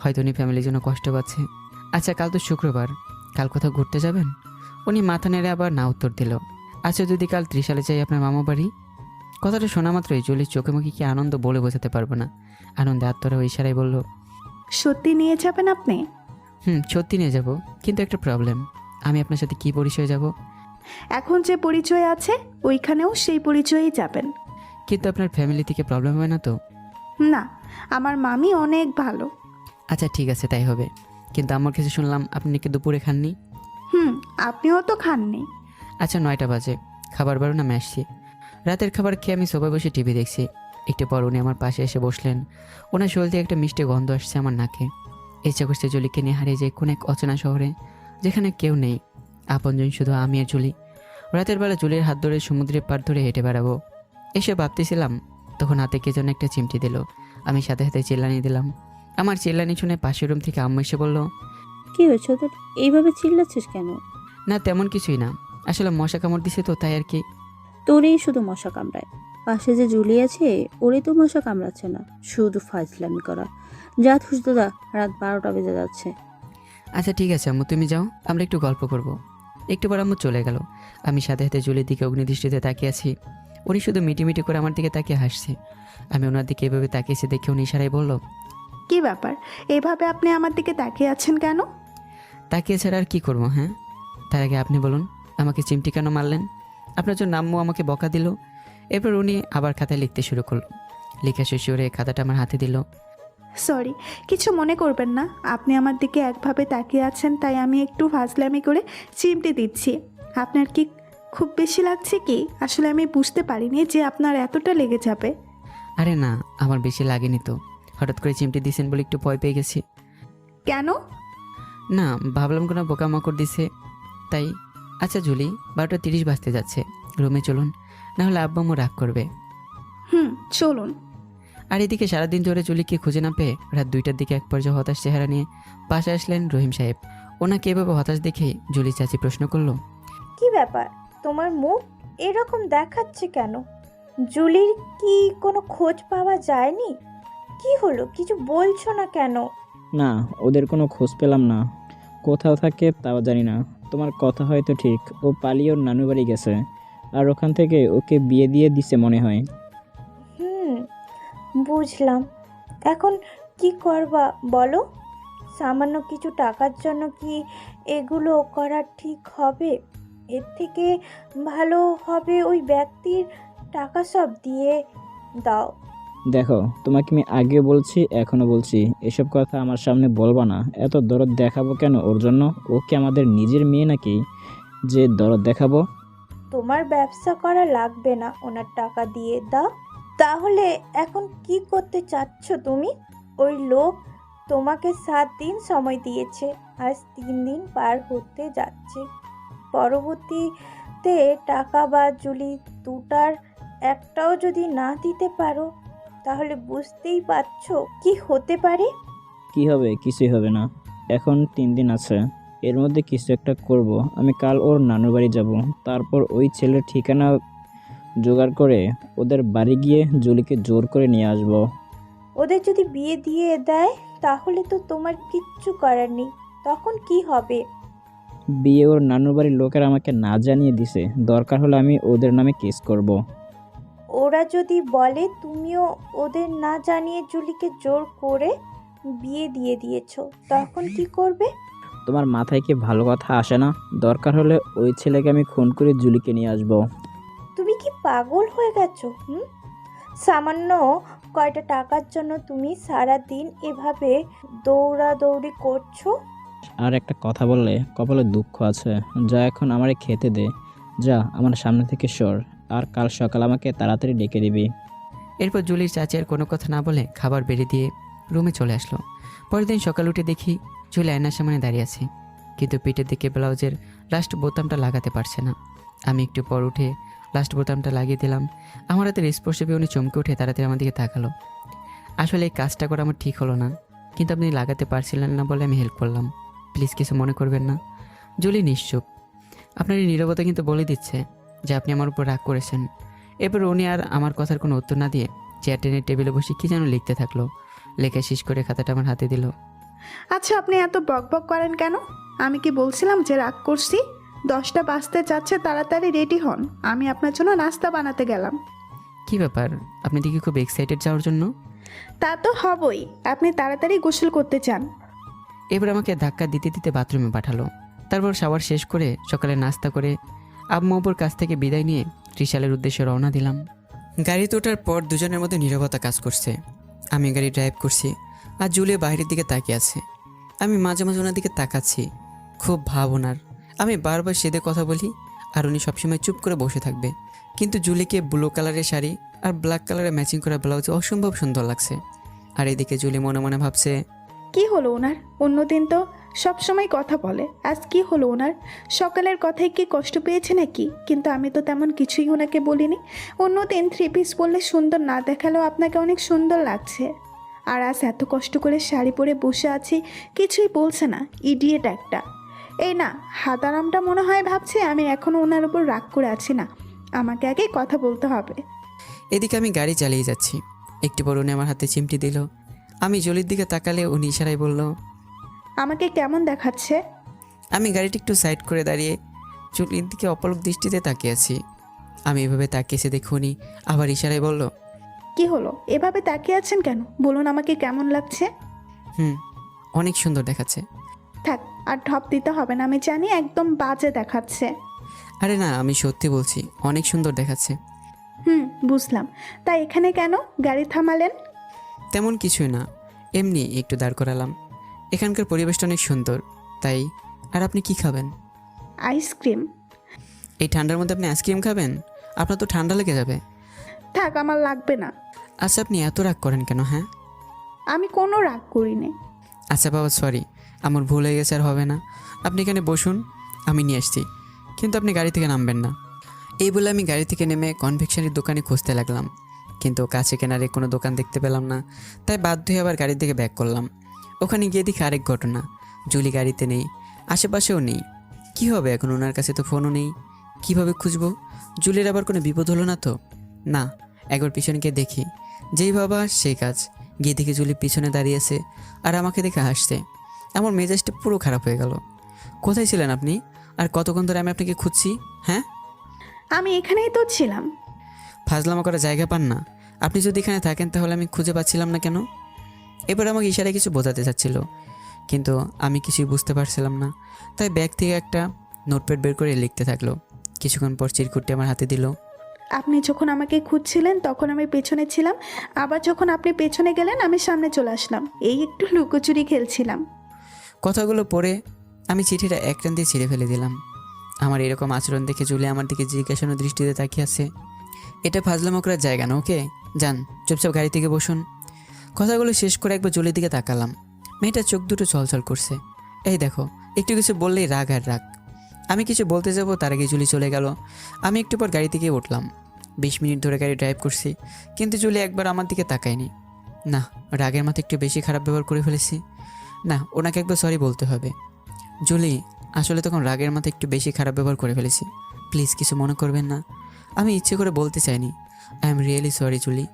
হয়তো উনি ফ্যামিলির জন্য কষ্ট পাচ্ছে। আচ্ছা কাল তো শুক্রবার, কাল কোথাও ঘুরতে যাবেন? উনি মাথা নেড়ে আবার না উত্তর দিল। আচ্ছা যদি কাল ত্রিশালে যাই আপনার মামা বাড়ি? কথাটা শোনা মাত্রই জুলির চোখে মুখে কি আনন্দ বলে বোঝাতে পারবো না। আনন্দে আত্মরা ওই ইশারায় বলল, সত্যি নিয়ে যাবেন আপনি? সত্যি নিয়ে যাব, কিন্তু একটা প্রবলেম। আমি আপনার সাথে কি পরিচয় যাব? এখন যে পরিচয় আছে ওইখানেও সেই পরিচয়েই যাবেন। কিন্তু আপনার ফ্যামিলি থেকে প্রবলেম হয় না তো? না, আমার মামি অনেক ভালো। আচ্ছা ঠিক আছে তাই হবে, কিন্তু আমার কাছে শুনলাম আপনি নাকি দুপুরে খাননি। আপনিও তো খাননি। আচ্ছা 9টা বাজে, খাবার বারো নামে আসছি। রাতের খাবার খেয়ে আমি সোফায় বসে টিভি দেখছি। একটু পর উনি আমার পাশে এসে বসলেন। ওনার শরীর থেকে একটা মিষ্টি গন্ধ আসছে আমার নাকে। ইচ্ছা করছে জুলিকে নিয়ে হারিয়ে যায় কোন এক অচেনা শহরে, যেখানে কেউ নেই, আপনজন শুধু আমি আর জুলি। রাতের বেলা জুলির হাত ধরে সমুদ্রের পাড় ধরে হেঁটে বেড়াবো এসে ভাবতেছিলাম, তখন হাতে কে যেন একটা চিমটি দিল। আমি সাথে সাথে চিল্লানি দিলাম। আমার চিল্লানি শুনে পাশের রুম থেকে আম্মু এসে বলল, কি হয়েছে তোর? এইভাবে চিল্লাচ্ছিস কেন? না তেমন কিছুই না, আসলে মশা কামড় দিছে তো তাই আর কি। তোরেই শুধু মশা কামড়ায়। পাশে যে জুলি আছে ওরে তো মশা কামড়াচ্ছে না, শুধু ফাজলামি করা। যা থুস দাদা, রাত 12টা বেজে যাচ্ছে। আচ্ছা ঠিক আছে আম্মু, তুমি যাও, আমরা একটু গল্প করব। একটু পর আম্মু চলে গেল। আমি সাথে সাথে জুলির দিকে অগ্নিদৃষ্টিতে তাকিয়ে আছি। উনি শুধু মিটিমিটি করে আমার দিকে তাকিয়ে হাসছে। আমি ওনার দিকে এভাবে তাকিয়েছি দেখে উনি ইশারায় বলল, কি ব্যাপার, এভাবে আপনি আমার দিকে তাকিয়ে আছেন কেন? তাকিয়ে ছাড়া আর কী করবো? হ্যাঁ, তার আগে আপনি বলুন, আমাকে চিমটি কেন মারলেন? আপনার জন্য আম্মু আমাকে বকা দিল। এরপর উনি আবার খাতায় লিখতে শুরু করলো। লেখা শেষ করে খাতাটা আমার হাতে দিল। সরি, কিছু মনে করবেন না। আপনি আমার দিকে একভাবে তাকিয়ে আছেন তাই আমি একটু ফাজলামি করে চিমটি দিচ্ছি। আপনার কি খুব বেশি লাগছে কি? আসলে আমি বুঝতে পারিনি যে আপনার এতটা লেগে যাবে। আরে না, আমার বেশি লাগেনি তো, হঠাৎ করে চিমটি দিয়েছেন বলে একটু ভয় পেয়ে গেছি। কেন? না, ভাবলাম কোনো বোকামাকড় দিছে তাই। আচ্ছা জুলি, 12:30 বাজতে যাচ্ছে, রুমে চলুন, নাহলে আব্বা আম্মু রাগ করবে। চলুন। আর এদিকে সারাদিন ধরে জুলিকে খুঁজে না পেয়ে রাত 2টার দিকে এক পর্যায়ে হতাশ চেহারা নিয়ে পাশে আসলেন রহিম সাহেব। ওনাকে এভাবে হতাশ দেখে জুলি চাচি প্রশ্ন করলো, কি ব্যাপার, তোমার মুখ এরকম দেখাচ্ছে কেন? জুলির কি কোনো খোঁজ পাওয়া যায়নি? কি হলো, কিছু বলছো না কেন? না, ওদের কোনো খোঁজ পেলাম না। কোথাও থাকে তাও জানি না। তোমার কথা হয়তো ঠিক, ও পালিয়ে ওর নানু বাড়ি গেছে, আর ওখান থেকে ওকে বিয়ে দিয়ে দিছে মনে হয়। বুঝলাম। এখন কি করবা বলো? সামান্য কিছু টাকার জন্য কি এগুলো করা ঠিক হবে? এর থেকে ভালো হবে ওই ব্যক্তির টাকা সব দিয়ে দাও। দেখো, তোমাকে আমি আগে বলছি, এখনো বলছি, এসব কথা আমার সামনে বলবা না। এত দরদ দেখাবো কেন ওর জন্য? ও কি আমাদের নিজের মেয়ে নাকি যে দরদ দেখাবো? তোমার ব্যবসা করা লাগবে না, ওনার টাকা দিয়ে দাও। তাহলে এখন কি করতে চাচ্ছ তুমি? ওই লোক তোমাকে 7 দিন সময় দিয়েছে, আজ 3 দিন পার হতে যাচ্ছে। পরবর্তীতে টাকা বা জুলি দুটার একটাও যদি না দিতে পারো, তাহলে বুঝতেই পারছো কি হতে পারে। কি হবে? কিছুই হবে না। এখন 3 দিন আছে, এর মধ্যে কিছু একটা করব। আমি কাল ওর নানুর বাড়ি যাব, তারপর ওই ছেলের ঠিকানা জোগাড় করে ওদের বাড়ি গিয়ে জুলিকে জোর করে নিয়ে আসব। ওদের যদি বিয়ে দিয়ে দেয় তাহলে তো তোমার কিচ্ছু করার নেই। তখন কি হবে? বিয়ে ওর নানুর বাড়ির লোকেরা আমাকে না জানিয়ে দিছে, দরকার হলে আমি ওদের নামে কেস করব। ওরা যদি বলে তুমিও ওদের না জানিয়ে জুলিকে জোর করে বিয়ে দিয়ে দিয়েছো, তখন কি করবে? তোমার মাথায় কি ভালো কথা আসে না? দরকার হলে ওই ছেলেকে আমি খুন করে জুলিকে নিয়ে আসব। তুমি কি পাগল হয়ে গেছো? সামান্য কয়টা টাকার জন্য তুমি সারা দিন এভাবে দৌড়াদৌড়ি করছো? আর একটা কথা বললে কপালে দুঃখ আছে। যা, এখন আমারে খেতে দে। যা, আমার সামনে থেকে সর, আর কাল সকাল আমাকে তাড়াতাড়ি ডেকে দিবি। এরপর জুলির চাচি আর কোনো কথা না বলে খাবার বেড়ে দিয়ে রুমে চলে আসলো। পরের দিন সকাল উঠে দেখি জুলি আয়নার সামনে দাঁড়িয়ে আছে, কিন্তু পিঠের দিকে ব্লাউজের লাস্ট বোতামটা লাগাতে পারছে না। আমি একটু পর উঠে লাস্ট বোতামটা লাগিয়ে দিলাম। আমার হাতের স্পর্শে পেয়ে উনি চমকে উঠে তাড়াতাড়ি আমার দিকে তাকালো। আসলে এই কাজটা করা আমার ঠিক হলো না, কিন্তু আপনি লাগাতে পারছিলেন না বলে আমি হেল্প করলাম, প্লিজ কিছু মনে করবেন না। জুলি নিশ্চুপ। আপনার এই নীরবতা কিন্তু বলে দিচ্ছে যে আপনি আমার উপর রাগ করেছেন। এরপর উনি আর আমার কথার কোনো উত্তর না দিয়ে চেয়ার টেনে টেবিলে বসে কী যেন লিখতে থাকলো। লেখা শেষ করে খাতাটা আমার হাতে দিল। আচ্ছা, আপনি এত বকবক করেন কেন? আমি কি বলছিলাম যে রাগ করছি? 10টা বাজতে যাচ্ছে, তাড়াতাড়ি রেডি হন, আমি আপনার জন্য নাস্তা বানাতে গেলাম। কি ব্যাপার, আপনি দেখি খুব এক্সাইটেড যাওয়ার জন্য? তা তো হবই, আপনি তাড়াতাড়ি গোসল করতে চান। এবার আমাকে ধাক্কা দিতে দিতে বাথরুমে পাঠালো। তারপর শাওয়ার শেষ করে সকালে নাস্তা করে আম্মু আব্বুর কাছ থেকে বিদায় নিয়ে ত্রিশালের উদ্দেশ্যে রওনা দিলাম। গাড়িতে ওঠার পর দুজনের মধ্যে নীরবতা কাজ করছে। আমি গাড়ি ড্রাইভ করছি আর জুলিয়া বাইরের দিকে তাকিয়ে আছে। আমি মাঝে মাঝে ওনার দিকে তাকাচ্ছি, খুব ভাব ওনার। আমি বারবার সেদে কথা বলি আর উনি সবসময় চুপ করে বসে থাকবে। কিন্তু জুলিকে ব্লু কালারের শাড়ি আর ব্ল্যাক কালারের ম্যাচিং করা ব্লাউজে অসম্ভব সুন্দর লাগছে। আর এদিকে জুলি মনে মনে ভাবছে, কি হলো ওনার? অন্যদিন তো সব সময় কথা বলে, আজ কি হলো ওনার? সকালের কথায় কি কষ্ট পেয়েছে নাকি? কিন্তু আমি তো তেমন কিছুই ওনাকে বলিনি। অন্যদিন 3 পিস বললে সুন্দর না দেখালেও আপনাকে অনেক সুন্দর লাগছে। আর আজ এত কষ্ট করে শাড়ি পরে বসে আছি, কিছুই বলছে না, ইডিয়েট একটা। এই না, হাতারামটা মনে হয় ভাবছে আমি এখনও ওনার উপর রাগ করে আছি না, আমাকে আগে কথা বলতে হবে। এদিকে আমি গাড়ি চালিয়ে যাচ্ছি, একটু পর উনি আমার হাতে চিমটি দিল। আমি জলির দিকে তাকালে উনি ইশারায় বলল, আমাকে কেমন দেখাচ্ছে? আমি গাড়িটি একটু সাইড করে দাঁড়িয়ে জলির দিকে অপলক দৃষ্টিতে তাকিয়ে আছি। আমি এভাবে তাকিয়েছি দেখে উনি আবার ইশারায় বলল, কি হলো, এভাবে তাকিয়ে আছেন কেন? বলুন আমাকে কেমন লাগছে। অনেক সুন্দর দেখাচ্ছে। থাক, আর ঢপ দিতে হবে না, আমি জানি একদম বাজে দেখাচ্ছে। আরে না, আমি সত্যি বলছি, অনেক সুন্দর দেখাচ্ছে। বুঝলাম। তাই এখানে কেন গাড়ি থামালেন? তেমন কিছুই না, এমনি একটু দাঁড় করালাম। এখানকার পরিবেশটা অনেক সুন্দর, তাই। আর আপনি কি খাবেন? আইসক্রিম। এই ঠান্ডার মধ্যে আপনি আইসক্রিম খাবেন? আপনার তো ঠান্ডা লেগে যাবে। থাক, আমার লাগবে না। আচ্ছা, আপনি এত রাগ করেন কেন? হ্যাঁ, আমি কোনো রাগ করিনি। আচ্ছা বাবা, সরি, আমার ভুল হয়ে গেছে, আর হবে না। আপনি এখানে বসুন, আমি নিয়ে আসছি, কিন্তু আপনি গাড়ি থেকে নামবেন না। এই বলে আমি গাড়ি থেকে নেমে কনভেকশনের দোকানে খুঁজতে লাগলাম, কিন্তু কাছে কেনারে কোনো দোকান দেখতে পেলাম না। তাই বাধ্য হয়ে আবার গাড়ির দিকে ব্যাক করলাম। ওখানে গিয়ে দেখি আরেক ঘটনা, জুলি গাড়িতে নেই, আশেপাশেও নেই। কি হবে এখন? ওনার কাছে তো ফোনও নেই, কিভাবে খুঁজবো? জুলির আবার কোনো বিপদ হলো না তো? না, একবার পিছনে গিয়ে দেখি। যেই ভাবা সেই কাজ, গিয়ে দেখি জুলি পিছনে দাঁড়িয়েছে আর আমাকে দেখে হাসছে। আমার মেজাজটা পুরো খারাপ হয়ে গেল। কোথায় ছিলেন আপনি? আর কতক্ষণ ধরে আমি আপনাকে খুঁজছি? হ্যাঁ, আমি এখানেই তো ছিলাম। ফাজলামো করার জায়গা পান না? আপনি যদি এখানে থাকেন তাহলে আমি খুঁজে পাচ্ছিলাম না কেন? এবার আমাকে ইশারায় কিছু বোঝাতে চাচ্ছিল, কিন্তু আমি কিছুই বুঝতে পারছিলাম না। তাই ব্যাগ থেকে একটা নোটপ্যাড বের করে লিখতে থাকলো। কিছুক্ষণ পর চিরকুটটি আমার হাতে দিল। আপনি যখন আমাকে খুঁজছিলেন তখন আমি পেছনে ছিলাম, আবার যখন আপনি পেছনে গেলেন আমি সামনে চলে আসলাম, এই একটু লুকোচুরি খেলছিলাম। কথাগুলো পড়ে আমি চিঠিটা এক টান দিয়ে ছিঁড়ে ফেলে দিলাম। আমার এরকম আচরণ দেখে জুলি আমার দিকে জিজ্ঞাসানো দৃষ্টিতে তাকিয়ে আছে। এটা ফাজলামো করার জায়গা না, ওকে? যান, চুপচাপ গাড়ি থেকে বসুন। কথাগুলো শেষ করে একবার জুলির দিকে তাকালাম। মেয়েটার চোখ দুটো ছলছল করছে। এই দেখো, একটু কিছু বললেই রাগ আর রাগ। আমি কিছু বলতে যাব তার আগে জুলি চলে গেল। আমি একটু পর গাড়ি থেকে উঠলাম। 20 মিনিট ধরে গাড়ি ড্রাইভ করছি, কিন্তু জুলি একবার আমার দিকে তাকায়নি। না, রাগের মাথায় একটু বেশি খারাপ ব্যবহার করে ফেলেছি। না, ওনাকে একবার সরি বলতে হবে। জুলি, আসলে তখন রাগের মাথায় একটু বেশি খারাপ ব্যবহার করে ফেলেছি, প্লিজ কিছু মনে করবেন না। আমি ইচ্ছে করে বলতে চাইনি। I am really sorry Julie.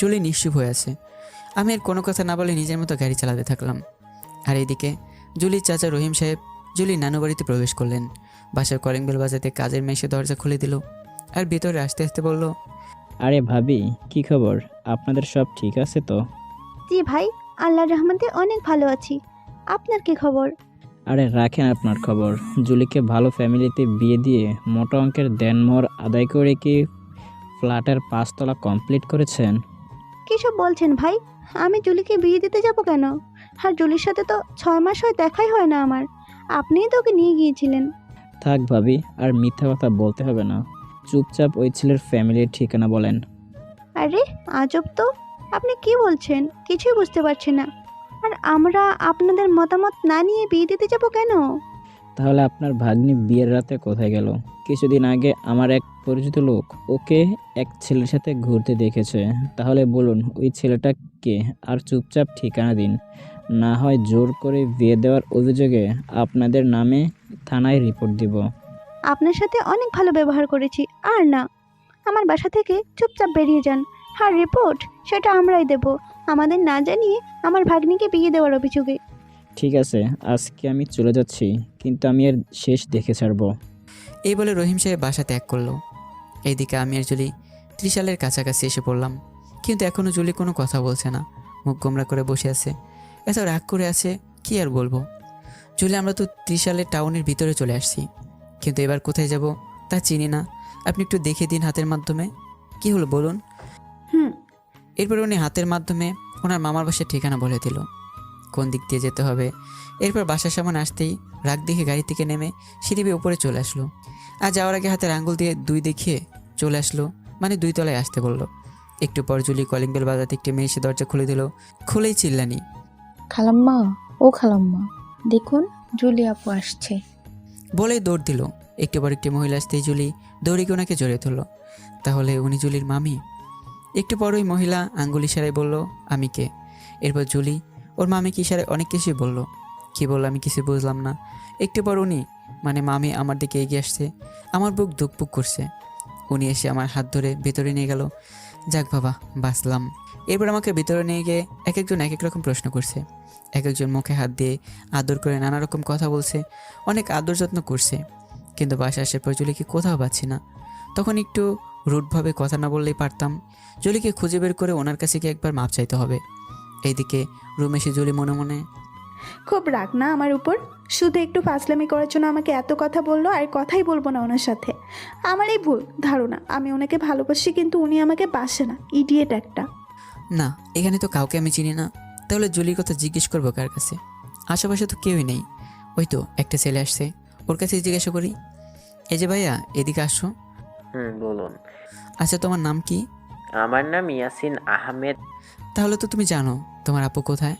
Julie নিশ্চুপ হয়ে আছে। আমি আর কোনো কথা না বলে নিজের মতো গাড়ি চালাতে থাকলাম। আর এইদিকে জুলির চাচা রহিম সাহেব জুলির নানু বাড়িতে প্রবেশ করলেন। বাসার কলিং বেল বাজাতে কাজের মেয়ে এসে দরজা খুলে দিল আর ভিতরে আসতে আসতে বলল, আরে ভাবি, কি খবর? আপনাদের সব ঠিক আছে তো? জি ভাই, আল্লাহর রহমতে অনেক ভালো আছি। আপনার কি খবর? আরে রাখেন আপনার খবর। জুলিকে ভালো ফ্যামিলিতে বিয়ে দিয়ে মোটা অঙ্কের দেনমোহর আদায় করে কি ফ্ল্যাটের 5 তলা কমপ্লিট করেছেন? কিসব বলছেন ভাই? আমি জুলিকে বিয়ে দিতে যাব কেন? আর জুলির সাথে তো 6 মাস হয় দেখাই হয় না আমার। আপনিই তো ওকে নিয়ে গিয়েছিলেন। থাক ভাবি, আর মিথ্যা কথা বলতে হবে না। চুপচাপ ওই ছেলের ফ্যামিলির ঠিকানা বলেন। আরে আজব তো, আপনি কি বলছেন? কিছুই বুঝতে পারছি না। আর আমরা আপনাদের মতামত না নিয়ে বিয়ে দিতে যাব কেন? তাহলে আপনার ভাগ্নি বিয়ের রাতে কোথায় গেল? কিছুদিন আগে আমার এক পরিচিত লোক ওকে এক ছেলের সাথে ঘুরতে দেখেছে। তাহলে বলুন ওই ছেলেটা কে? আর চুপচাপ ঠিকানা দিন, না হয় জোর করে বিয়ে দেওয়ার অভিযোগে আপনাদের নামে থানায় রিপোর্ট দিব। আপনার সাথে অনেক ভালো ব্যবহার করেছি, আর না। আমার বাসা থেকে চুপচাপ বেরিয়ে যান। আর রিপোর্ট সেটা আমরাই দেব, আমাদের না জানিয়ে আমার ভাগ্নিকে বিয়ে দেওয়ার অভিযোগে। ঠিক আছে, আজকে আমি চলে যাচ্ছি, কিন্তু আমি এর শেষ দেখে ছাড়বো। এই বলে রহিম সাহেব বাসা ত্যাগ করলো। এইদিকে আমি আর জুলি ত্রিশালের কাছাকাছি এসে পড়লাম, কিন্তু এখনও জুলি কোনো কথা বলছে না, মুখ গোমরা করে বসে আছে। এত রাগ করে আছে, কি আর বলবো। জুলি, আমরা তো ত্রিশালের টাউনের ভিতরে চলে আসছি, কিন্তু এবার কোথায় যাব তা চিনি না। আপনি একটু দেখে দিন হাতের মাধ্যমে। কি হলো বলুন? এরপর উনি হাতের মাধ্যমে ওনার মামার বাসার ঠিকানা বলে দিল, কোন দিক দিয়ে যেতে হবে। এরপর বাসার সামনে আসতেই রাগ দেখে গাড়ি থেকে নেমে সিঁড়ি বেয়ে উপরে চলে আসলো। আর যাওয়ার আগে হাতের আঙ্গুল দিয়ে 2 দেখিয়ে চলে আসলো, মানে 2 তলায় আসতে বললো। একটু পর জুলি কলিং বেল বাজাতে একটি মেয়ে এসে দরজা খুলে দিল। খুলেই চিল্লানি, খালাম্মা, ও খালাম্মা, দেখুন জুলি আপু আসছে। বলেই দৌড় দিল। একটু পর একটি মহিলা আসতেই জুলি দৌড়ে গিয়ে ওনাকে জড়িয়ে ধরলো। তাহলে উনি জুলির মামি? একটু পর ওই মহিলা আঙ্গুল ইশারায় বলল, আমি কে? এরপর জুলি ওর মামিকে ইশারায় অনেক কিছুই বললো। কী বললো আমি কিছু বুঝলাম না। একটু পর উনি মানে মামি আমার দিকে এগিয়ে আসছে। আমার বুক ধুকপুক করছে। উনি এসে আমার হাত ধরে ভেতরে নিয়ে গেল। যাক বাবা, বাঁচলাম। এরপর আমাকে ভিতরে নিয়ে গিয়ে এক একজন এক এক রকম প্রশ্ন করছে। এক একজন মুখে হাত দিয়ে আদর করে নানা রকম কথা বলছে, অনেক আদর যত্ন করছে। কিন্তু বাসা আসার পর জুলিকে কোথাও পাচ্ছি না। তখন একটু রুটভাবে কথা না বললেই পারতাম। জুলিকে খুঁজে বের করে ওনার কাছে গিয়ে একবার মাপ চাইতে হবে। এইদিকে রুমে এসে জুলি মনে মনে খুব রাগ না আমার উপর? শুধু একটু ফাজলামি করার জন্য আমাকে এত কথা বললো, আর কথাই বলবো না ওনার সাথে। আমারই ভুল ধারণা, আমি ওনাকে ভালোবাসি কিন্তু উনি আমাকে বাসে না। ইডিয়েট একটা। না, এখানে তো কাউকে আমি চিনি না। তাহলে জুলির কথা জিজ্ঞেস করবো কার কাছে? আশেপাশে তো কেউই নেই। ওই তো একটা ছেলে আসছে, ওর কাছে জিজ্ঞাসা করি। এই যে ভাইয়া, এদিকে আসো। বলুন। আচ্ছা, তোমার নাম কি? আমার নাম ইয়াসিন আহমেদ। তাহলে তো তুমি জানো তোমার আপু কোথায়?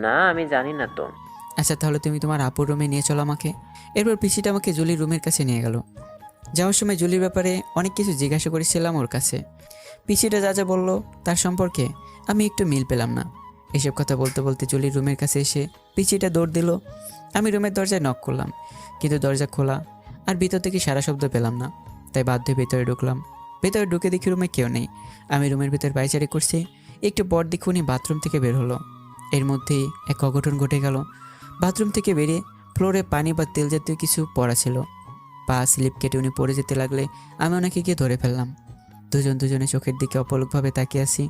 না, আমি জানি না তো। আচ্ছা, তাহলে তুমি তোমার আপুর রুমে নিয়ে চলো আমাকে। এরপর পিসিটা আমাকে জুলির রুমের কাছে নিয়ে গেল। যাওয়ার সময় জুলির ব্যাপারে অনেক কিছু জিজ্ঞাসা করেছিলাম ওর কাছে। পিসিটা যা যা বললো তার সম্পর্কে আমি একটু মিল পেলাম না। এসব কথা বলতে বলতে জুলির রুমের কাছে এসে পিসিটা দৌড় দিল। আমি রুমের দরজায় নক করলাম, কিন্তু দরজা খোলা আর ভিতর থেকে সারা শব্দ পেলাম না। তাই বাধ্য হয়ে ভেতরে ঢুকলাম। ভেতরে ঢুকে দেখি রুমে কেউ নেই। আমি রুমের ভিতর পায়চারি করছি। একটু পর দেখি উনি বাথরুম থেকে বের হলো। এর মধ্যেই এক অঘটন ঘটে গেল। বাথরুম থেকে বেরিয়ে ফ্লোরে পানি বা তেল জাতীয় কিছু পড়া ছিল। পা স্লিপ কেটে উনি পড়ে যেতে লাগলে আমি ওনাকে গিয়ে ধরে ফেললাম। দুজনের চোখের দিকে অপলকভাবে তাকিয়ে আসি।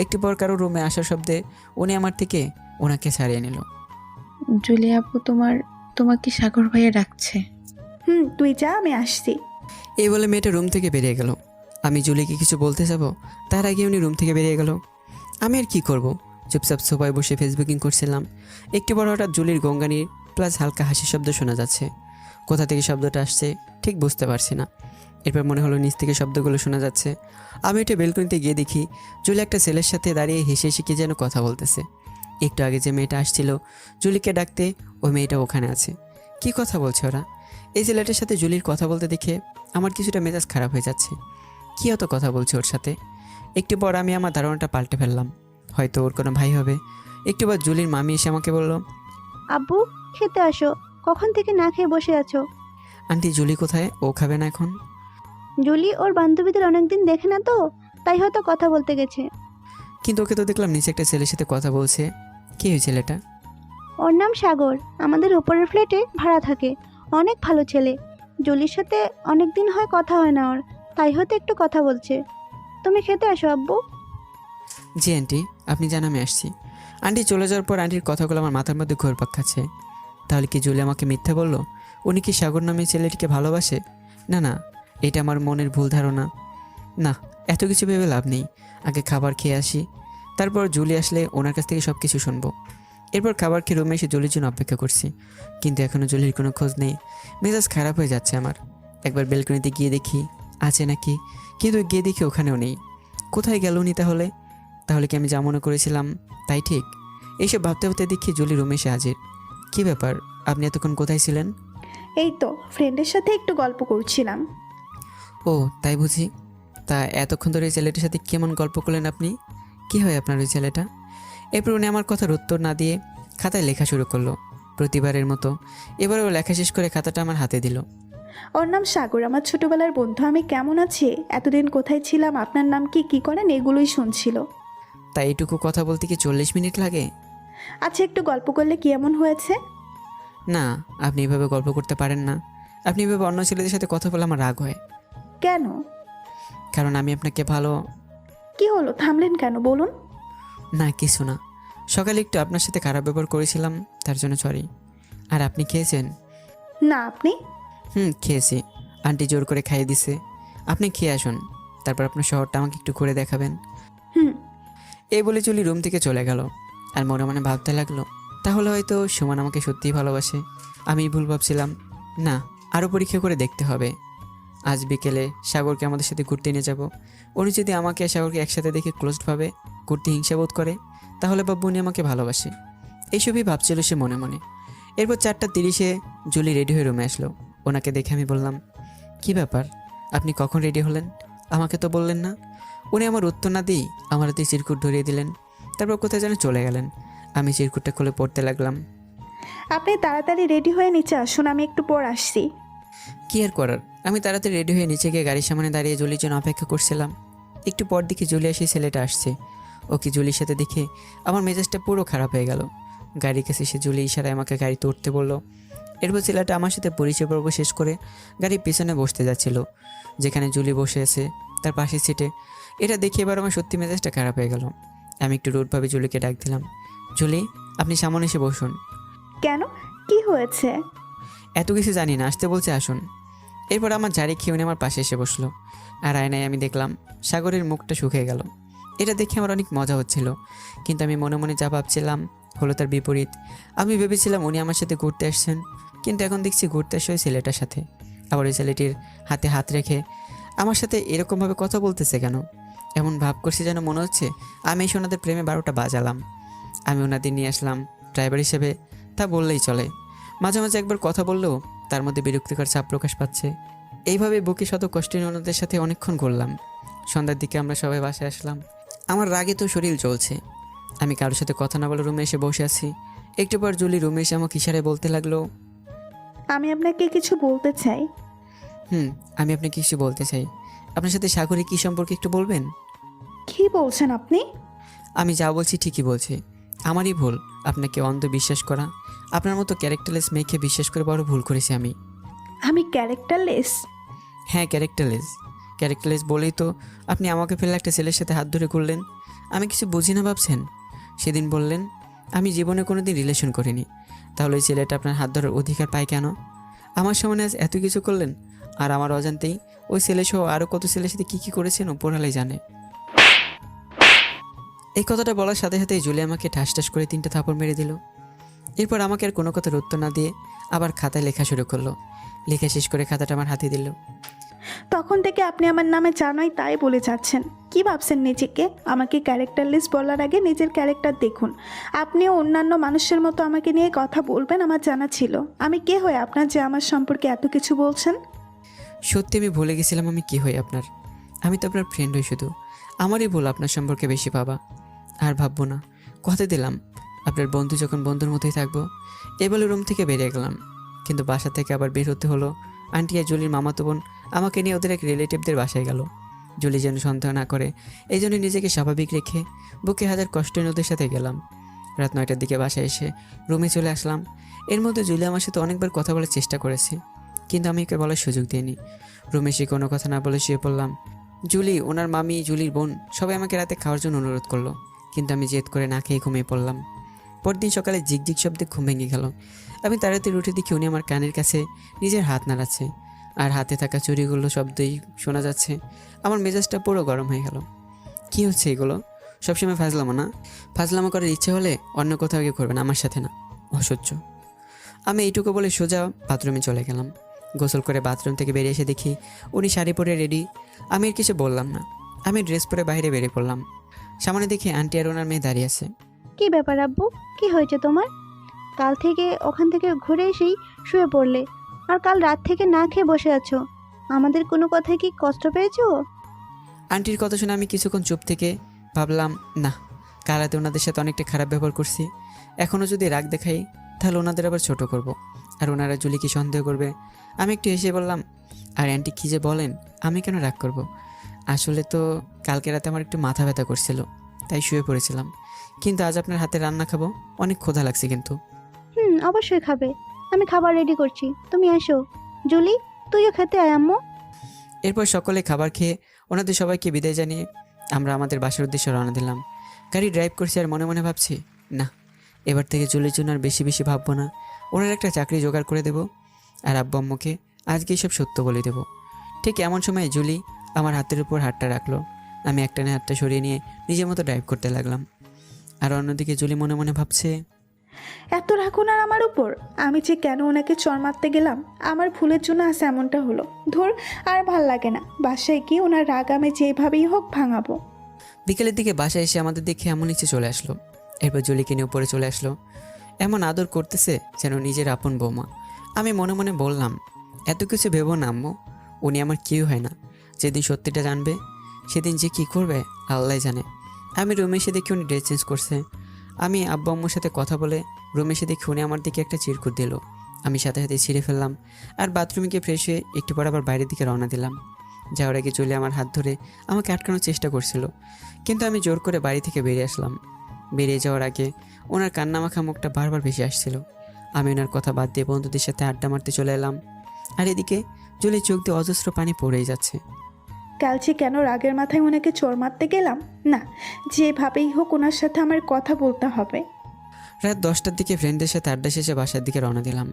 একটু পর কারো রুমে আসার শব্দে উনি আমার থেকে ওনাকে ছাড়িয়ে নিল। জুলি আপু, তোমাকে সাগর ভাইয়া ডাকছে। তুই যা, আমি আসছি। এই বলে মেয়েটা রুম থেকে বেরিয়ে গেল। আমি জুলিকে কিছু বলতে যাব, তার আগে উনি রুম থেকে বেরিয়ে গেল। আমি আর কি করব? চুপচাপ সোফায় বসে ফেসবুকিং করছিলাম। একটু বড় হঠাৎ জুলির গঙ্গানির প্লাস হালকা হাসির শব্দ শোনা যাচ্ছে। কোথা থেকে শব্দটা আসছে ঠিক বুঝতে পারছি না। এরপর মনে হলো নিচ থেকে শব্দগুলো শোনা যাচ্ছে। আমি ওটা বেলকনিতে গিয়ে দেখি জুলি একটা ছেলের সাথে দাঁড়িয়ে হেসে হেসে কি যেন কথা বলতেছে। একটু আগে যে মেয়েটা আসছিল জুলিকে ডাকতে, ওই মেয়েটা ওখানে আছে। কি কথা বলছে ওরা? এই ছেলেটার সাথে জুলির কথা বলতে দেখে আমার কিছুটা মেজাজ খারাপ হয়ে যাচ্ছে। কী অত কথা বলছে ওর সাথে? একটু পর আমি আমার ধারণাটা পাল্টে ফেললাম, হয়তো ওর কোনো ভাই হবে। একটু পর জুলির মামি এসে আমাকে বলল, আব্বু, খেতে আসো। কখন থেকে না খেয়ে বসে আছো? আন্টি জুলি কোথায়? ও খাবে না এখন? জুলি ওর বান্ধবীদের অনেকদিন দেখে না তো, তাই হয়তো কথা বলতে গেছে। কিন্তু ওকে তো দেখলাম নিচে একটা ছেলের সাথে কথা বলছে। কি ওই ছেলেটা? ওর নাম সাগর, আমাদের উপরের ফ্ল্যাটে ভাড়া থাকে। অনেক ভালো ছেলে। জুলির সাথে অনেক দিন হয় কথা হয় না ওর, তাই হয়তো একটু কথা বলছে। তুমি খেতে আসো আব্বু। জি আন্টি, আপনি জান আমি আসছি। আন্টি চলে যাওয়ার পর আন্টির কথাগুলো আমার মাথার মধ্যে ঘুরপাক খাচ্ছে। তাহলে কি জুলি আমাকে মিথ্যা বললো? উনি কি সাগর নামে ছেলেটিকে ভালোবাসে? না, এটা আমার মনের ভুল ধারণা। না, এত কিছু ভেবে লাভ নেই। আগে খাবার খেয়ে আসি, তারপর জুলি আসলে ওনার কাছ থেকে সব কিছু শুনবো। এরপর খাবার খেয়ে রুমে এসে জুলির জন্য অপেক্ষা করছি, কিন্তু এখনও জুলির কোনো খোঁজ নেই। মেজাজ খারাপ হয়ে যাচ্ছে আমার। একবার বেলকনিতে গিয়ে দেখি আছে নাকি, কিন্তু গিয়ে দেখি ওখানেও নেই। কোথায় গেল উনি তাহলে? কি আমি যা মনে করেছিলাম তাই ঠিক? এইসব ভাবতে ভাবতে দেখি জুলি রুমে এসে হাজির। কী ব্যাপার, আপনি এতক্ষণ কোথায় ছিলেন? এই তো ফ্রেন্ডের সাথে একটু গল্প করছিলাম। ও তাই বুঝি। তা এতক্ষণ ধরে এই ছেলেটার সাথে কেমন গল্প করলেন আপনি? কি হয় আপনার ওই ছেলেটা? এরপর উনি আমার কথার উত্তর না দিয়ে খাতায় লেখা শুরু করলো প্রতিবারের মতো। এবার ও লেখা শেষ করে খাতাটা আমার হাতে দিল। ওর নাম সাগর, আমার ছোটবেলার বন্ধু। আমি কেমন আছি, এতদিন কোথায় ছিলাম, আপনার নাম কি, কী করেন, এগুলোই শুনছিল। তাই এইটুকু কথা বলতে কি 40 মিনিট লাগে? আচ্ছা, একটু গল্প করলে কি এমন হয়েছে? না, আপনি এভাবে গল্প করতে পারেন না। আপনি এভাবে অন্য ছেলেদের সাথে কথা বলে আমার রাগ হয়। কেন? কারণ আমি আপনাকে ভালো। কি হলো, থামলেন কেন, বলুন। না কিছু না, সকালে একটু আপনার সাথে খারাপ ব্যবহার করেছিলাম, তার জন্য সরি। আর আপনি খেয়েছেন? না, আপনি? খেয়েছি। আন্টি জোর করে খাইয়ে দিছে। আপনি খেয়ে আসুন, তারপর আপনার শহরটা আমাকে একটু ঘুরে দেখাবেন। হুম। এই বলে চলি রুম থেকে চলে গেল। আর মনে মনে ভাবতে লাগলো, তাহলে হয়তো সুমন আমাকে সত্যিই ভালোবাসে। আমি ভুল ভাবছিলাম। না, আরও পরীক্ষা করে দেখতে হবে। আজ বিকেলে সাগরকে আমাদের সাথে ঘুরতে নিয়ে যাব। উনি যদি আমাকে আর সাগরকে একসাথে দেখে ক্লোজডভাবে ঘুরতে হিংসাবোধ করে, তাহলে বাবু উনি আমাকে ভালোবাসে। এইসবই ভাবছিল সে মনে মনে। এরপর 4:30 জুলি রেডি হয়ে রুমে আসলো। ওনাকে দেখে আমি বললাম, কি ব্যাপার, আপনি কখন রেডি হলেন? আমাকে তো বললেন না। উনি আমার উত্তর না দিয়েই আমার হাতে চিরকুট ধরিয়ে দিলেন। তারপর কোথায় যেন চলে গেলেন। আমি চিরকুটটা খুলে পড়তে লাগলাম। আপনি তাড়াতাড়ি রেডি হয়ে নিচে আসুন, আমি একটু পর আসছি। কী আর করার, আমি তাড়াতাড়ি রেডি হয়ে নিচে গিয়ে গাড়ির সামনে দাঁড়িয়ে জুলির জন্য অপেক্ষা করছিলাম। একটু পর দেখি জুলি এসে ছেলেটা আসছে। ওকে জুলির সাথে দেখে আমার মেজাজটা পুরো খারাপ হয়ে গেল। গাড়ির কাছে সে জুলি ইশারায় আমাকে গাড়িতে উঠতে বলল। এরপর ছেলেটা আমার সাথে পরিচয় পর্ব শেষ করে গাড়ির পিছনে বসতে যাচ্ছিল, যেখানে জুলি বসে আছে তার পাশের সিটে। এটা দেখে এবার আমার সত্যি মেজাজটা খারাপ হয়ে গেল। আমি একটু রুডভাবে জুলিকে ডাক দিলাম, জুলি আপনি সামনে এসে বসুন। কেন, কি হয়েছে? এত কিছু জানি না, আসতে বলছে আসুন। এরপর আমার ঝাড়ি খেয়ে উনি আমার পাশে এসে বসলো। আর আয়নায় আমি দেখলাম সাগরের মুখটা শুকিয়ে গেল। এটা দেখে আমার অনেক মজা হচ্ছিল, কিন্তু আমি মনে মনে যা ভাবছিলাম হলো তার বিপরীত। আমি ভেবেছিলাম উনি আমার সাথে ঘুরতে আসছেন, কিন্তু এখন দেখছি ঘুরতে আসে ওই ছেলেটার সাথে। আবার ওই ছেলেটির হাতে হাত রেখে আমার সাথে এরকমভাবে কথা বলতেছে কেন? এমন ভাব করছে যেন মনে হচ্ছে আমি এসে ওনাদের প্রেমে 12টা বাজালাম। আমি ওনাদের নিয়ে আসলাম ড্রাইভার হিসেবে, তা বললেই চলে। মাঝে মাঝে একবার কথা বললেও তার মধ্যে বিরক্তিকর চাপ প্রকাশ পাচ্ছে। এইভাবে বুকে শত কষ্টে ওনাদের সাথে অনেকক্ষণ ঘুরলাম। সন্ধ্যার দিকে আমরা সবাই বাসায় আসলাম। আমার রাগে তো শরীর জ্বলছে। আমি কারোর সাথে কথা না বলে রুমে এসে বসে আছি। একটু পর জুলি রুমে এসে আমাকে ইশারায় বলতে লাগলো, আমি আপনাকে কিছু বলতে চাই। আমি আপনাকে কিছু বলতে চাই। আপনার সাথে সাগরে কী সম্পর্কে একটু বলবেন? কি বলছেন আপনি? আমি যা বলছি ঠিকই বলছি। আমারই ভুল আপনাকে অন্ধ বিশ্বাস করা। আপনার মতো ক্যারেক্টারলেস মেয়েকে বিশ্বাস করে বড় ভুল করেছি আমি। আমি ক্যারেক্টারলেস? হ্যাঁ, ক্যারেক্টারলেস বলেই তো আপনি আমাকে ফেলে একটা ছেলের সাথে হাত ধরে ঘুরলেন। আমি কিছু বুঝি না ভাবছেন? সেদিন বললেন আমি জীবনে কোনো দিন রিলেশন করিনি, তাহলে ওই ছেলেটা আপনার হাত ধরার অধিকার পায় কেন? আমার সামনে আজ এত কিছু করলেন, আর আমার অজান্তেই ওই ছেলেসহ আরও কত ছেলের সাথে কী করেছেন উপরওয়ালাই জানে। এই কথাটা বলার সাথে সাথেই জুলি আমাকে ঠাস ঠাস করে 3টা থাপড় মেরে দিল। এরপর আমাকে আর কোনো কথার উত্তর না দিয়ে আবার খাতায় লেখা শুরু করলো। লেখা শেষ করে খাতাটা আমার হাতে দিল। তখন থেকে আপনি আমার নামে যা নয় তাই বলে যাচ্ছেন। কি ভাবছেন নিজেকে? আমাকে ক্যারেক্টারলেস বলার আগে নিজের ক্যারেক্টার দেখুন। আপনিও অন্যান্য মানুষের মতো আমাকে নিয়ে কথা বলবেন আমার জানা ছিল। আমি কে হয়ে আপনার যে আমার সম্পর্কে এত কিছু বলছেন? সত্যি আমি ভুলে গেছিলাম আমি কি হই আপনার। আমি তো আপনার ফ্রেন্ড হই শুধু। আমারই ভুল আপনার সম্পর্কে বেশি ভাবা। আর ভাববো না, কথা দিলাম আপনার বন্ধু যখন বন্ধুর মতোই থাকবো। এ বলে রুম থেকে বেরিয়ে গেলাম, কিন্তু বাসা থেকে আবার বের হতে হলো। আন্টি আর জুলির মামাতো বোন আমাকে নিয়ে ওদের এক রিলেটিভদের বাসায় গেল। জুলি যেন সন্দেহ না করে এই জন্য নিজেকে স্বাভাবিক রেখে বুকে হাজার কষ্টের ওদের সাথে গেলাম। রাত 9টার দিকে বাসায় এসে রুমে চলে আসলাম। এর মধ্যে জুলি আমার সাথে অনেকবার কথা বলার চেষ্টা করেছে, কিন্তু আমি ওকে বলার সুযোগ দিইনি। রুমে এসে কোনো কথা না বলে শুয়ে পড়লাম। জুলি, ওনার মামি, জুলির বোন সবাই আমাকে রাতে খাওয়ার জন্য অনুরোধ করলো, কিন্তু আমি জেদ করে না খেয়ে ঘুমিয়ে পড়লাম। পরদিন সকালে ঝিকঝিক শব্দে ঘুম ভেঙে গেল। আমি তাড়াতাড়ি উঠে দেখি উনি আমার কানের কাছে নিজের হাত নাড়াচ্ছে, আর হাতে থাকা চুড়িগুলো শব্দই শোনা যাচ্ছে। আমার মেজাজটা পুরো গরম হয়ে গেল। কি হচ্ছে এগুলো? সবসময় ফাজলামো না? ফাজলামো করার ইচ্ছে হলে অন্য কোথাও গিয়ে করবেন, আমার সাথে না। অসহ্য। আমি এইটুকু বলে সোজা বাথরুমে চলে গেলাম। গোসল করে বাথরুম থেকে বেরিয়ে এসে দেখি উনি শাড়ি পরে রেডি। আমি আর কিছু বললাম না, আমি ড্রেস পরে বাইরে বেরিয়ে পড়লাম। সামনে দেখি আন্টি আর ওনার মেয়ে দাঁড়িয়ে আছে। কি ব্যাপার আব্বু, কি হয়েছে তোমার? কাল থেকে ওখান থেকে ঘুরে এসেই শুয়ে পড়লে, আর কাল রাত থেকে না খেয়ে বসে আছো। আমাদের কোনো কথায় কি কষ্ট পেয়েছো? আন্টির কথা শুনে আমি কিছুক্ষণ চুপ থেকে ভাবলাম, না, কাল রাতে ওনাদের সাথে অনেকটা খারাপ ব্যবহার করছি। এখনও যদি রাগ দেখাই তাহলে ওনাদের আবার ছোট করব, আর ওনারা জুলি কি সন্দেহ করবে। আমি একটু হেসে বললাম, আর আন্টি কী যে বলেন, আমি কেন রাগ করব? আসলে তো কালকে রাতে আমার একটু মাথা ব্যথা করছিল, তাই শুয়ে পড়েছিলাম। কিন্তু আজ আপনার হাতে রান্না খাবো, অনেক ক্ষুধা লাগছে কিন্তু। অবশ্যই খাবে, আমি খাবার রেডি করছি, তুমি এসো। জুলি, তুইও খেতে আয় আম্মু। এরপর সকলে খাবার খেয়ে ওনাদের সবাইকে বিদায় জানিয়ে আমরা আমাদের বাসার উদ্দেশ্যে রওনা দিলাম। গাড়ি ড্রাইভ করছি আর মনে মনে ভাবছি, না, এবার থেকে জুলির জন্য আর বেশি বেশি ভাববো না। ওনার একটা চাকরি জোগাড় করে দেব, আর আব্বু আম্মুকে আজকে সব সত্য বলে দেব। ঠিক এমন সময় জুলি আমার হাতের উপর হাতটা রাখলো। আমি একটানে হাতটা সরিয়ে নিয়ে নিজের মতো ড্রাইভ করতে লাগলাম। আর অন্যদিকে জুলি মনে মনে ভাবছে, এত রাখুন আর আমার উপর। আমি যে কেন ওনাকে চর মারতে গেলাম, আমার ভুলের জন্য আজ এমনটা হলো। ধুর, আর ভাল লাগে না। বাসায় গিয়ে ওনার রাগ আমি যেভাবেই হোক ভাঙাবো। বিকেলের দিকে বাসায় এসে আমাদের দেখে এমন নিচে চলে আসলো। এরপর জুলিকে নিয়ে উপরে চলে আসলো। এমন আদর করতেছে যেন নিজের আপন বৌমা। আমি মনে মনে বললাম, এত কিছু ভেবো না আম্মু, উনি আমার কেউ হয় না। যেদিন সত্যিটা জানবে সেদিন যে কী করবে আল্লাহ জানে। আমি রুমে এসে দেখি উনি ড্রেস চেঞ্জ করছে। আমি আব্বু আম্মুর সাথে কথা বলে রুমে এসে দেখি উনি আমার দিকে একটা চিরকুট দিল। আমি সাথে সাথে ছিঁড়ে ফেললাম আর বাথরুমে গিয়ে ফ্রেশ হয়ে একটু পর আবার বাইরের দিকে রওনা দিলাম। যাওয়ার আগে জুলি আমার হাত ধরে আমাকে আটকানোর চেষ্টা করছিল, কিন্তু আমি জোর করে বাড়ি থেকে বেরিয়ে আসলাম। বেরিয়ে যাওয়ার আগে ওনার কান্নামাখা মুখটা বারবার ভেসে আসছিল। আমি ওনার কথা বাদ দিয়ে বন্ধুদের সাথে আড্ডা মারতে চলে এলাম। আর এদিকে জুলি চোখ দিয়ে অজস্র পানি পড়েই যাচ্ছে। কালকে কেন রাগের মাথায় ওনাকে চোর মারতে গেলাম? না, যেভাবেই হোক ওনার সাথে আমার কথা বলতে হবে। রাত 10টার দিকে ফ্রেন্ডদের সাথে আড্ডা শেষে বাসার দিকে রওনা দিলাম।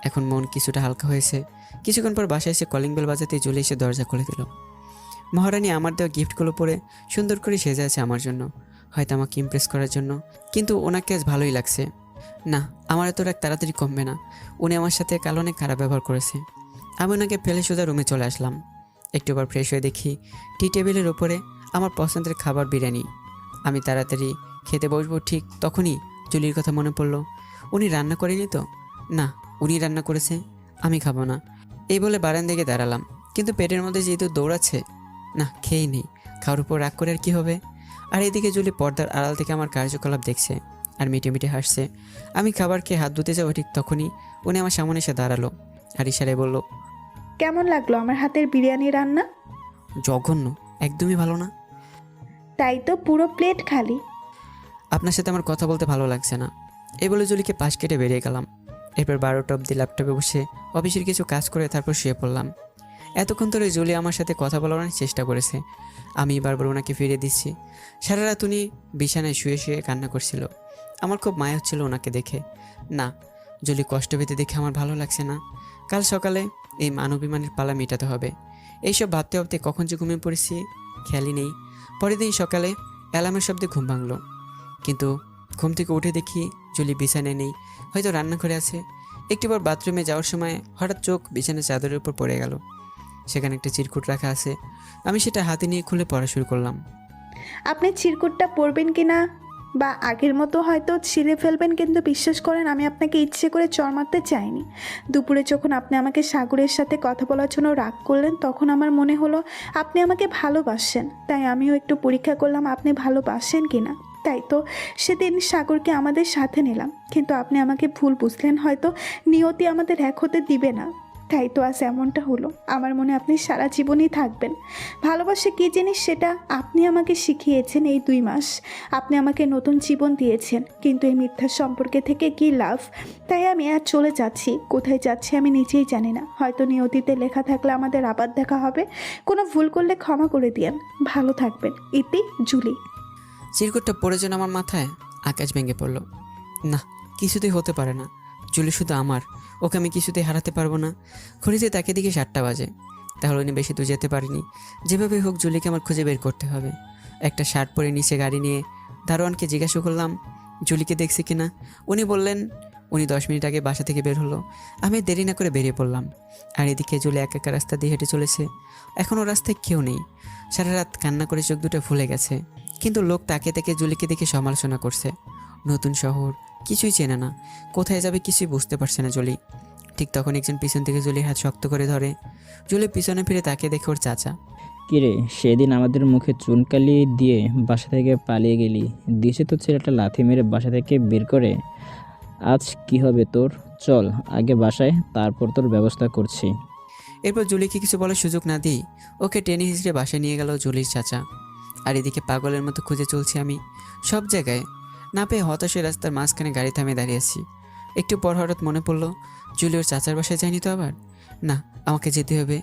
এখন মন কিছুটা হালকা হয়েছে। কিছুক্ষণ পর বাসায় এসে কলিং বেল বাজাতে জুলি এসে দরজা খুলে দিল। মহারানী আমার দেওয়া গিফটগুলো পরে সুন্দর করে সেজে আছে আমার জন্য, হয়তো আমাকে ইমপ্রেস করার জন্য। কিন্তু ওনাকে আজ ভালোই লাগছে। না, আমার এত রাগ তাড়াতাড়ি কমবে না। উনি আমার সাথে কাল অনেক খারাপ ব্যবহার করেছে। আমি ওনাকে ফেলে সোজা রুমে চলে আসলাম। একটু বার ফ্রেশ হয়ে দেখি টি টেবিলের ওপরে আমার পছন্দের খাবার বিরিয়ানি। আমি তাড়াতাড়ি খেতে বসবো, ঠিক তখনই জুলির কথা মনে পড়লো। উনি রান্না করেনি তো? না, উনি রান্না করেছে, আমি খাবো না। এই বলে বারান্দায় গিয়ে দাঁড়ালাম, কিন্তু পেটের মধ্যে যেহেতু দৌড়াচ্ছে, না খেয়েই নেই। খাওয়ার উপর রাগ করে আর কী হবে। আর এদিকে জুলি পর্দার আড়াল থেকে আমার কার্যকলাপ দেখছে আর মিটে মিটে হাসছে। আমি খাবার খেয়ে হাত ধুতে যাবো, ঠিক তখনই উনি আমার সামনে এসে দাঁড়ালো আর ইশারায় বলল, কেমন লাগলো আমার হাতের বিরিয়ানি রান্না? জঘন্য, একদমই ভালো না। তাই তো, পুরো প্লেট খালি। আপনার সাথে আমার কথা বলতে ভালো লাগছে না। এই বলে জুলিকে পাশ কেটে বেরিয়ে গেলাম। এরপর 12টা অবধি ল্যাপটপে বসে অফিসের কিছু কাজ করে তারপর শুয়ে পড়লাম। এতক্ষণ ধরে জুলি আমার সাথে কথা বলার অনেক চেষ্টা করেছে। আমি বারবার ওনাকে ফিরিয়ে দিচ্ছি। সারা রাত উনি বিছানায় শুয়ে শুয়ে কান্না করছিল। আমার খুব মায়া হচ্ছিল ওনাকে দেখে। না, জুলি কষ্ট পেতে দেখে আমার ভালো লাগছে না। কাল সকালে এই মানবিমানের পালা মেটাতে হবে। এইসব ভাবতে ভাবতে কখন যে ঘুমিয়ে পড়েছি খেয়ালই নেই। পরের দিন সকালে অ্যালার্মের শব্দে ঘুম ভাঙলো, কিন্তু ঘুম থেকে উঠে দেখি জুলি বিছানায় নেই, হয়তো রান্নাঘরে আছে। একটিবার বাথরুমে যাওয়ার সময় হঠাৎ চোখ বিছানার চাদরের উপর পড়ে গেল। সেখানে একটা চিরকুট রাখা আছে। আমি সেটা হাতে নিয়ে খুলে পড়া শুরু করলাম। আপনি চিরকুটটা পরবেন কি না বা আগের মতো হয়তো ছিঁড়ে ফেলবেন, কিন্তু বিশ্বাস করেন আমি আপনাকে ইচ্ছে করে চর মারতে চাইনি। দুপুরে যখন আপনি আমাকে সাগরের সাথে কথা বলার জন্য রাগ করলেন, তখন আমার মনে হলো আপনি আমাকে ভালোবাসেন। তাই আমিও একটু পরীক্ষা করলাম আপনি ভালোবাসেন কি না। তাই তো সেদিন সাগরকে আমাদের সাথে নিলাম, কিন্তু আপনি আমাকে ভুল বুঝলেন। হয়তো নিয়তি আমাদের এক হতে দিবে না, তাই তো আজ এমনটা হলো। আমার মনে আপনি সারা জীবনই থাকবেন। ভালোবাসা কী জিনিস সেটা আপনি আমাকে শিখিয়েছেন এই 2 মাস। আপনি আমাকে নতুন জীবন দিয়েছেন, কিন্তু এই মিথ্যা সম্পর্কে থেকে কী লাভ। তাই আমি আর চলে যাচ্ছি। কোথায় যাচ্ছি আমি নিজেই জানি না। হয়তো নিয়তিতে লেখা থাকলে আমাদের আবার দেখা হবে। কোনো ভুল করলে ক্ষমা করে দিয়েন। ভালো থাকবেন। ইতি, জুলি। চিরকুটটা পড়ে যেন আমার মাথায় আকাশ ভেঙে পড়লো। না, কিছুতেই হতে পারে না। জুলি শুধু আমার, ওকে আমি কিছুতেই হারাতে পারবো না। ঘড়িতে তাকে দিকে 7টা বাজে। তাহলে উনি বেশি দূর যেতে পারিনি। যেভাবে হোক জুলিকে আমার খুঁজে বের করতে হবে। একটা শার্ট পরে নিচে গাড়ি নিয়ে দারোয়ানকে জিজ্ঞাসা করলাম জুলিকে দেখছি কিনা। উনি বললেন উনি 10 মিনিট আগে বাসা থেকে বের হলো। আমি দেরি না করে বেরিয়ে পড়লাম। আর এদিকে জুলি একা একা রাস্তা দিয়ে হেঁটে চলেছে। এখনও রাস্তায় কেউ নেই। সারা রাত কান্না করে চোখ দুটো ফুলে গেছে, কিন্তু লোক তাকে তাকে জুলিকে দেখে সমালোচনা করছে। নতুন শহর, কিছুই চেনে না, কোথায় যাবে কিছুই বুঝতে পারছে না জুলি। ঠিক তখন একজন পিছন থেকে জুলির হাত শক্ত করে ধরে। জুলি পিছনে ফিরে তাকে দেখে ওর চাচা। কিরে, সেদিন আমাদের মুখে চুনকালি দিয়ে বাসা থেকে পালিয়ে গেলি, দিছে তো ছেলেটা লাথি মেরে বাসা থেকে বের করে। আজ কি হবে তোর? চল আগে বাসায়, তারপর তোর ব্যবস্থা করছি। এরপর জুলিকে কিছু বলার সুযোগ না দিই ওকে টেনে হিসড়ে বাসায় নিয়ে গেল জুলির চাচা। আর এদিকে পাগলের মতো খুঁজে চলছি আমি সব জায়গায়। না পেয়ে হতাশ রাস্তার মাঝখানে গাড়ি থামিয়ে দাঁড়িয়ে আছি। একটু পর হঠাৎ মনে পড়লো জুলি ওর চাচার বাসায় যায়নি তো আবার। না, আমাকে যেতে হবে।